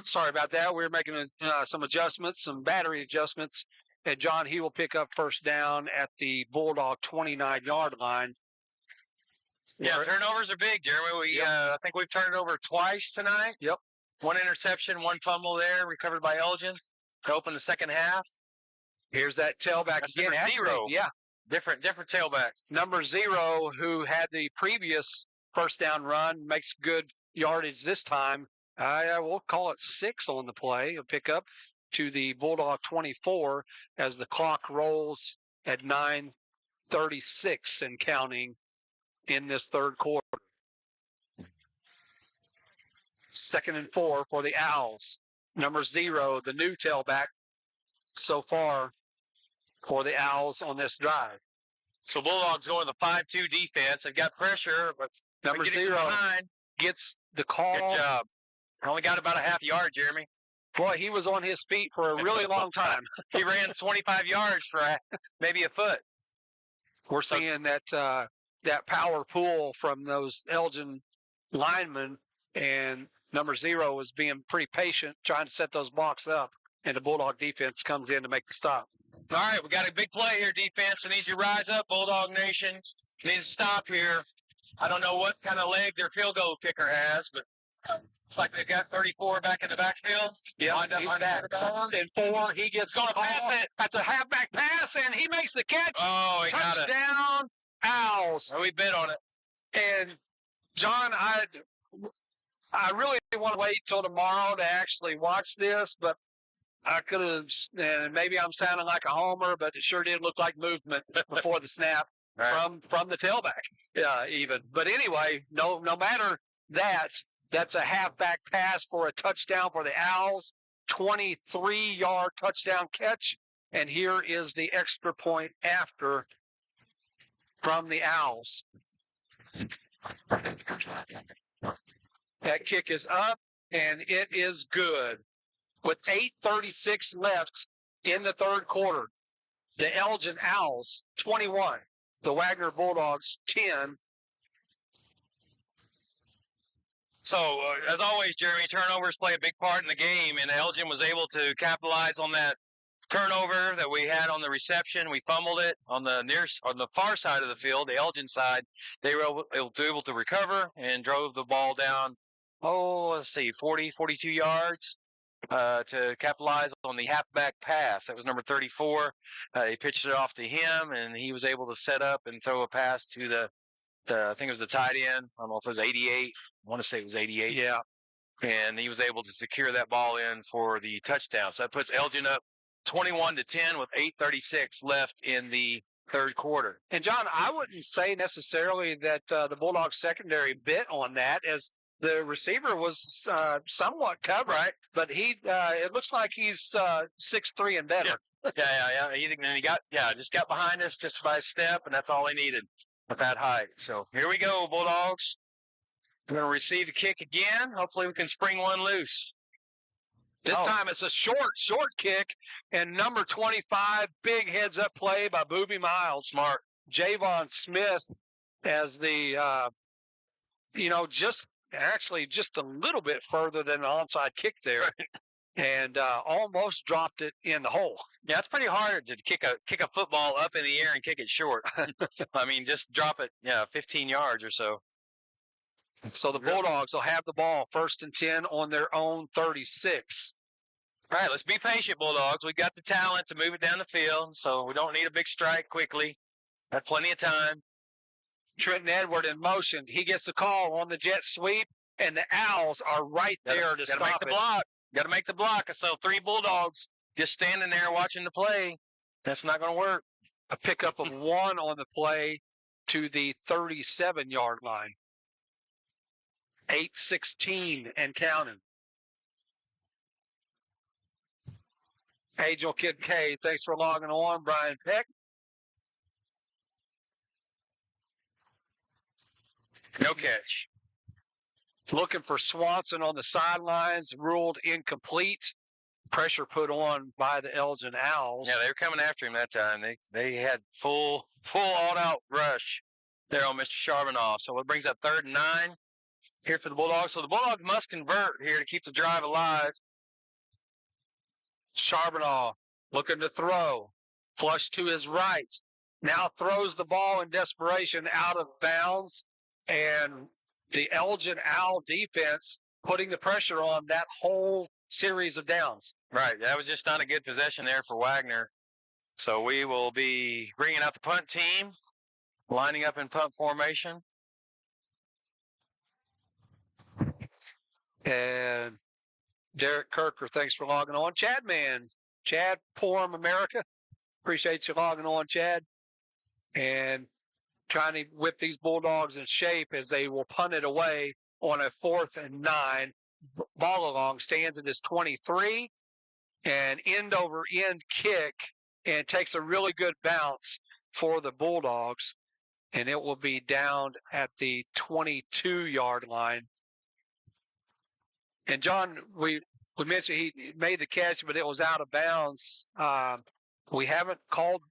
Sorry about that. We're making some adjustments, some battery adjustments. And John, he will pick up first down at the Bulldog 29-yard line. Yeah, turnovers are big, Jeremy. I think we've turned it over twice tonight. Yep. 1 interception, 1 fumble there, recovered by Elgin to open the second half. Here's that tailback again. Number 0. Yeah. Different tailback. Number 0, who had the previous first down run, makes good yardage this time. I will call it 6 on the play. A pickup to the Bulldog 24 as the clock rolls at 9:36 and counting in this third quarter. 2nd and 4 for the Owls. Number 0, the new tailback so far for the Owls on this drive. So Bulldogs going the 5-2 defense. They've got pressure, but number 0 gets the call. Good job. Only got about a half yard, Jeremy. Boy, he was on his feet for a really long time. He ran 25 yards for maybe a foot. We're seeing that power pull from those Elgin linemen, and number 0 was being pretty patient, trying to set those blocks up, and the Bulldog defense comes in to make the stop. All right, we got a big play here, defense. We need you to rise up, Bulldog Nation. Need to stop here. I don't know what kind of leg their field goal kicker has, but it's like they've got 34 back in the backfield. Yeah, he's back. 3rd and 4. He gets going to pass it. That's a halfback pass, and he makes the catch. Oh, he got it. Touchdown, Owls. Oh, we bid on it. And, John, I really want to wait till tomorrow to actually watch this, but I could have, and maybe I'm sounding like a homer, but it sure did look like movement before the snap from the tailback, even. But anyway, no matter that, that's a halfback pass for a touchdown for the Owls, 23-yard touchdown catch, and here is the extra point after from the Owls. That kick is up, and it is good. With 8:36 left in the third quarter, the Elgin Owls 21, the Wagoner Bulldogs 10. So, as always, Jeremy, turnovers play a big part in the game, and Elgin was able to capitalize on that turnover that we had on the reception. We fumbled it on the far side of the field, the Elgin side. They were able to recover and drove the ball down, 42 yards to capitalize on the halfback pass. That was number 34. He pitched it off to him, and he was able to set up and throw a pass to I think it was the tight end. I don't know if it was 88. I want to say it was 88. Yeah. And he was able to secure that ball in for the touchdown. So that puts Elgin up 21-10 with 8:36 left in the third quarter. And John, I wouldn't say necessarily that the Bulldogs secondary bit on that, as the receiver was somewhat covered, Right. but it looks like he's 6'3" and better. Yeah. He just got behind us just by a step, and that's all he needed at that height. So here we go, Bulldogs. We're going to receive the kick again. Hopefully we can spring one loose. This time it's a short kick, and number 25, big heads-up play by Boobie Miles. Smart. Javon Smith as the, just a little bit further than the onside kick there, and almost dropped it in the hole. Yeah, it's pretty hard to kick a football up in the air and kick it short. I mean, just drop it, 15 yards or so. So the Bulldogs will have the ball 1st and 10 on their own 36. All right, let's be patient, Bulldogs. We got the talent to move it down the field, so we don't need a big strike quickly. Got plenty of time. Trenton Edward in motion. He gets the call on the jet sweep, and the Owls are right there to stop make the block. Got to make the block. So 3 Bulldogs just standing there watching the play. That's not going to work. A pickup of 1 on the play to the 37-yard line. 8:16 and counting. Angel Kid K, thanks for logging on. Brian Peck. No catch. Looking for Swanson on the sidelines, ruled incomplete. Pressure put on by the Elgin Owls. Yeah, they were coming after him that time. They had full all-out rush there on Mr. Charbonneau. So it brings up 3rd and 9 here for the Bulldogs. So the Bulldogs must convert here to keep the drive alive. Charbonneau looking to throw. Flush to his right. Now throws the ball in desperation out of bounds. And the Elgin Owl defense putting the pressure on that whole series of downs. Right. That was just not a good possession there for Wagoner. So we will be bringing out the punt team, lining up in punt formation. And Derek Kirker, thanks for logging on. Chad Porum America, appreciate you logging on, Chad. And trying to whip these Bulldogs in shape as they will punt it away on a 4th and 9. Ball along stands at his 23, and end-over-end kick, and takes a really good bounce for the Bulldogs, and it will be down at the 22-yard line. And John, we mentioned he made the catch, but it was out of bounds. We haven't called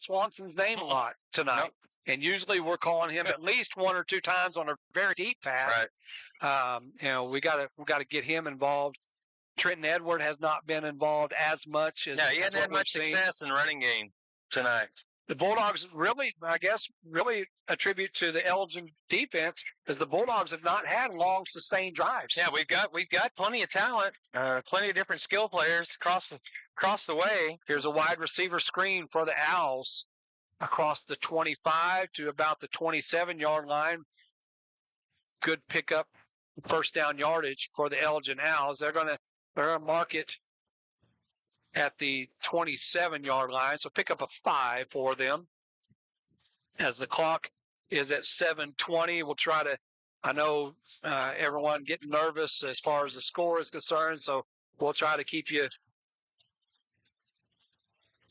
Swanson's name a lot tonight. Nope. And usually we're calling him at least 1 or 2 times on a very deep pass. Right. We got to get him involved. Trenton Edward has not been involved as much as. Yeah, he hasn't had much success in the running game tonight. The Bulldogs really attribute to the Elgin defense, because the Bulldogs have not had long sustained drives. Yeah, we've got plenty of talent, plenty of different skill players across the way. Here's a wide receiver screen for the Owls across the 25 to about the 27-yard line. Good pickup, 1st down yardage for the Elgin Owls. They're going to mark it at the 27-yard line, so pick up a 5 for them. As the clock is at 7:20, we'll try to. I know everyone getting nervous as far as the score is concerned, so we'll try to keep you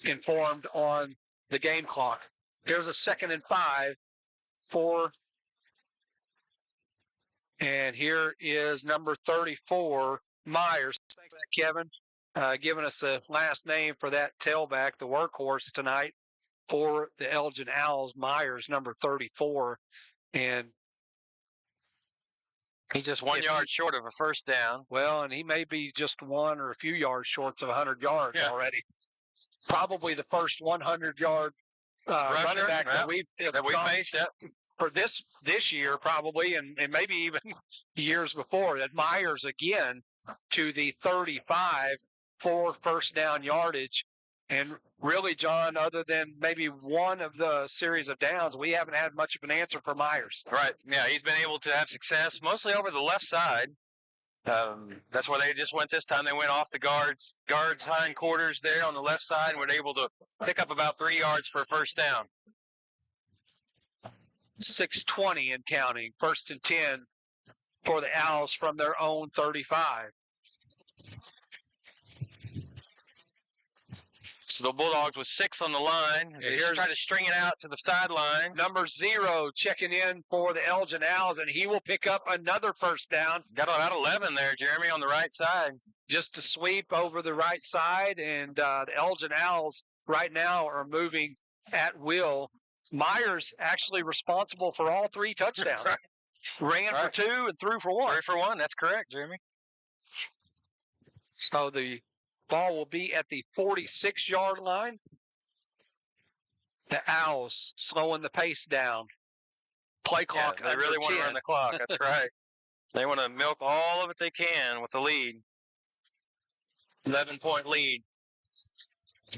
informed on the game clock. Here's a 2nd and 5 and here is number 34, Myers. Thanks for that, Kevin, giving us the last name for that tailback, the workhorse tonight for the Elgin Owls. Myers, number 34, and he's just 1 yard short of a 1st down. Well, and he may be just 1 or a few yards short of 100 yards already. Probably the first 100-yard running back that we've faced for this year, probably, and maybe even years before. That Myers again to the 35 for 1st down yardage. And really, John, other than maybe one of the series of downs, we haven't had much of an answer for Myers. Right. Yeah, he's been able to have success mostly over the left side. That's where they just went this time. They went off the guards' hindquarters there on the left side and were able to pick up about 3 yards for a first down. 6:20 and counting. 1st and 10 for the Owls from their own 35. So the Bulldogs with 6 on the line. They try to string it out to the sidelines. Number 0 checking in for the Elgin Owls, and he will pick up another first down. Got about 11 there, Jeremy, on the right side. Just a sweep over the right side, and the Elgin Owls right now are moving at will. Myers actually responsible for all 3 touchdowns. Right. Ran for 2 and threw for 1. 3 for 1, that's correct, Jeremy. So the ball will be at the 46-yard line. The Owls slowing the pace down. Play clock. Yeah, they really want to run the clock. That's right. They want to milk all of it they can with the lead. 11-point lead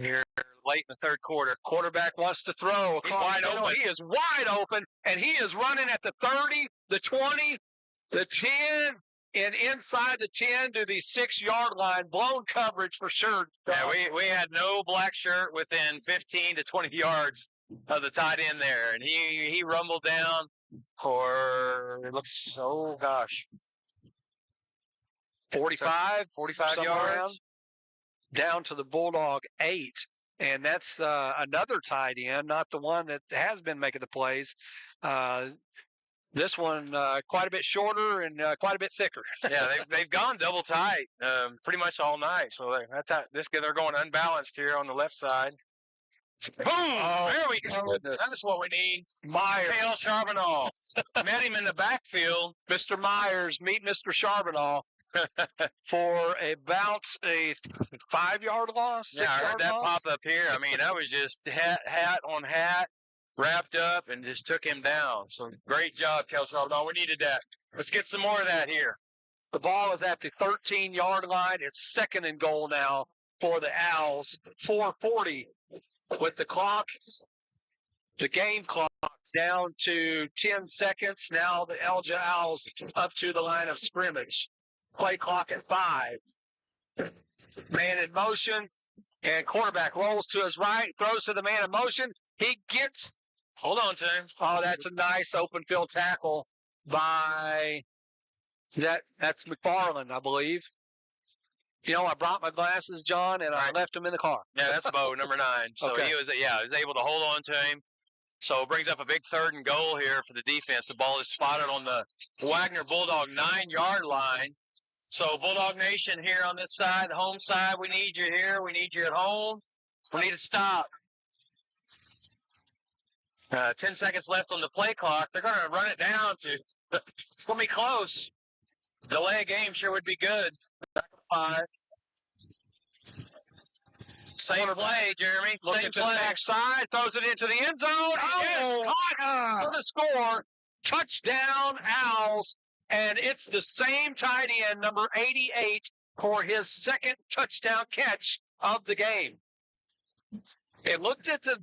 here late in the third quarter. Quarterback wants to throw. He's wide open. He is wide open, and he is running at the 30, the 20, the 10, and inside the 10 to the 6-yard line. Blown coverage for sure. Yeah, we had no black shirt within 15 to 20 yards of the tight end there, and he rumbled down for, it looks, 45 yards. Down to the Bulldog 8. And that's another tight end, not the one that has been making the plays. This one quite a bit shorter and quite a bit thicker. Yeah, they've gone double tight pretty much all night. So they're going unbalanced here on the left side. Boom! Oh, there we go. Goodness. That's what we need. Myers. Kale Charbonneau. Met him in the backfield. Mr. Myers, meet Mr. Charbonneau for about a 5-yard loss. Yeah, I heard that pop up here. I mean, that was just hat on hat, wrapped up, and just took him down. So great job, Kale Charbonneau. We needed that. Let's get some more of that here. The ball is at the 13-yard line. It's 2nd and goal now for the Owls. 4:40 with the clock, the game clock down to 10 seconds. Now the Elgin Owls up to the line of scrimmage. Play clock at 5. Man in motion, and quarterback rolls to his right, throws to the man in motion. He gets. Hold on to him. Oh, that's a nice open field tackle by that's McFarland, I believe. You know, I brought my glasses, John, and I left them in the car. Yeah, that's Bo, number 9. So Okay. he was able to hold on to him. So it brings up a big 3rd and goal here for the defense. The ball is spotted on the Wagoner Bulldog 9-yard line. So Bulldog Nation here on this side, the home side, we need you here. We need you at home. We need to stop. 10 seconds left on the play clock. They're going to run it down to. It's going to be close. Delay a game sure would be good. 5. Same play, Jeremy. Looking to the backside, throws it into the end zone. Yes, For the score. Touchdown, Owls. And it's the same tight end, number 88, for his 2nd touchdown catch of the game. It looked at the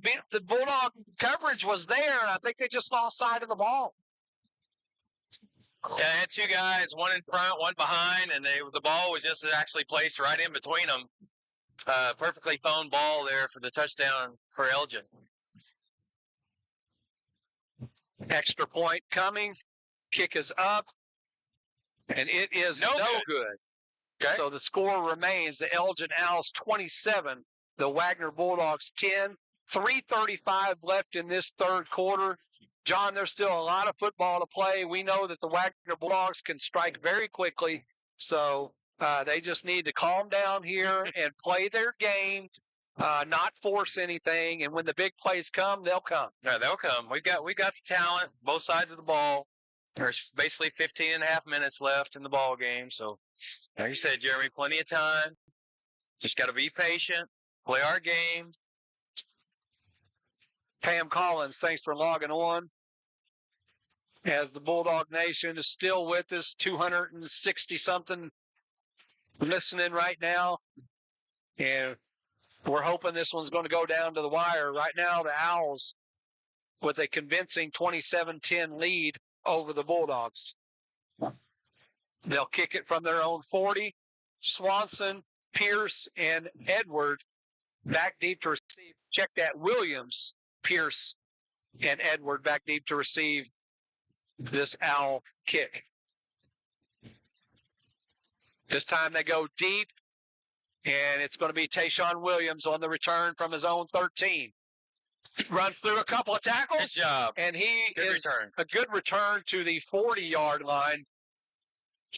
Bulldog coverage was there, and I think they just lost sight of the ball. Yeah, they had 2 guys, one in front, one behind, and the ball was just actually placed right in between them. Perfectly thrown ball there for the touchdown for Elgin. Extra point coming. Kick is up. And it is no good. Okay. So the score remains the Elgin Owls 27, the Wagoner Bulldogs 10. 3:35 left in this third quarter. John, there's still a lot of football to play. We know that the Wagoner Bulldogs can strike very quickly. So they just need to calm down here and play their game, not force anything. And when the big plays come, they'll come. Yeah, they'll come. We got the talent, both sides of the ball. There's basically 15 and a half minutes left in the ball game. So, like you said, Jeremy, plenty of time. Just got to be patient, play our game. Pam Collins, thanks for logging on. As the Bulldog Nation is still with us, 260-something listening right now. And we're hoping this one's going to go down to the wire. Right now, the Owls with a convincing 27-10 lead over the Bulldogs. They'll kick it from their own 40. Swanson, Pierce, and Edward back deep to receive. Check that. Williams, Pierce, and Edward back deep to receive this Owl kick. This time they go deep, and it's going to be Tayshawn Williams on the return from his own 13. Runs through a couple of tackles. Good job. And he Good is return. a good return to the 40-yard line.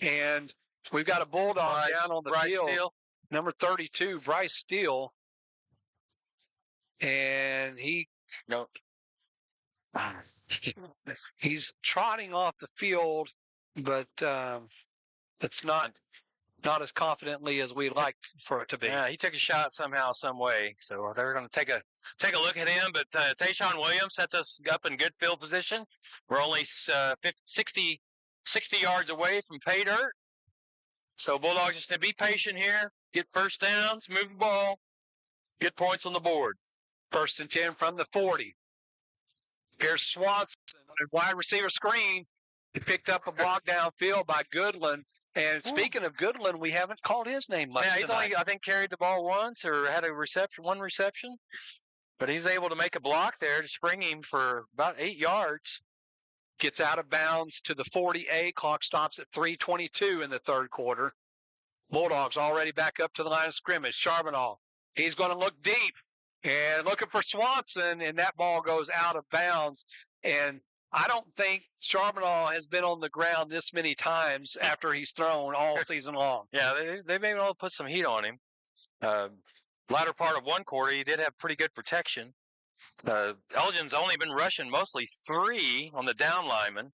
And we've got a Bulldog down on the field. Steele. Number 32, Bryce Steele. And he's trotting off the field, but it's not as confidently as we'd like for it to be. Yeah, he took a shot somehow, some way. So they're going to take a look at him. But Tayshawn Williams sets us up in good field position. We're only 60 yards away from pay dirt. So Bulldogs just to be patient here, get first downs, move the ball, get points on the board. 1st and 10 from the 40. Here's Swanson on a wide receiver screen. He picked up a block downfield by Goodland. And speaking of Goodland, we haven't called his name much. Yeah, he's tonight. only, I think, carried the ball once or had one reception. But he's able to make a block there to spring him for about 8 yards. Gets out of bounds to the 48. Clock stops at 3:22 in the third quarter. Bulldogs already back up to the line of scrimmage. Charbonneau, he's going to look deep and looking for Swanson, and that ball goes out of bounds. And I don't think Charbonneau has been on the ground this many times after he's thrown all season long. Yeah, they may well put some heat on him. Latter part of one quarter, he did have pretty good protection. Elgin's only been rushing mostly 3 on the down lineman.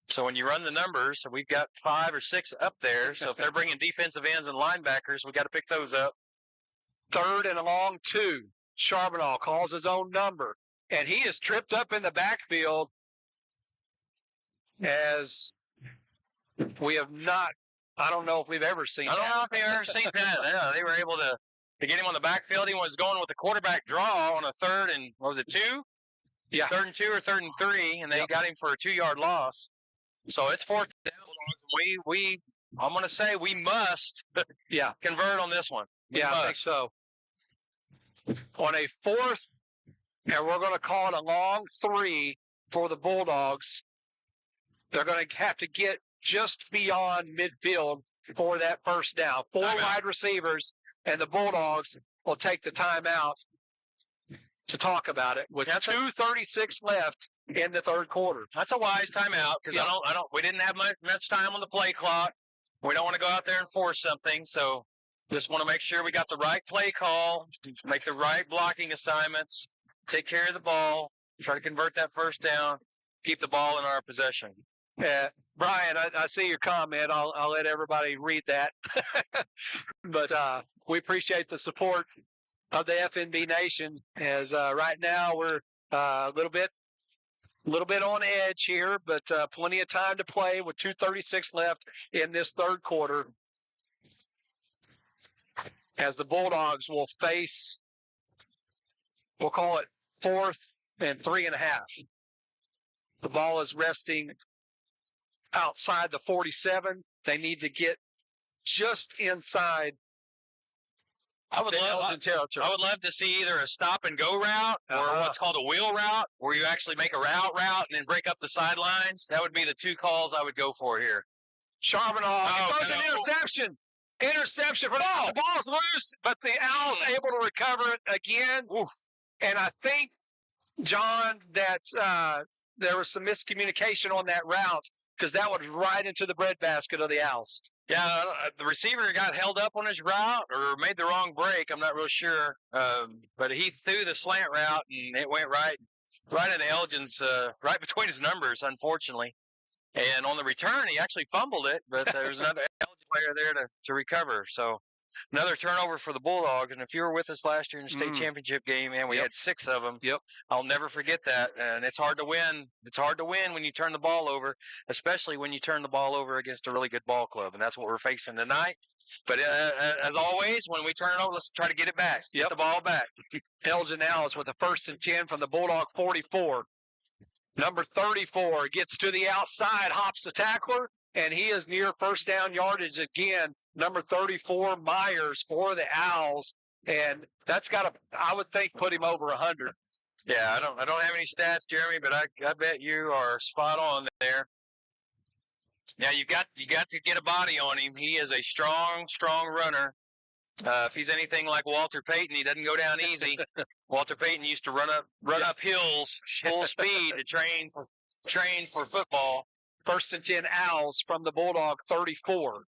So when you run the numbers, we've got 5 or 6 up there. So if they're bringing defensive ends and linebackers, we've got to pick those up. 3rd and a long 2. Charbonneau calls his own number, and he is tripped up in the backfield as we have not. I don't know if we've ever seen that. I don't know if they've ever seen that. Yeah, they were able to get him on the backfield. He was going with a quarterback draw on a 3rd and, what was it, 2? Yeah. 3rd and 2 or 3rd and 3, and they got him for a 2-yard loss. So it's 4th down. I'm going to say we must convert on this one. I think so. On a 4th, and we're going to call it a long 3 for the Bulldogs. They're going to have to get just beyond midfield for that first down. 4 wide receivers, and the Bulldogs will take the timeout to talk about it with 2:36 left in the third quarter. That's a wise timeout because we didn't have much time on the play clock. We don't want to go out there and force something, so just want to make sure we got the right play call, make the right blocking assignments, take care of the ball, try to convert that first down, keep the ball in our possession. Brian, I see your comment. I'll let everybody read that. But we appreciate the support of the FNB Nation as right now we're a little bit on edge here, but plenty of time to play with 2:36 left in this third quarter as the Bulldogs will face, we'll call it 4th and 3.5. The ball is resting outside the 47. They need to get just inside the Elgin territory. I would love to see either a stop and go route or what's called a wheel route, where you actually make a route and then break up the sidelines. That would be the 2 calls I would go for here. Charbonneau throws an interception. Interception for the ball's loose, but the Owls able to recover it again. Oof. And I think, John, that there was some miscommunication on that route because that was right into the breadbasket of the Owls. Yeah, the receiver got held up on his route or made the wrong break. I'm not real sure. But he threw the slant route, and it went right into Elgin's, right between his numbers, unfortunately. And on the return, he actually fumbled it, but there was another Elgin player there to recover. So another turnover for the Bulldogs. And if you were with us last year in the state championship game, man, we had 6 of them. Yep. I'll never forget that. And it's hard to win. It's hard to win when you turn the ball over, especially when you turn the ball over against a really good ball club. And that's what we're facing tonight. But as always, when we turn it over, let's try to get it back. Get the ball back. Elgin Owls with a 1st and 10 from the Bulldog 44. Number 34 gets to the outside, hops the tackler, and he is near first down yardage again. Number 34, Myers for the Owls, and that's got to, I would think, put him over 100. Yeah, I don't have any stats, Jeremy, but I bet you are spot on there. Yeah, you got to get a body on him. He is a strong runner. If he's anything like Walter Payton, he doesn't go down easy. Walter Payton used to run up hills full speed to train for football. 1st and 10 Owls from the Bulldog 34.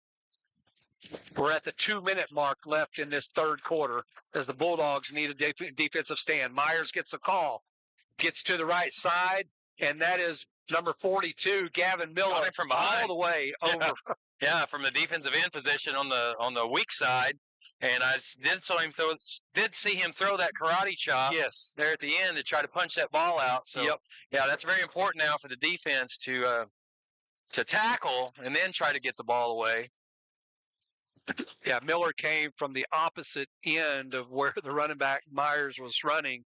We're at the 2-minute mark left in this third quarter as the Bulldogs need a defensive stand. Myers gets the call, gets to the right side, and that is number 42, Gavin Miller, from behind. all the way over. Yeah, from the defensive end position on the weak side. And I did see him throw that karate chop there at the end to try to punch that ball out. So, yeah, that's very important now for the defense to tackle and then try to get the ball away. Yeah, Miller came from the opposite end of where the running back Myers was running.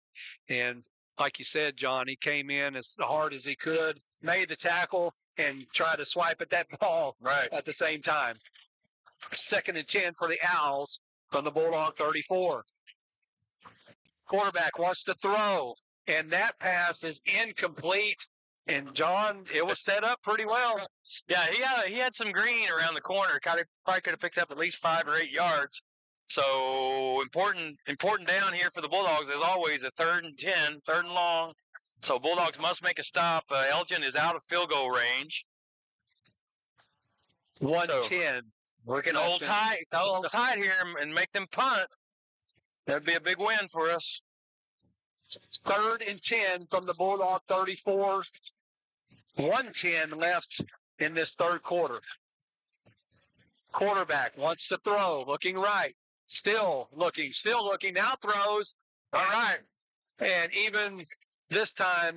And like you said, John, he came in as hard as he could, made the tackle, and tried to swipe at that ball at the same time. 2nd and 10 for the Owls from the Bulldog 34. Quarterback wants to throw, and that pass is incomplete. And, John, it was set up pretty well. Yeah, he had some green around the corner. Probably could have picked up at least 5 or 8 yards. So important down here for the Bulldogs. As always, a 3rd and 10, 3rd and long. So Bulldogs must make a stop. Elgin is out of field goal range. 110. We can hold tight here and make them punt. That'd be a big win for us. 3rd and 10 from the Bulldog 34. 1:10 left in this third quarter. Quarterback wants to throw, looking right. Still looking, now throws. All right. And even this time,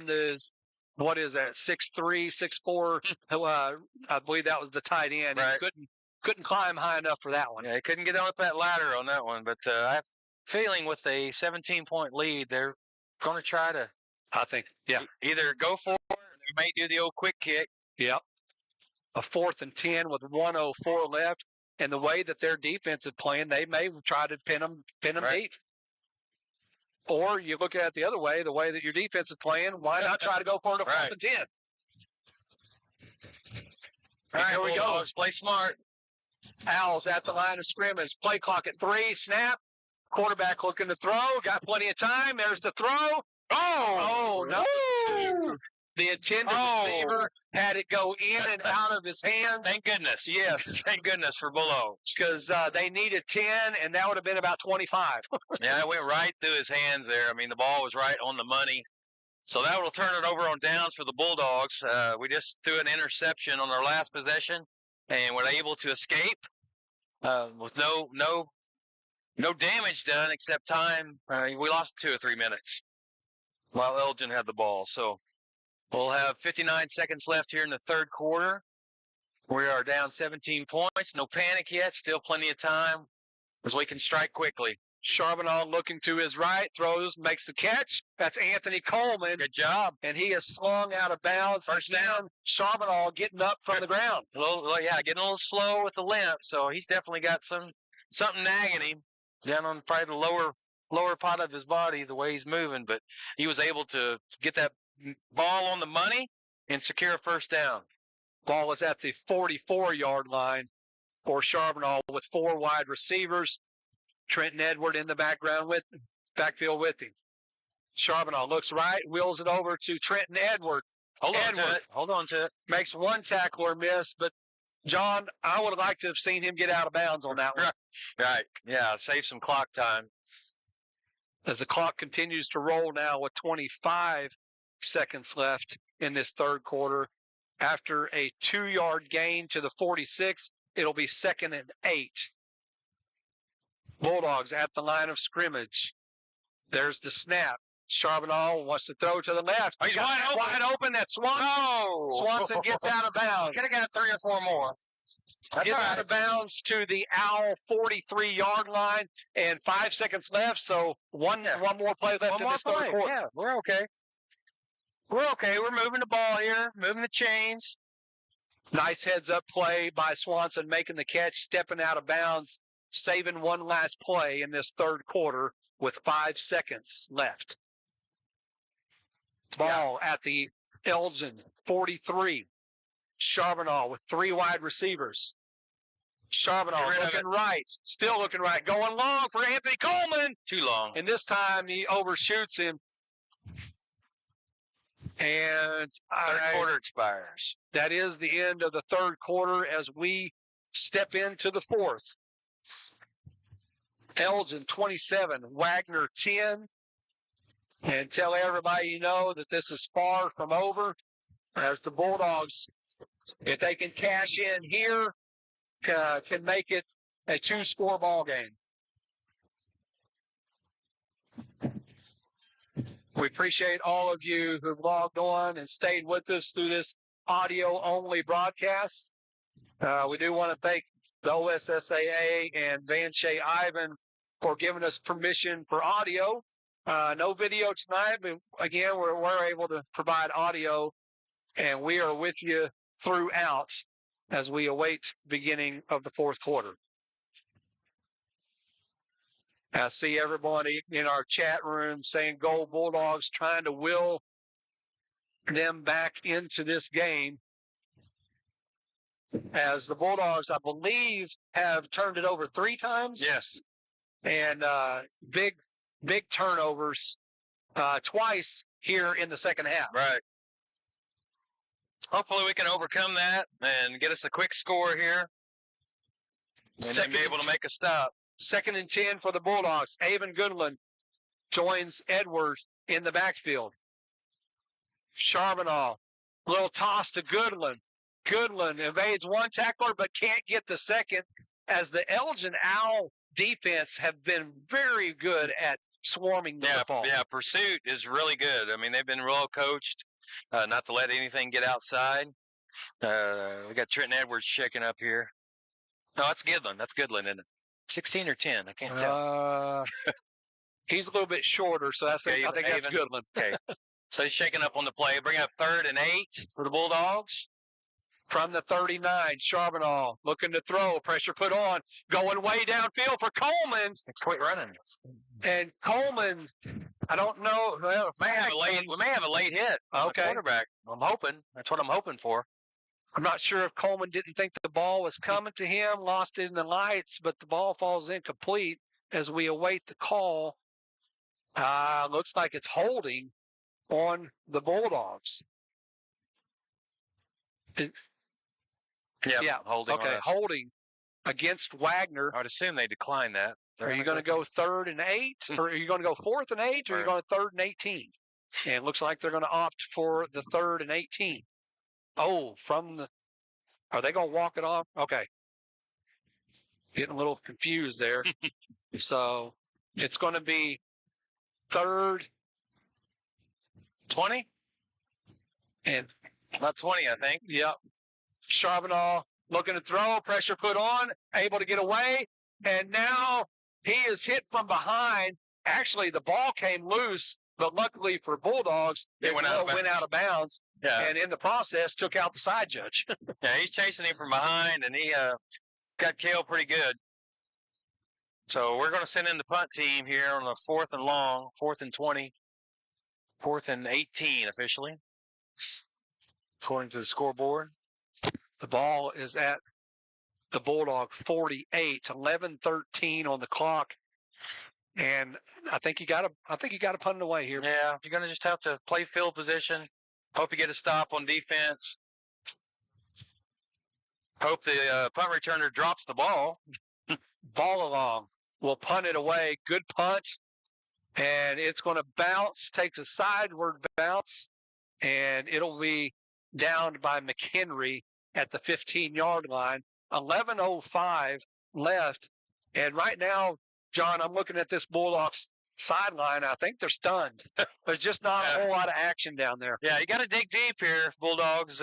what is that, 6'3", 6'4", I believe that was the tight end. Right. He couldn't climb high enough for that one. Yeah, he couldn't get up that ladder on that one. But I have a feeling with a 17-point lead, they're going to try to, I think, either go for it or they may do the old quick kick. Yep. A 4th and 10 with 1:04 left. And the way that their defense is playing, they may try to pin them deep. Or you look at it the other way, the way that your defense is playing, why not try to go for it a 4th and 10? All right, here we go. Let's play smart. Owls at the line of scrimmage. Play clock at 3. Snap. Quarterback looking to throw. Got plenty of time. There's the throw. Oh, no. The intended receiver had it go in and out of his hand. Thank goodness. Yes. Thank goodness for Bulldogs. Because they needed 10, and that would have been about 25. Yeah, it went right through his hands there. I mean, the ball was right on the money. So that will turn it over on downs for the Bulldogs. We just threw an interception on our last possession, and were able to escape with no damage done except time. We lost 2 or 3 minutes while Elgin had the ball. So we'll have 59 seconds left here in the third quarter. We are down 17 points. No panic yet. Still plenty of time as we can strike quickly. Charbonneau looking to his right, throws, makes the catch. That's Anthony Coleman. Good job. And he is slung out of bounds. First down. Charbonneau getting up from the ground. Getting a little slow with the limp. So he's definitely got something nagging him down on probably the lower part of his body, the way he's moving. But he was able to get that ball on the money and secure a first down. Ball is at the 44-yard line for Charbonneau with 4 wide receivers. Trenton Edward in the backfield with him. Charbonneau looks right, wheels it over to Trenton Edward. Hold on to it. Makes 1 tackle or miss, but John, I would have liked to have seen him get out of bounds on that one. Right. Yeah, save some clock time. As the clock continues to roll now with 25 seconds left in this third quarter. After a 2-yard gain to the 46, it'll be 2nd and 8. Bulldogs at the line of scrimmage. There's the snap. Charbonneau wants to throw to the left. He's wide open. That's Swanson. Oh! Swanson gets out of bounds. Could have got 3 or 4 more. Gets out of bounds to the Owl 43-yard line, and 5 seconds left. So one more play left in this third quarter. Yeah, we're okay. We're moving the ball here, moving the chains. Nice heads-up play by Swanson, making the catch, stepping out of bounds, saving one last play in this third quarter with 5 seconds left. Ball at the Elgin 43. Charbonneau with 3 wide receivers. Charbonneau looking right, still looking right, going long for Anthony Coleman. Too long. And this time he overshoots him. And Third quarter expires. That is the end of the third quarter as we step into the fourth. Elgin 27, Wagoner 10. And tell everybody you know that this is far from over as the Bulldogs, if they can cash in here, can make it a 2-score ball game. We appreciate all of you who've logged on and stayed with us through this audio-only broadcast. We do want to thank the OSSAA and Van Shea Ivan for giving us permission for audio. No video tonight, but again, we're able to provide audio, and we are with you throughout as we await beginning of the fourth quarter. I see everybody in our chat room saying Go Bulldogs, trying to will them back into this game as the Bulldogs, I believe, have turned it over 3 times. Yes. And big turnovers twice here in the second half. Right. Hopefully we can overcome that and get us a quick score here and then be able to make a stop. 2nd and 10 for the Bulldogs. Avon Goodland joins Edwards in the backfield. Charbonneau, little toss to Goodland. Goodland evades one tackler but can't get the second as the Elgin Owl defense have been very good at swarming the football. Yeah, pursuit is really good. I mean, they've been well coached not to let anything get outside. We got Trenton Edwards shaking up here. No, that's Goodland. That's Goodland, isn't it? 16 or 10? I can't tell. He's a little bit shorter, so that's okay, I think that's Goodland. Okay. So he's shaking up on the play. Bring up 3rd and 8 for the Bulldogs. From the 39, Charbonneau looking to throw. Pressure put on. Going way downfield for Coleman. Quit running. And Coleman, I don't know. Well, we may have a late hit. Okay. Quarterback. I'm hoping. That's what I'm hoping for. I'm not sure if Coleman didn't think the ball was coming to him, lost it in the lights, but the ball falls incomplete as we await the call. Looks like it's holding on the Bulldogs. Holding. Okay, holding against Wagoner. I would assume they declined that. Are you going to go 3rd and 8, or are you going to go 4th and 8, or are you going to 3rd and 18? And it looks like they're going to opt for the 3rd and 18. Oh, are they going to walk it off? Okay. Getting a little confused there. So it's going to be 3rd. 20? And about 20, I think. Yep. Charbonneau looking to throw, pressure put on, able to get away, and now he is hit from behind. Actually, the ball came loose, but luckily for Bulldogs, it went out of bounds. Yeah. And in the process, took out the side judge. Yeah, he's chasing him from behind, and he got killed pretty good. So we're going to send in the punt team here on the 4th and long, 4th and 20, 4th and 18 officially, according to the scoreboard. The ball is at the Bulldog 48, 11-13 on the clock. And I think you got to punt it away here. Yeah, you're going to just have to play field position. Hope you get a stop on defense. Hope the punt returner drops the ball. Ball along. We'll punt it away. Good punt. And it's going to bounce, takes a sideward bounce, and it'll be downed by McHenry at the 15-yard line. 11:05 left. And right now, John, I'm looking at this Bulldogs sideline. I think they're stunned. There's just not a whole lot of action down there. Yeah, you got to dig deep here, Bulldogs.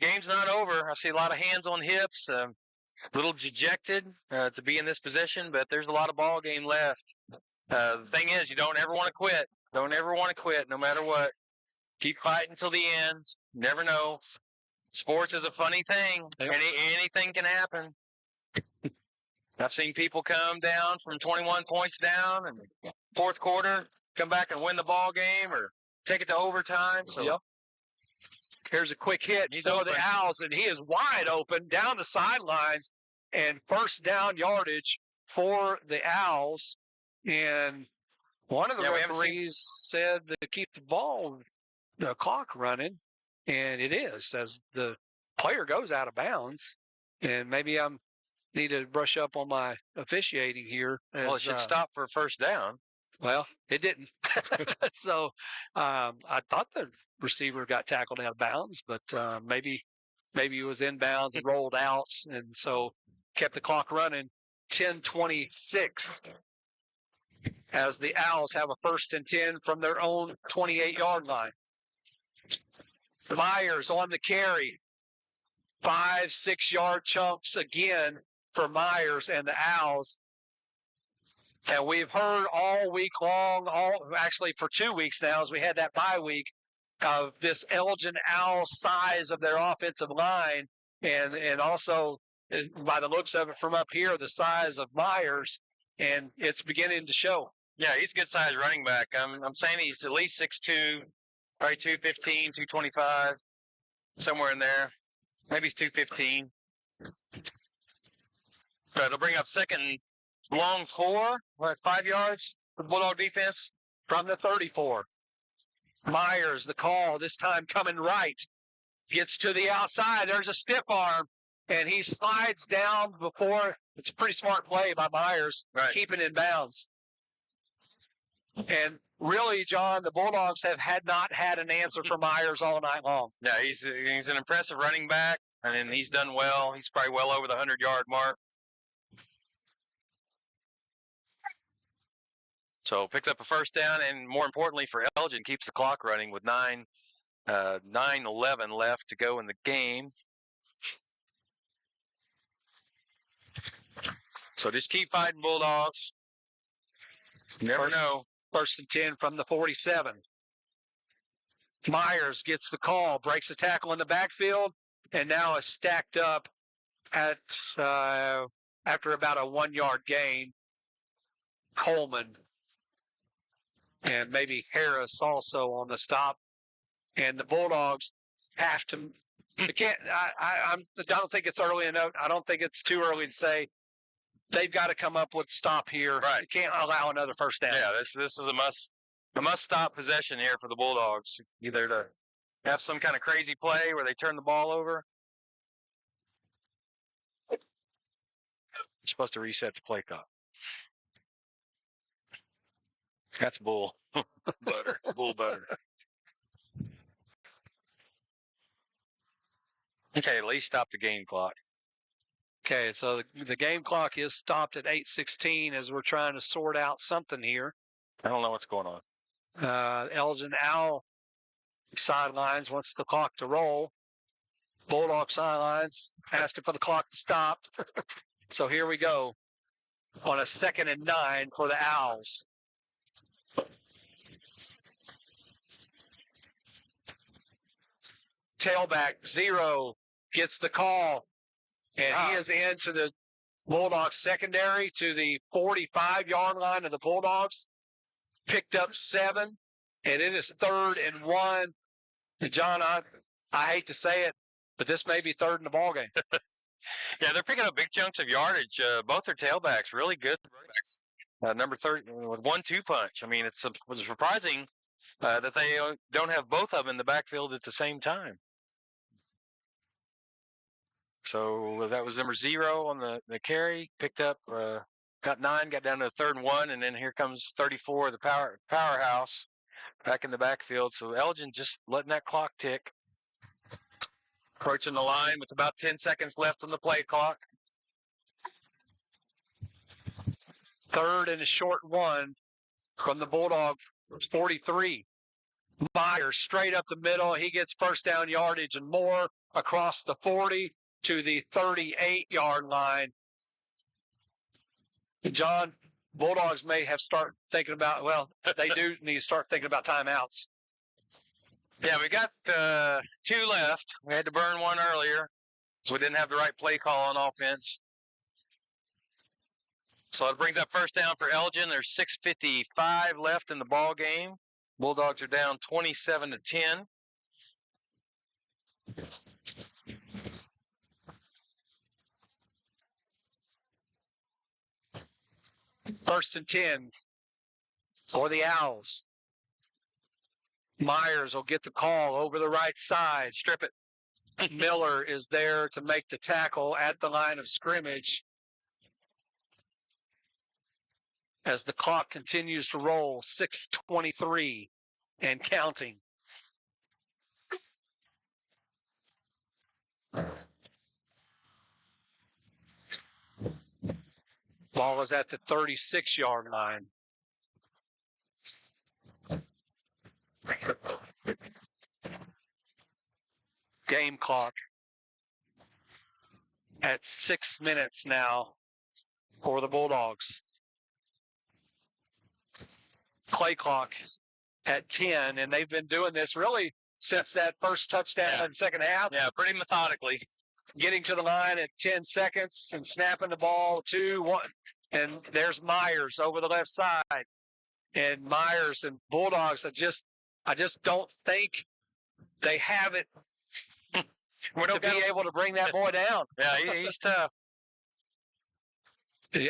Game's not over. I see a lot of hands on hips. A little dejected to be in this position, but there's a lot of ball game left. The thing is, you don't ever want to quit. Don't ever want to quit, no matter what. Keep fighting until the end. Never know. Sports is a funny thing. Yep. Anything can happen. I've seen people come down from 21 points down in the fourth quarter, come back and win the ball game or take it to overtime. So Yep. Here's a quick hit. He's So open. the Owls, and he is wide open down the sidelines, and first down yardage for the Owls. And one of the referees said to keep the clock running, and it is as the player goes out of bounds. And maybe I need to brush up on my officiating here. Well, it should stop for a first down. Well, it didn't. So I thought the receiver got tackled out of bounds, but maybe he was in bounds and rolled out, and so kept the clock running. 10:26 as the Owls have a 1st and 10 from their own 28-yard line. Myers on the carry. 5-6-yard chunks again for Myers and the Owls. And we've heard all week long, actually for 2 weeks now, as we had that bye week, of this Elgin Owl size of their offensive line, and also, by the looks of it from up here, the size of Myers, and it's beginning to show. Yeah, he's a good size running back. I'm saying he's at least 6'2", probably 215, 225, somewhere in there. Maybe he's 215. But it'll bring up second long 4, 5 yards for Bulldog defense. From the 34. Myers, the call, this time coming right. Gets to the outside. There's a stiff arm, and he slides down before. It's a pretty smart play by Myers, keeping in bounds. And really, John, the Bulldogs have not had an answer for Myers all night long. Yeah, he's an impressive running back, and he's done well. He's probably well over the 100-yard mark. So picks up a first down, and more importantly for Elgin, keeps the clock running with 9:11 left to go in the game. So just keep fighting, Bulldogs. Never know. 1st and 10 from the 47. Myers gets the call, breaks the tackle in the backfield, and now is stacked up at after about a 1-yard gain. Coleman and maybe Harris also on the stop, and the Bulldogs have to. They can't. I don't think it's early enough. I don't think it's too early to say they've got to come up with a stop here. Right. You can't allow another first down. Yeah, this is a must stop possession here for the Bulldogs. Either to have some kind of crazy play where they turn the ball over. You're supposed to reset the play clock. That's bull. Butter. Bull butter. Okay, at least stop the game clock. Okay, so the game clock is stopped at 8:16 as we're trying to sort out something here. I don't know what's going on. Elgin Owl sidelines wants the clock to roll. Bulldog sidelines asking for the clock to stop. So here we go on a 2nd and 9 for the Owls. Tailback 0 gets the call, and he is into the Bulldogs secondary to the 45-yard line of the Bulldogs. Picked up 7, and it is 3rd and 1. And John, I hate to say it, but this may be 3rd in the ballgame. Yeah, they're picking up big chunks of yardage. Both their tailbacks, really good tailbacks. Number 30 with 1-2 punch. I mean, it's surprising that they don't have both of them in the backfield at the same time. So that was number 0 on the carry. Picked up, got 9, got down to 3rd and 1, and then here comes 34, the powerhouse, back in the backfield. So Elgin just letting that clock tick. Approaching the line with about 10 seconds left on the play clock. 3rd and a short 1 from the Bulldogs 43. Myers straight up the middle. He gets first down yardage and more across the 40 to the 38-yard line. John, Bulldogs may have start thinking about, well, they do need to start thinking about timeouts. Yeah, we got 2 left. We had to burn one earlier, so we didn't have the right play call on offense. So it brings up first down for Elgin. There's 6:55 left in the ball game. Bulldogs are down 27-10. First and 10 for the Owls. Myers will get the call over the right side. Strip it. Miller is there to make the tackle at the line of scrimmage. As the clock continues to roll, 6:23 and counting. Ball is at the 36-yard line. Game clock at 6 minutes now for the Bulldogs. Play clock at 10, and they've been doing this really since that first touchdown in the second half. Yeah, pretty methodically. Getting to the line at 10 seconds and snapping the ball 2-1. And there's Myers over the left side. And Myers and Bulldogs, I just don't think they have it to be able to bring that boy down. Yeah, he's tough.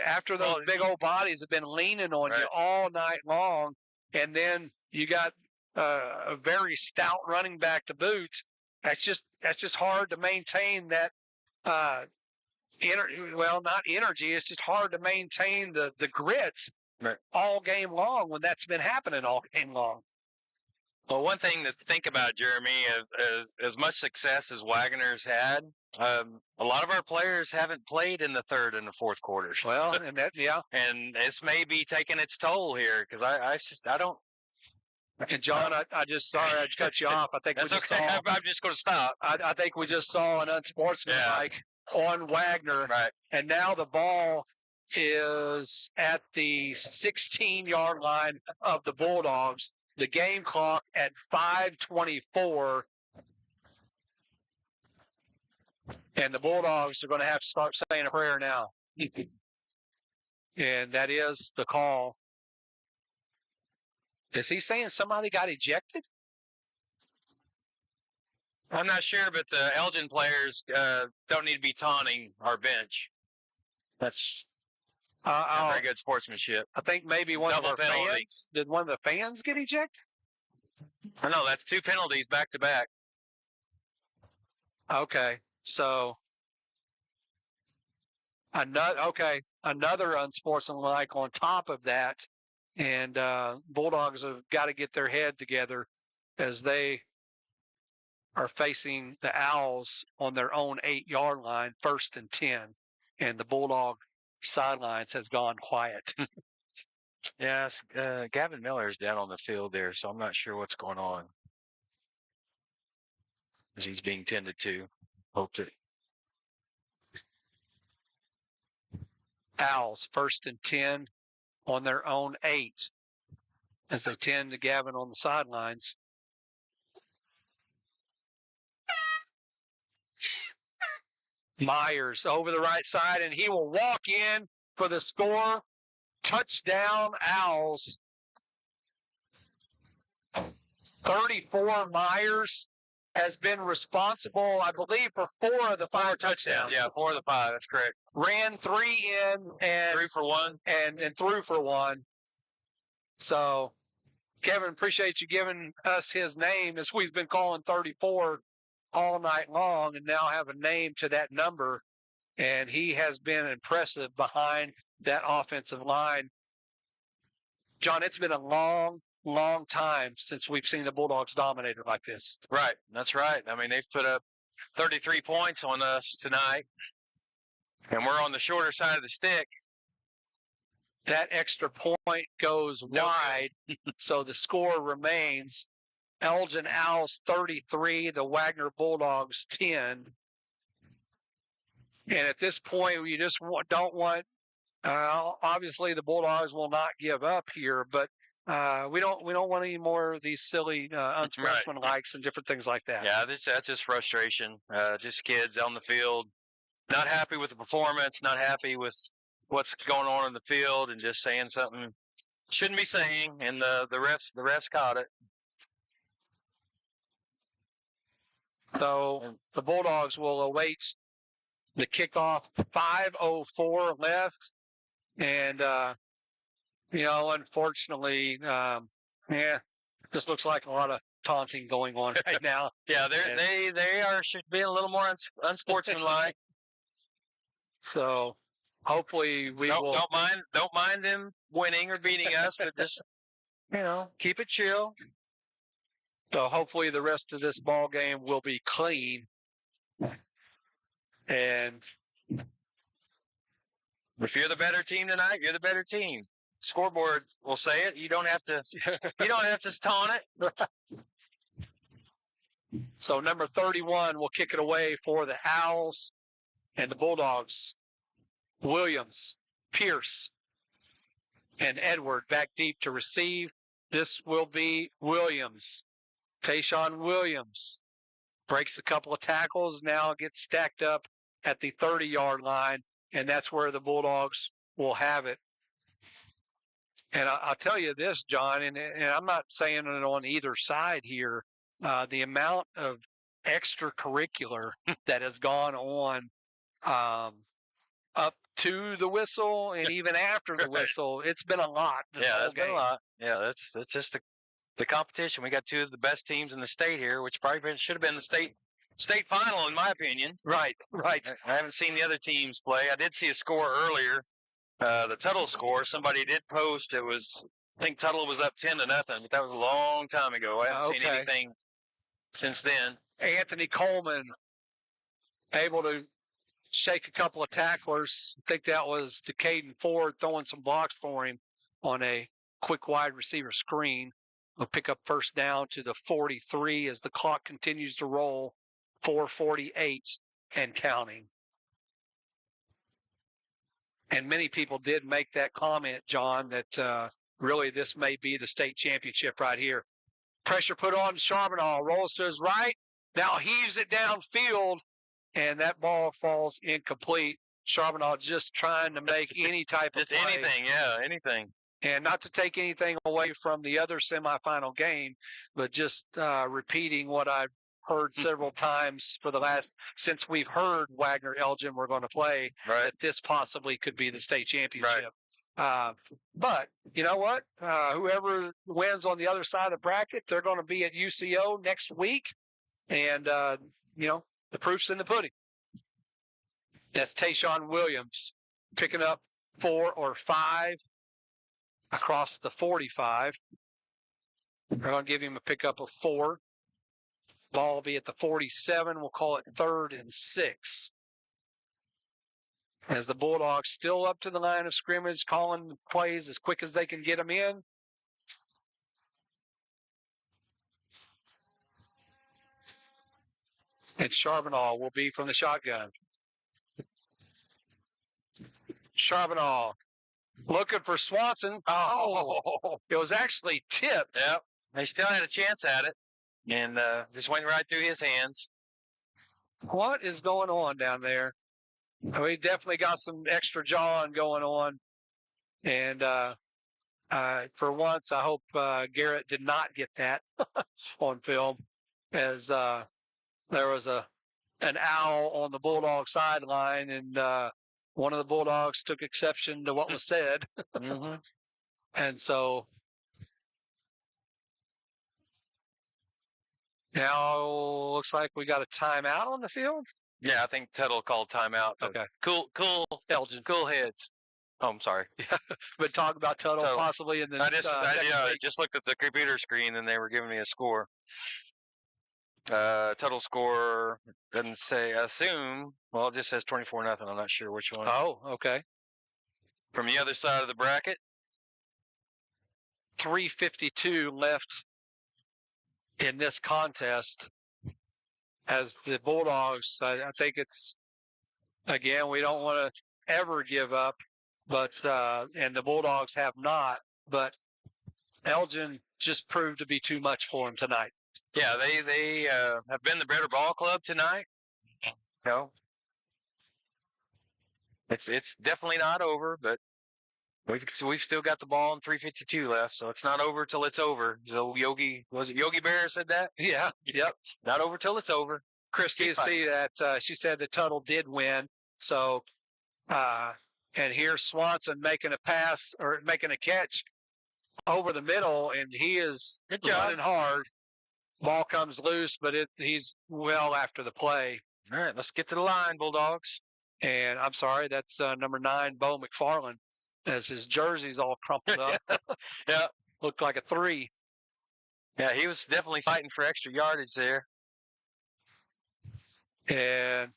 After those big old bodies have been leaning on you all night long, and then you got a very stout running back to boot. That's just hard to maintain that. Not energy. It's just hard to maintain the grits all game long when that's been happening all game long. Well, one thing to think about, Jeremy, is as much success as Wagoner's had, a lot of our players haven't played in the third and the fourth quarters. Well, and and this may be taking its toll here because I don't. And John, I just sorry I cut you off. I think That's we just okay. saw. I'm just going to stop. I think we just saw an unsportsmanlike on Wagner, and now the ball is at the 16-yard line of the Bulldogs. The game clock at 5:24, and the Bulldogs are going to have to start saying a prayer now. And that is the call. Is he saying somebody got ejected? I'm not sure, but the Elgin players don't need to be taunting our bench. That's not very good sportsmanship. I think maybe one of our fans. Did one of the fans get ejected? I know, that's 2 penalties back to back. Okay, so another unsportsmanlike on top of that, and Bulldogs have got to get their head together as they are facing the Owls on their own 8-yard line, 1st and 10, and the Bulldog sidelines has gone quiet. Yes, Gavin Miller's down on the field there, so I'm not sure what's going on. As he's being tended to. Hope that. Owls 1st and 10 on their own 8 as they tend to Gavin on the sidelines. Myers over the right side, and he will walk in for the score. Touchdown, Owls. 34 Myers has been responsible, I believe, for 4 of the 5 touchdowns. Yeah, 4 of the 5. That's correct. Ran 3 in and 3 for 1, and threw for 1. So, Kevin, appreciate you giving us his name, as we've been calling 34 all night long, and now have a name to that number. And he has been impressive behind that offensive line. John, it's been a long time since we've seen the Bulldogs dominated like this. Right. That's right. I mean, they've put up 33 points on us tonight, and we're on the shorter side of the stick. That extra point goes wide, so the score remains Elgin Owls 33, the Wagoner Bulldogs 10. And at this point, you just don't want obviously the Bulldogs will not give up here, but We don't want any more of these silly unsportsmanlikes and different things like that. Yeah, that's just frustration. Just kids on the field, not happy with the performance, not happy with what's going on in the field, and just saying something shouldn't be saying. And the refs caught it. So the Bulldogs will await the kickoff. 5:04 left, and unfortunately, this looks like a lot of taunting going on right now. Yeah, they should be a little more unsportsmanlike. So hopefully we don't mind them winning or beating us, but just keep it chill. So hopefully the rest of this ball game will be clean. And if you're the better team tonight, you're the better team. Scoreboard will say it. You don't have to. You don't have to taunt it. So number 31 will kick it away for the Owls and the Bulldogs. Williams, Pierce, and Edward back deep to receive. This will be Williams. Tayshawn Williams breaks a couple of tackles, now gets stacked up at the 30-yard line, and that's where the Bulldogs will have it. And I'll tell you this, John, and I'm not saying it on either side here, the amount of extracurricular that has gone on up to the whistle and even after the whistle, it's been a lot. Yeah, it's been a lot. Yeah, that's just the competition. We got two of the best teams in the state here, which probably should have been the state final, in my opinion. Right. I haven't seen the other teams play. I did see a score earlier, the Tuttle score. Somebody did post. I think Tuttle was up 10-0, but that was a long time ago. I haven't seen anything since then. Anthony Coleman able to shake a couple of tacklers. I think that was Decaden Ford throwing some blocks for him on a quick wide receiver screen. We'll pick up first down to the 43 as the clock continues to roll. 4:48 and counting. And many people did make that comment, John, that really this may be the state championship right here. Pressure put on Charbonneau, rolls to his right, now heaves it downfield, and that ball falls incomplete. Charbonneau just trying to make any type of play. Anything. And not to take anything away from the other semifinal game, but just repeating what I've heard several times since we've heard Wagoner Elgin we're going to play, that this possibly could be the state championship. But you know what? Whoever wins on the other side of the bracket, they're going to be at UCO next week. And, the proof's in the pudding. That's Tayshawn Williams picking up 4 or 5 across the 45. We're going to give him a pickup of 4. Ball will be at the 47. We'll call it 3rd and 6. As the Bulldogs still up to the line of scrimmage, calling plays as quick as they can get them in. And Charbonneau will be from the shotgun. Charbonneau looking for Swanson. Oh, it was actually tipped. Yep. They still had a chance at it. And just went right through his hands. What is going on down there? We definitely got some extra jawing going on. And for once, I hope Garrett did not get that on film, as there was an owl on the Bulldog sideline, and one of the Bulldogs took exception to what was said. Mm-hmm. And so now looks like we got a timeout on the field. Yeah, I think Tuttle called timeout. Okay. Cool Elgin. Cool heads. Oh, I'm sorry. But talk about Tuttle possibly in the I just looked at the computer screen and they were giving me a score. Tuttle score doesn't say, I assume. Well, it just says 24-0. I'm not sure which one. Oh, okay. From the other side of the bracket. 3:52 left in this contest. As the Bulldogs, I think it's, again, we don't want to ever give up, but and the Bulldogs have not, but Elgin just proved to be too much for him tonight. Yeah, they have been the better ball club tonight. No, it's definitely not over, but we've still got the ball and 3:52 left, so it's not over till it's over. So Yogi Bear said that? Yeah, yep. Not over till it's over. Christy, you see that she said the Tuttle did win. So, and here's Swanson making a pass or making a catch over the middle, and he is running hard. Ball comes loose, but he's well after the play. All right, let's get to the line, Bulldogs. And I'm sorry, that's number 9, Bo McFarland, as his jersey's all crumpled up. Yeah, looked like a 3. Yeah, he was definitely fighting for extra yardage there. And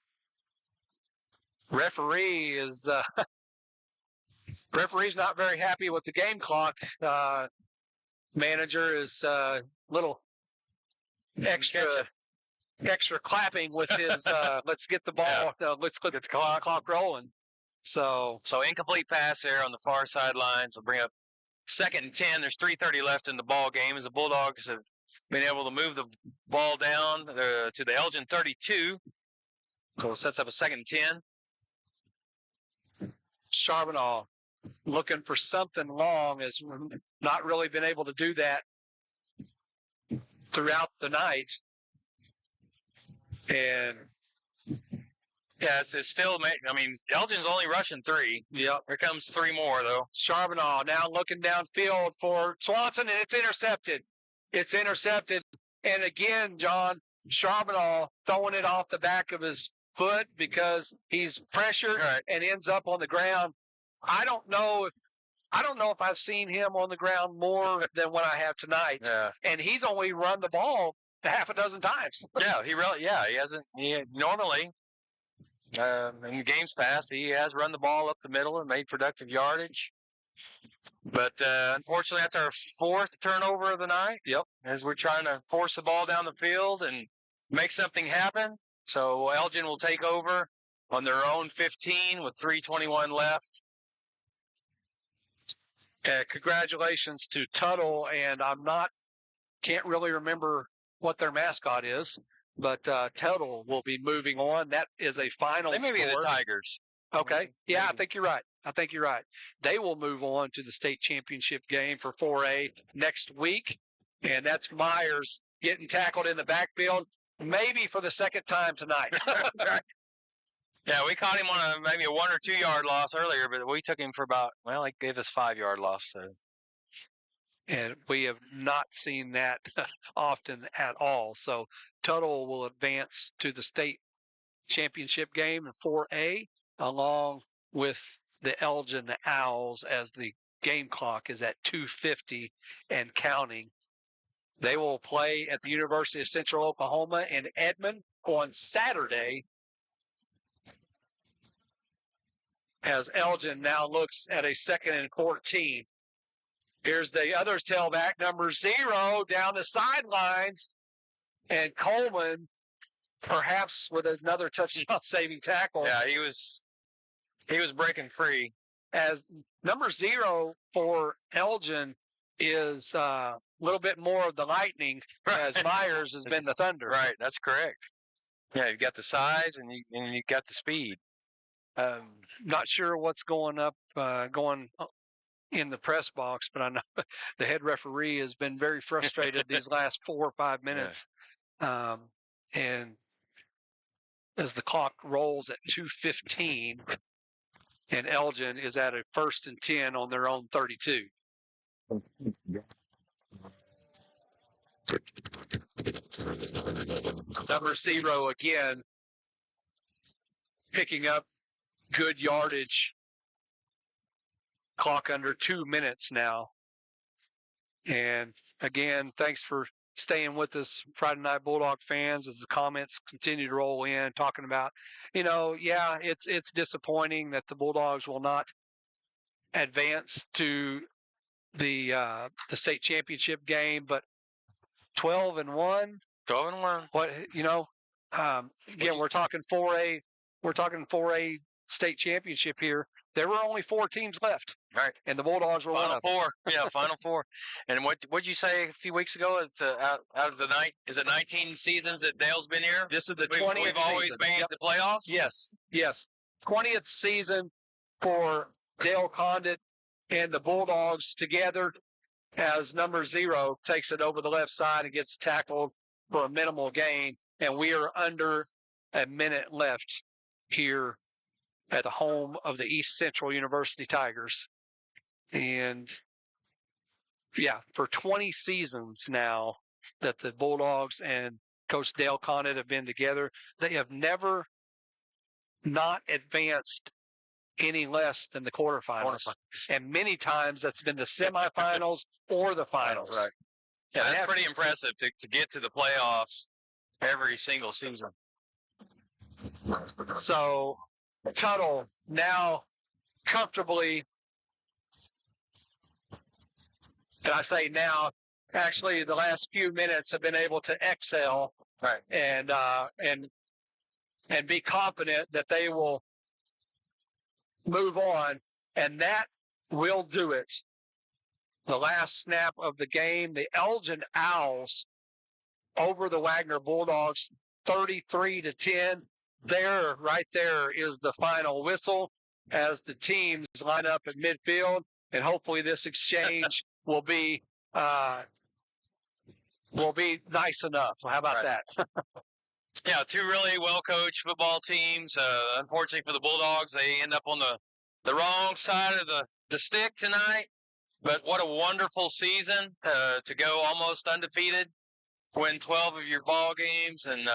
referee's not very happy with the game clock. Manager is little extra clapping with his let's get the ball, let's get the clock rolling. So incomplete pass there on the far sidelines will bring up 2nd and 10. There's 3:30 left in the ball game as the Bulldogs have been able to move the ball down to the Elgin 32. So it sets up a 2nd and 10. Charbonneau looking for something long, has not really been able to do that throughout the night. And yeah, it's still. I mean, Elgin's only rushing 3. Yep. Here comes 3 more though. Charbonneau now looking downfield for Swanson, and it's intercepted. It's intercepted, and again, John, Charbonneau throwing it off the back of his foot because he's pressured and ends up on the ground. I don't know if I've seen him on the ground more than what I have tonight. Yeah. And he's only run the ball half a dozen times. Yeah, he hasn't. Normally, in games past, he has run the ball up the middle and made productive yardage. But unfortunately, that's our 4th turnover of the night. Yep. As we're trying to force the ball down the field and make something happen. So Elgin will take over on their own 15 with 3:21 left. Congratulations to Tuttle, and can't really remember what their mascot is, but Tuttle will be moving on. That is a final They may be the score. Tigers. Okay. Yeah, I think you're right. They will move on to the state championship game for 4A next week, and that's Myers getting tackled in the backfield, maybe for the 2nd time tonight. Yeah, we caught him on maybe a 1 or 2 yard loss earlier, but we took him for he gave us 5 yard loss. So. And we have not seen that often at all. So Tuttle will advance to the state championship game in 4A, along with the Elgin Owls, as the game clock is at 2:50 and counting. They will play at the University of Central Oklahoma in Edmond on Saturday, as Elgin now looks at a 2nd and 14. Here's the other tailback, number 0, down the sidelines, and Coleman perhaps with another touchdown saving tackle. Yeah, he was breaking free. As number 0 for Elgin is a little bit more of the lightning, as Myers has been the thunder. Right, that's correct. Yeah, you've got the size and you got the speed. Not sure what's going in the press box, but I know the head referee has been very frustrated these last 4 or 5 minutes. Yeah. And as the clock rolls at 2:15, and Elgin is at a 1st and 10 on their own 32. Number 0 again, picking up good yardage. Clock under 2 minutes now. And again, thanks for staying with us, Friday Night Bulldog fans, as the comments continue to roll in, talking about, it's disappointing that the Bulldogs will not advance to the state championship game, but 12-1. 12-1. What again, we're talking 4A. We're talking 4A state championship here. There were only 4 teams left. Right. And the Bulldogs were Final one of them. four. Yeah, Final Four. And what'd you say a few weeks ago? It's out of the night. Is it 19 seasons that Dale's been here? This is the We've 20th always season. made Yep. the playoffs? Yes. 20th season for Dale Condit and the Bulldogs together as number 0 takes it over the left side and gets tackled for a minimal gain. And we are under a minute left here at the home of the East Central University Tigers. And yeah, for 20 seasons now that the Bulldogs and Coach Dale Condit have been together, they have never not advanced any less than the quarterfinals. And many times that's been the semifinals or the finals. Right. Yeah, that's pretty impressive to get to the playoffs every single season. So Tuttle now comfortably, and I say now, actually the last few minutes have been able to exhale, right, and be confident that they will move on, and that will do it. The last snap of the game, the Elgin Owls over the Wagoner Bulldogs, 33-10. Right there is the final whistle as the teams line up at midfield, and hopefully this exchange will be nice enough. How about that? Yeah, two really well-coached football teams. Unfortunately for the Bulldogs, they end up on the wrong side of the stick tonight. But what a wonderful season to go almost undefeated, win 12 of your ball games, and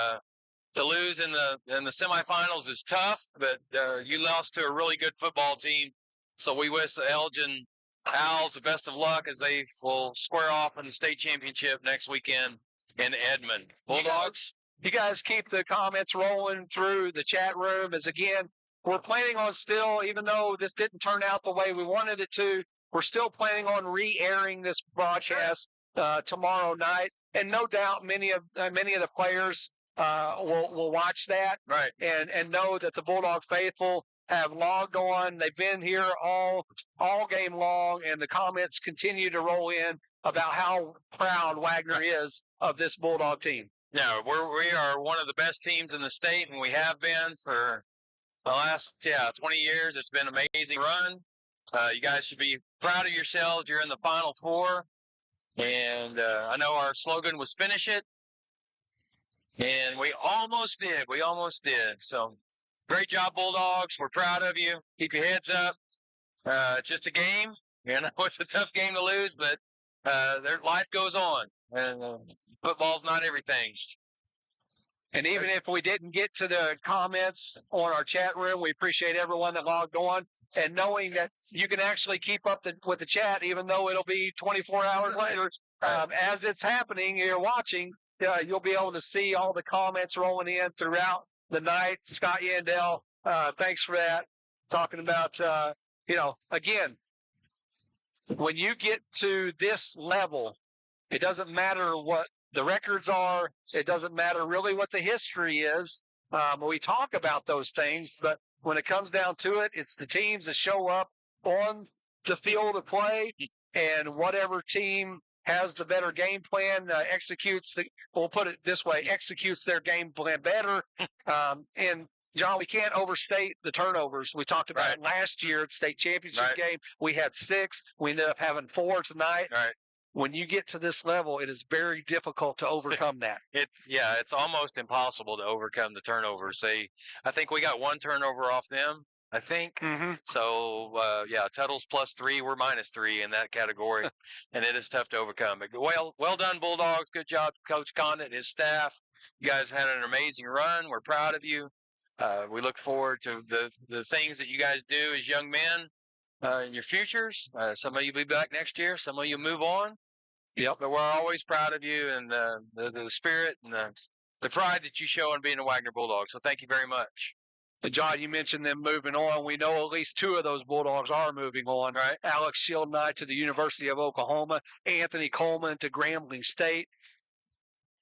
to lose in the semifinals is tough. But you lost to a really good football team, so we wish the Elgin Owls the best of luck as they will square off in the state championship next weekend in Edmond. Bulldogs. You guys keep the comments rolling through the chat room, as again, we're planning on still, even though this didn't turn out the way we wanted it to, we're still planning on re-airing this broadcast tomorrow night. And no doubt many of the players will watch that, right, and know that the Bulldog faithful have logged on. They've been here all game long, and the comments continue to roll in about how proud Wagoner is of this Bulldog team. Yeah, we are one of the best teams in the state, and we have been for the last 20 years. It's been an amazing run. You guys should be proud of yourselves. You're in the Final Four, and I know our slogan was "Finish It," and we almost did. So, great job, Bulldogs. We're proud of you. Keep your heads up. It's just a game. You know, it's a tough game to lose, but their life goes on, and football's not everything. And even if we didn't get to the comments on our chat room, we appreciate everyone that logged on, and knowing that you can actually keep up with the chat, even though it'll be 24 hours later. As it's happening, you're watching, you'll be able to see all the comments rolling in throughout the night. Scott Yandell, thanks for that. Talking about, again, when you get to this level, it doesn't matter what the records are. It doesn't matter really what the history is. We talk about those things, but when it comes down to it, it's the teams that show up on the field of play, and whatever team has the better game plan executes their game plan better. And John, we can't overstate the turnovers. We talked about it last year at the state championship game. We had 6. We ended up having 4 tonight. Right. When you get to this level, it is very difficult to overcome that. It's almost impossible to overcome the turnovers. I think we got 1 turnover off them, I think. Mm-hmm. So, Tuttle's +3, we're -3 in that category, and it is tough to overcome. But well done, Bulldogs. Good job, Coach Condit and his staff. You guys had an amazing run. We're proud of you. We look forward to the things that you guys do as young men in your futures. Some of you will be back next year. Some of you move on. Yep. But we're always proud of you and the spirit and the pride that you show in being a Wagoner Bulldog. So thank you very much. John, you mentioned them moving on. We know at least 2 of those Bulldogs are moving on. Right. Alex Shield and I to the University of Oklahoma. Anthony Coleman to Grambling State.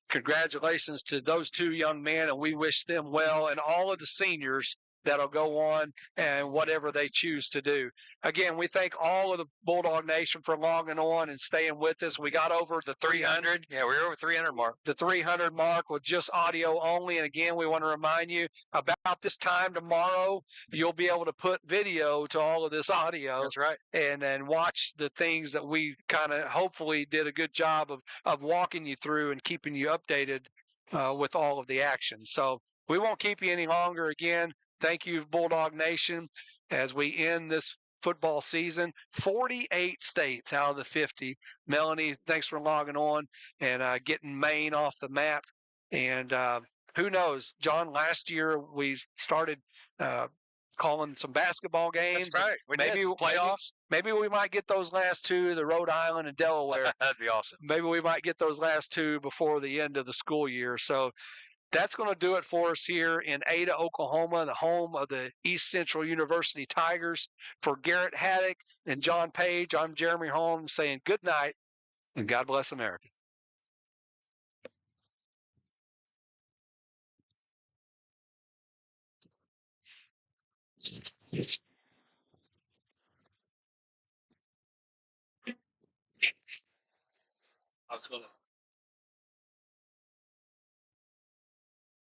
Congratulations to those 2 young men, and we wish them well. And all of the seniors that'll go on and whatever they choose to do. Again, we thank all of the Bulldog Nation for logging on and staying with us. We got over the 300. Yeah, we're over 300 mark. The 300 mark with just audio only. And again, we want to remind you about this time tomorrow, you'll be able to put video to all of this audio. That's right. And then watch the things that we kind of hopefully did a good job of walking you through and keeping you updated with all of the action. So we won't keep you any longer. Again, thank you, Bulldog Nation, as we end this football season. 48 states out of the 50. Melanie, thanks for logging on and getting Maine off the map. And who knows, John, last year we started calling some basketball games. That's right. Maybe playoffs. Maybe we might get those last two, the Rhode Island and Delaware. That'd be awesome. Maybe we might get those last two before the end of the school year. So that's going to do it for us here in Ada, Oklahoma, the home of the East Central University Tigers. For Garrett Haddock and John Page, I'm Jeremy Holmes saying good night and God bless America. I was going to